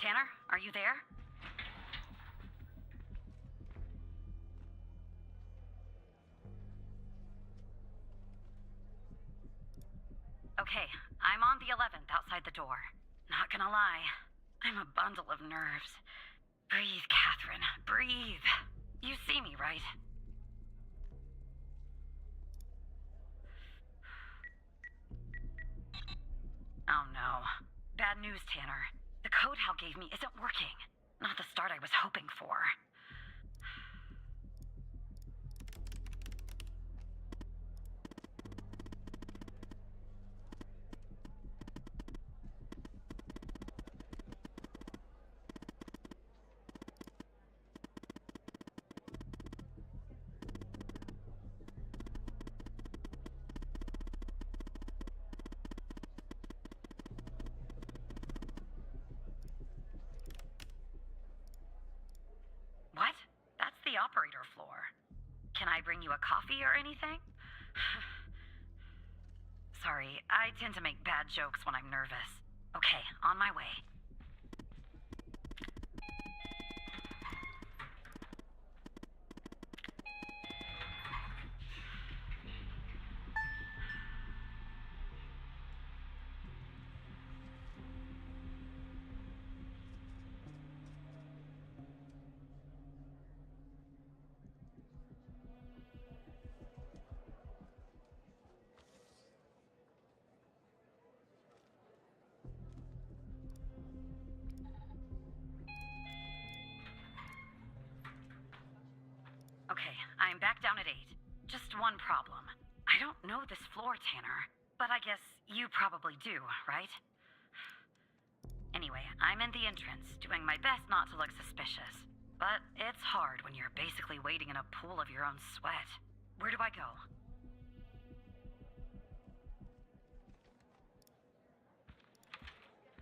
Tanner, are you there? on the 11th outside the door. Not gonna lie, I'm a bundle of nerves. Breathe, Catherine, breathe. You see me, right? Oh no. Bad news, Tanner. The code Hal gave me isn't working. Not the start I was hoping for. What? That's the operator floor. Can I bring you a coffee or anything? Sorry, I tend to make bad jokes when I'm nervous. Okay, on my way. Okay, I'm back down at 8. Just one problem. I don't know this floor, Tanner. But I guess you probably do, right? Anyway, I'm in the entrance, doing my best not to look suspicious. But it's hard when you're basically wading in a pool of your own sweat. Where do I go?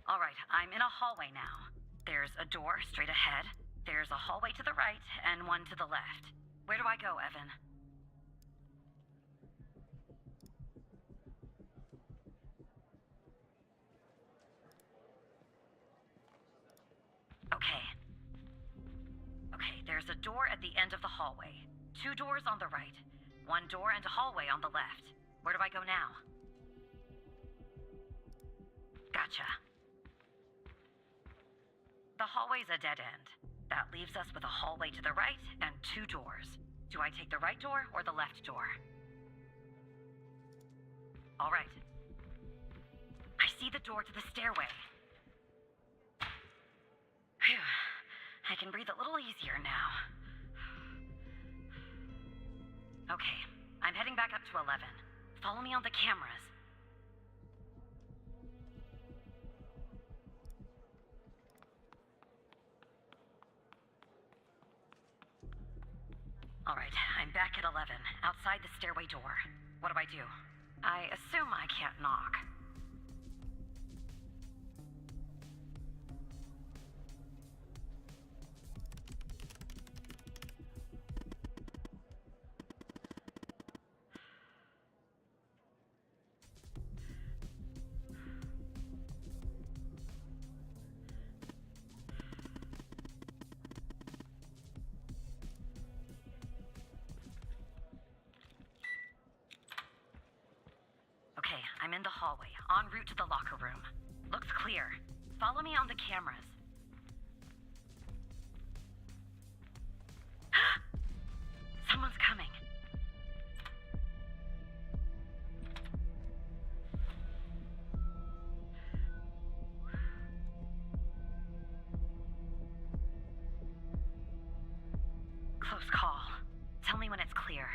Alright, I'm in a hallway now. There's a door straight ahead, there's a hallway to the right, and one to the left. Where do I go, Evan? Okay. Okay, there's a door at the end of the hallway. 2 doors on the right. 1 door and a hallway on the left. Where do I go now? Gotcha. The hallway's a dead end. That leaves us with a hallway to the right and 2 doors. Do I take the right door or the left door? All right. I see the door to the stairway. Phew. I can breathe a little easier now. Okay, I'm heading back up to 11. Follow me on the cameras. Alright, I'm back at 11, outside the stairway door. What do I do? I assume I can't knock. Okay, I'm in the hallway, en route to the locker room. Looks clear. Follow me on the cameras. Someone's coming. Close call. Tell me when it's clear.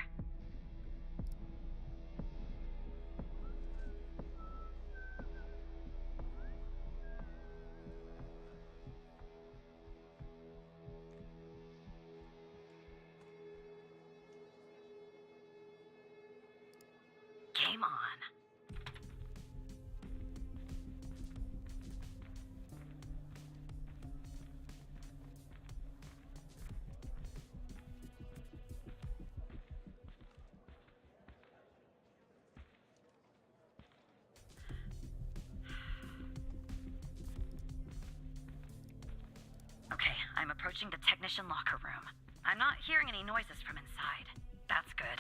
Game on. Okay, I'm approaching the technician locker room. I'm not hearing any noises from inside. That's good.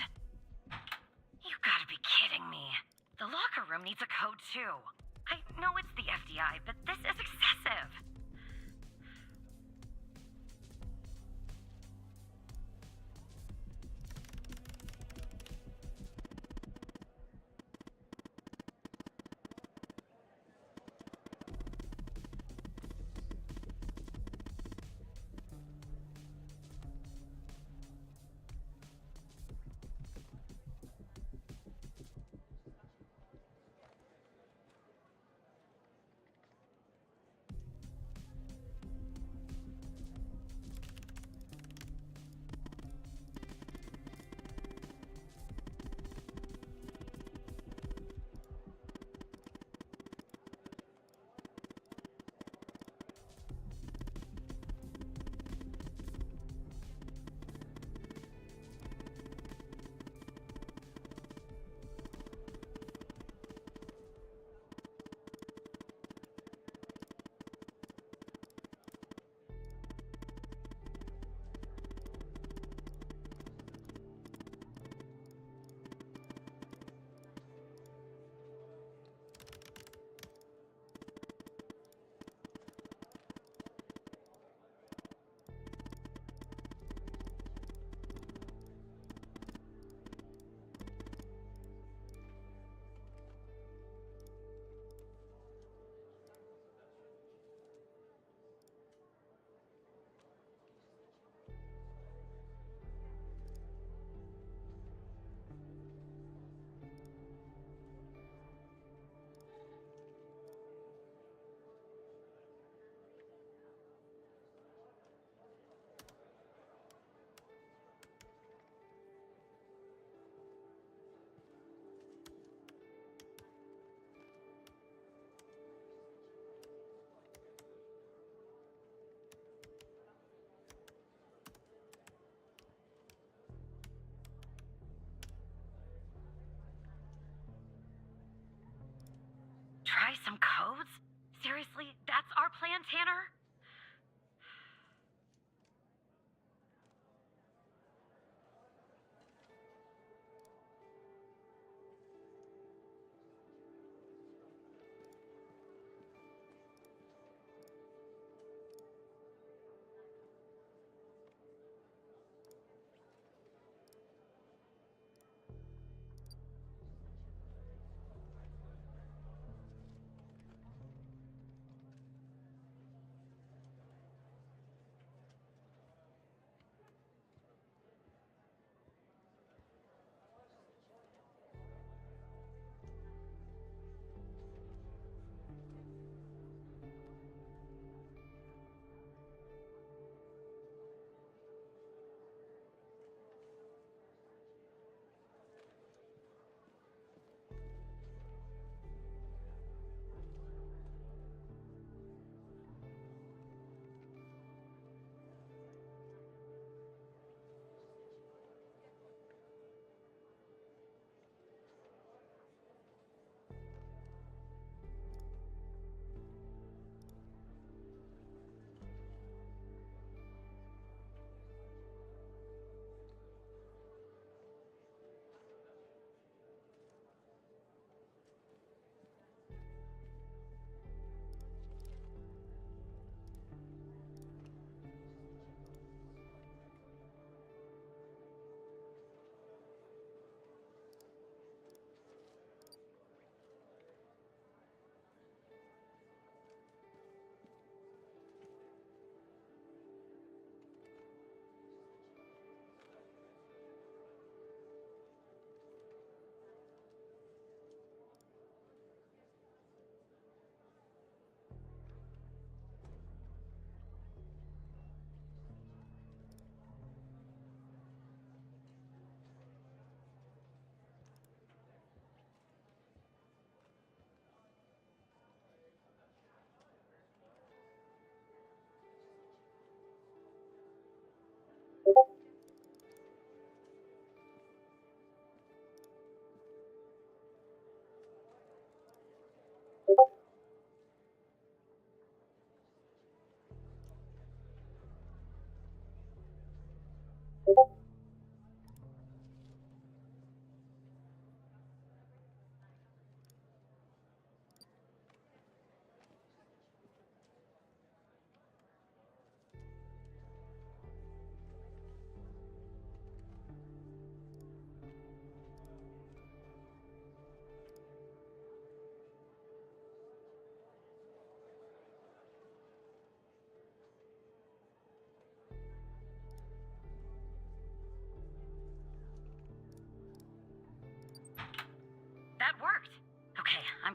You gotta be kidding me. The locker room needs a code too. I know it's the FDI, but this is excessive. Try some codes? Seriously, that's our plan, Tanner?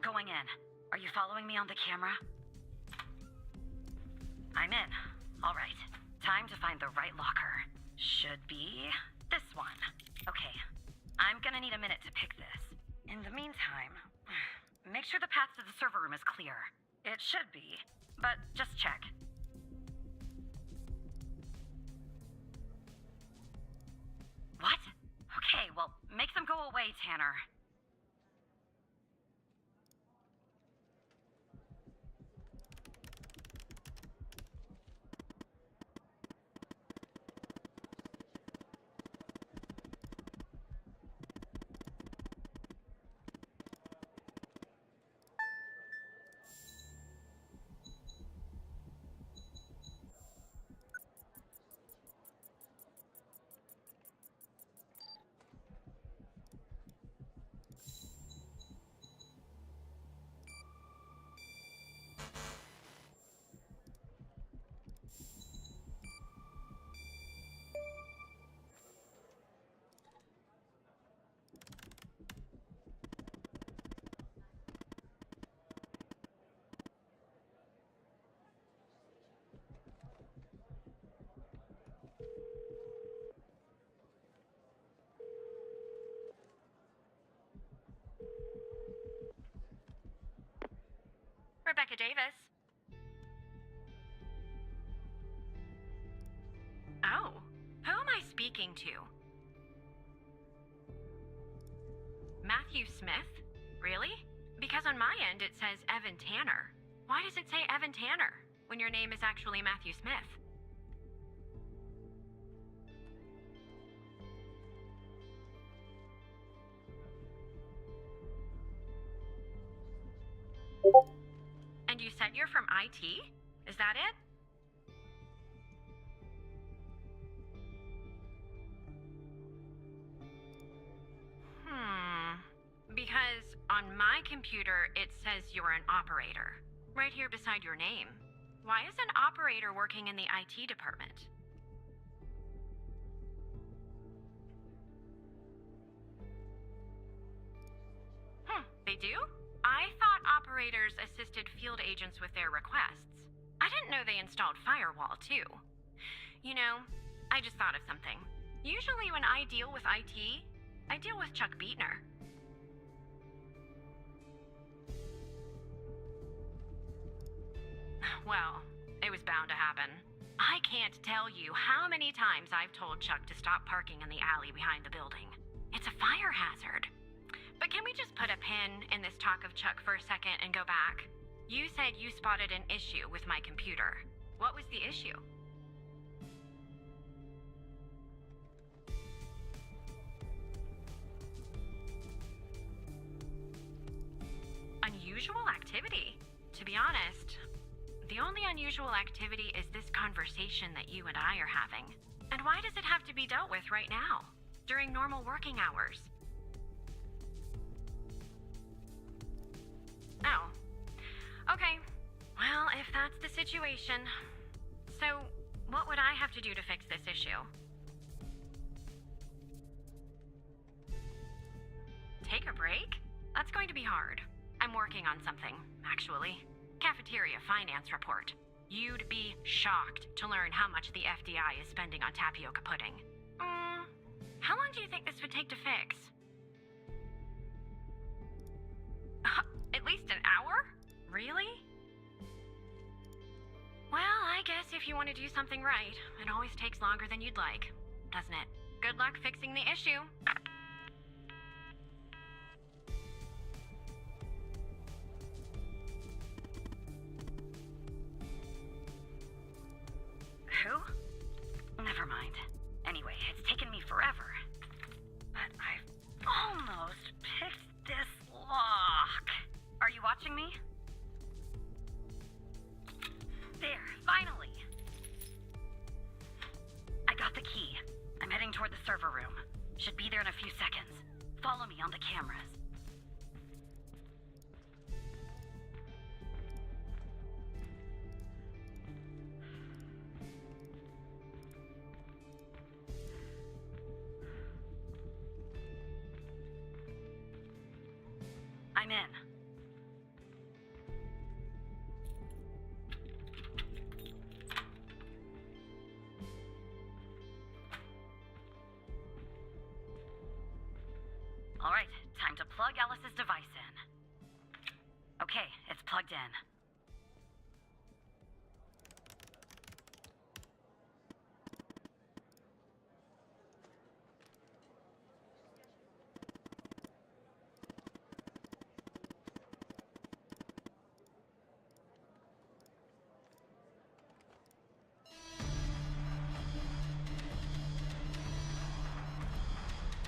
going in. Are you following me on the camera? I'm in. All right. Time to find the right locker. Should be this one. Okay. I'm gonna need a minute to pick this. In the meantime, make sure the path to the server room is clear. It should be, but just check. What? Okay, well, make them go away, Tanner. Rebecca Davis. Oh, who am I speaking to? Matthew Smith? Really? Because on my end it says Evan Tanner. Why does it say Evan Tanner when your name is actually Matthew Smith? And you said you're from IT? Is that it? Because on my computer it says you're an operator, right here beside your name. Why is an operator working in the IT department? They do? I thought operators assisted field agents with their requests. I didn't know they installed firewall, too. You know, I just thought of something. Usually when I deal with IT, I deal with Chuck Beatner. Well, it was bound to happen. I can't tell you how many times I've told Chuck to stop parking in the alley behind the building. It's a fire hazard. But can we just put a pin in this talk of Chuck for a second and go back? You said you spotted an issue with my computer. What was the issue? Unusual activity? To be honest, the only unusual activity is this conversation that you and I are having. And why does it have to be dealt with right now, during normal working hours? Oh. Okay. Well, if that's the situation. So, what would I have to do to fix this issue? Take a break? That's going to be hard. I'm working on something, actually. Cafeteria finance report. You'd be shocked to learn how much the FDI is spending on tapioca pudding. How long do you think this would take to fix? At least an hour? Really? Well, I guess if you want to do something right, it always takes longer than you'd like, doesn't it? Good luck fixing the issue. Who? Never mind. Anyway, it's taken me forever. But I've almost picked this lock. Are you watching me? There, finally! I got the key. I'm heading toward the server room. Should be there in a few seconds. Follow me on the cameras. I'm in. Time to plug Alice's device in. Okay, it's plugged in.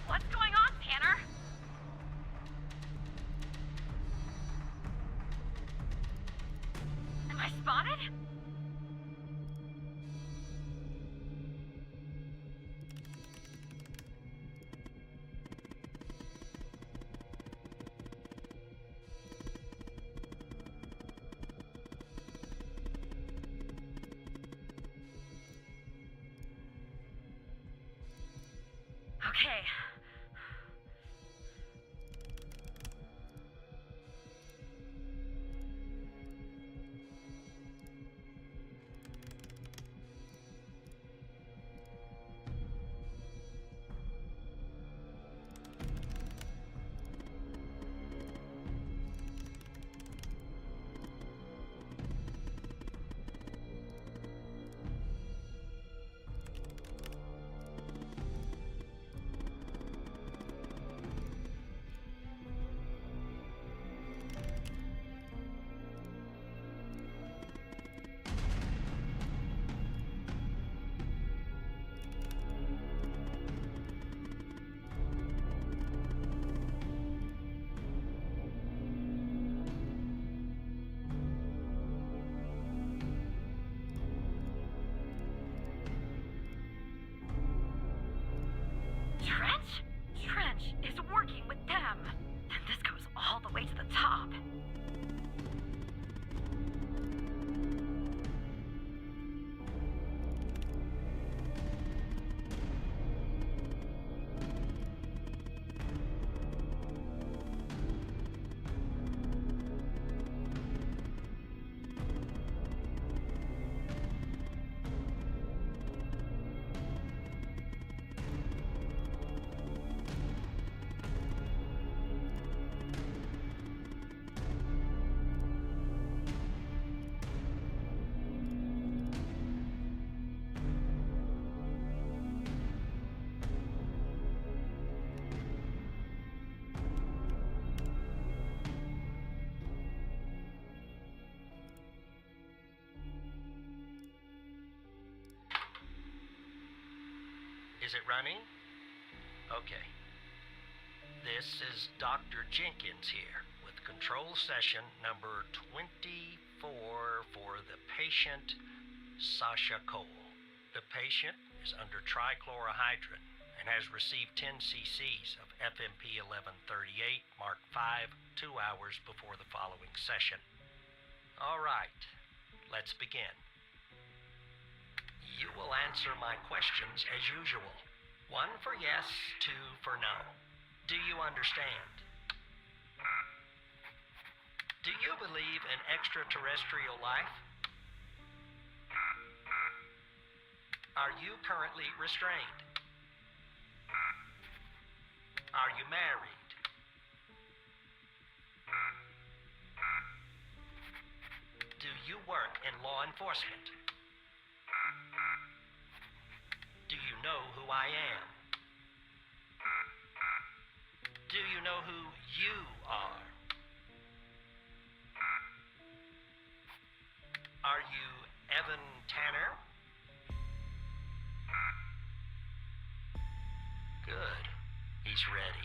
What's going on, Tanner? Am I spotted? Okay. Trench is working with them. And this goes all the way to the top. Is it running? Okay. This is Dr. Jenkins here with control session number 24 for the patient Sasha Cole. The patient is under trichlorohydrin and has received 10 cc's of FMP 1138 Mark V 2 hours before the following session. All right, let's begin. You will answer my questions as usual. 1 for yes, 2 for no. Do you understand? Do you believe in extraterrestrial life? Are you currently restrained? Are you married? Do you work in law enforcement? Do you know who I am? Do you know who you are? Are you Evan Tanner? Good. He's ready.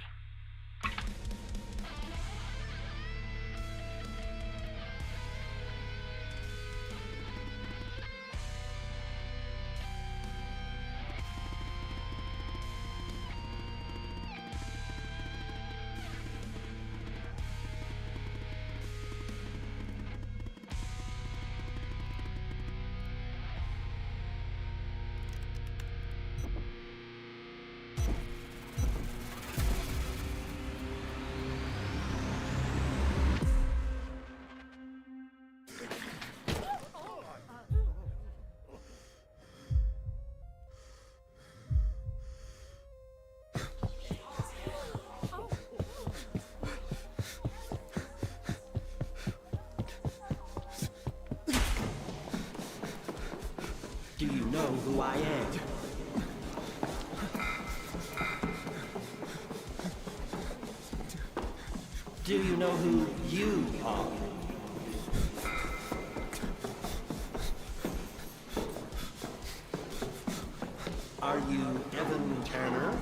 know who I am? Do you know who you are? Are you Evan Tanner?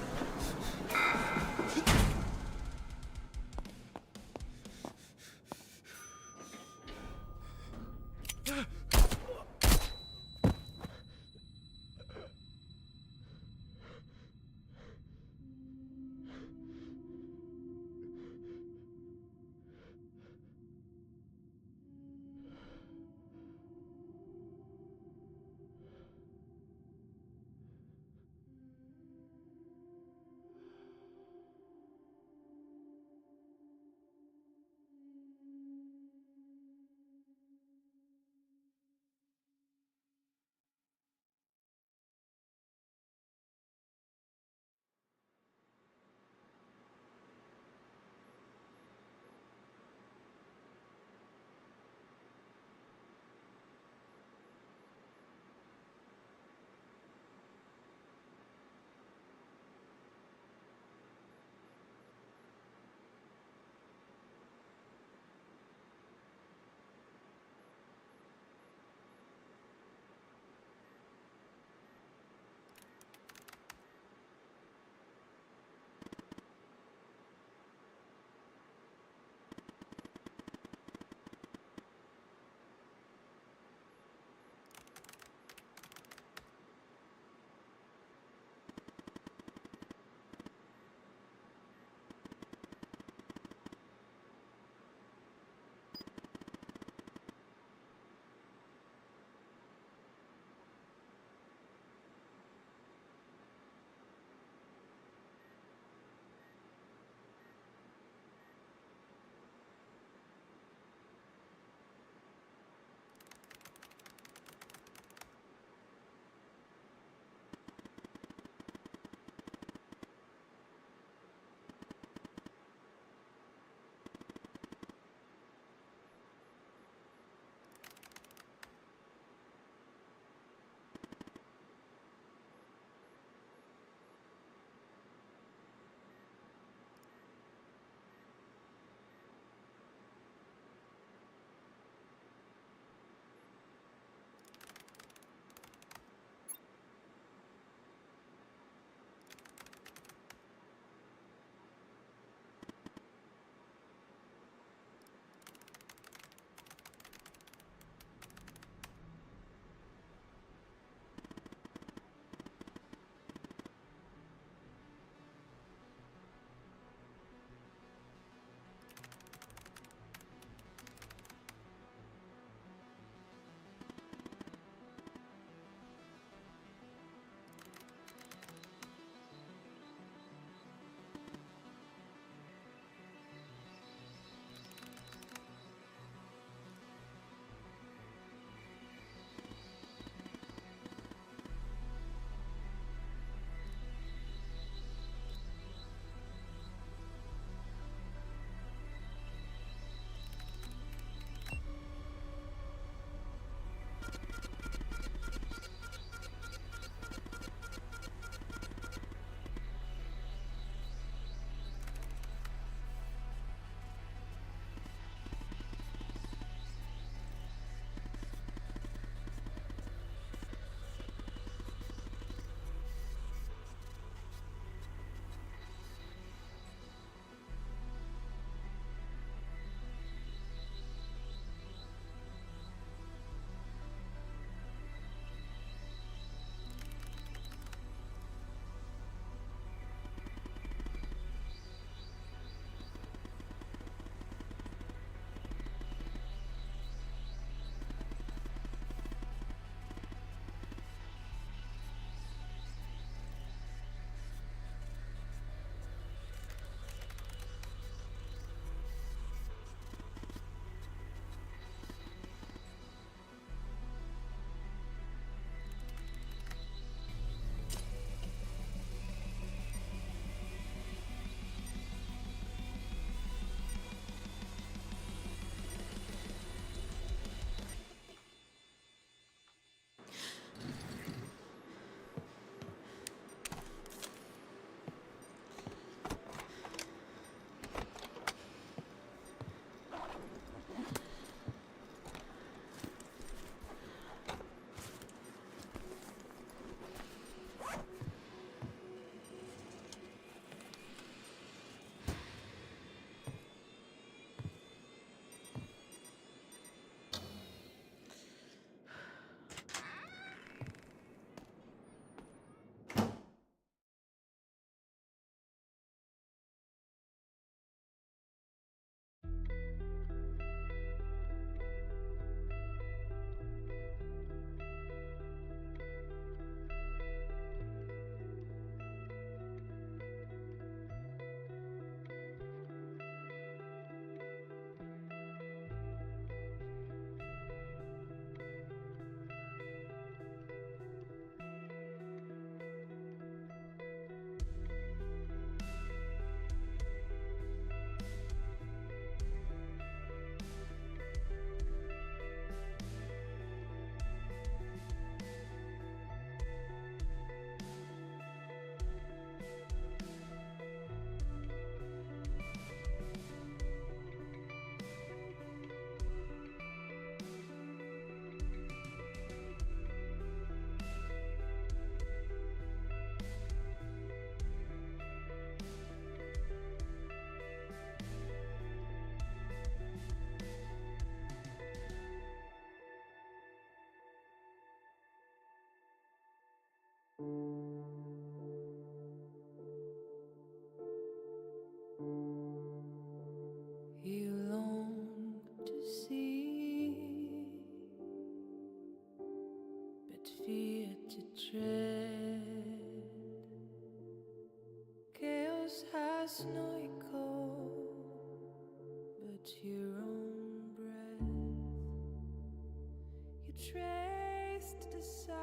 traced the signs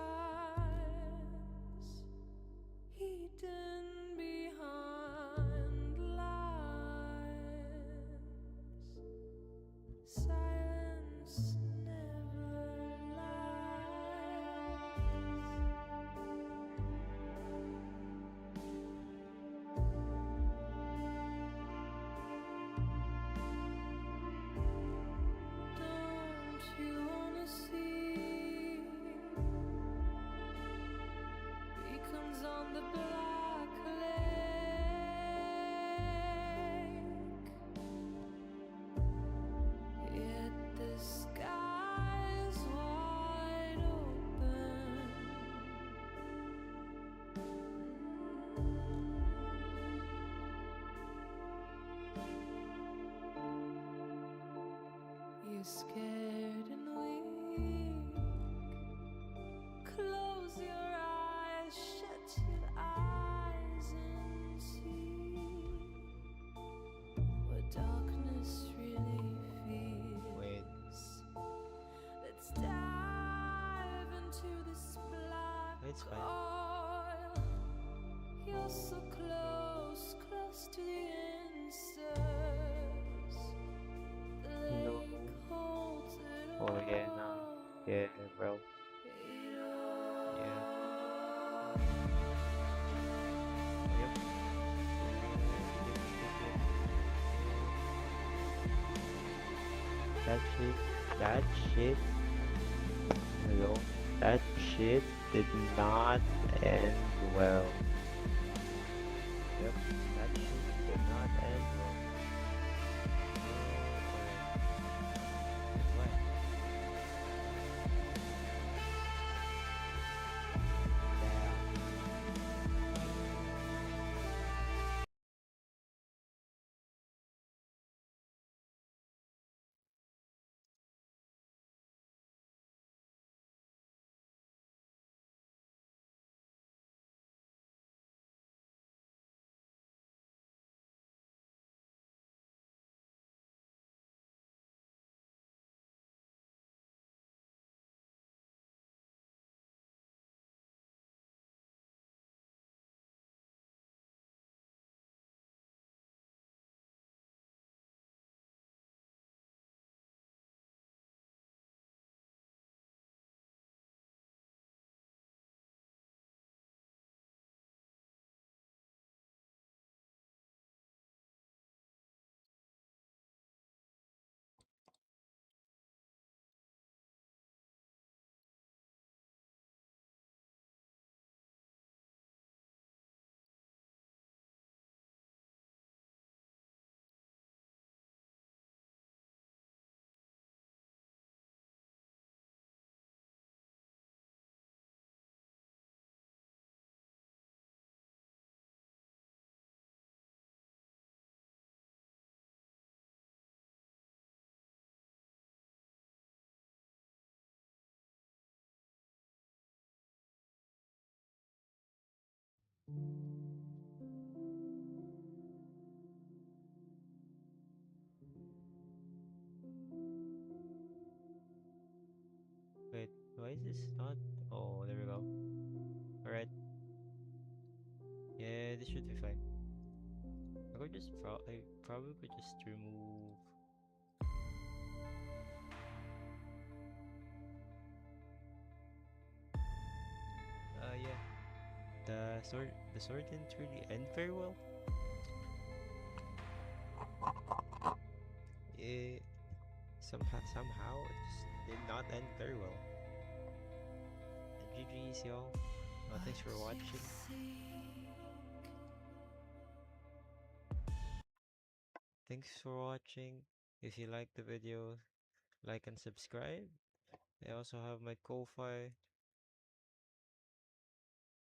hidden behind lines. Silence never lies. Don't you wanna see beacons on the black lake? Yet the sky's wide open. You're scared and weak. Close your eyes, shut your eyes and see what darkness really feels. Wait. Let's dive into this black It's fine. oil. You're so close, close to the answers. The No. lake holds it Oh yeah, no. all. Yeah, bro. It all. Yeah. Yep. That shit, hello, that shit did not end well. Yep. That shit did not end well. What? Wait, why is this not? Oh, there we go. Alright. Yeah, this should be fine. I probably could just remove. Yeah. The sword didn't really end very well. It somehow it just did not end very well. And GG's y'all. Thanks for watching. Thanks for watching. If you like the video, like and subscribe. I also have my Ko-Fi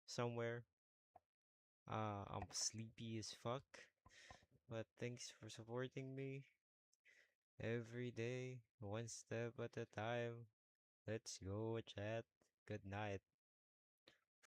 somewhere. I'm sleepy as fuck. But thanks for supporting me every day, one step at a time. Let's go, chat. Good night.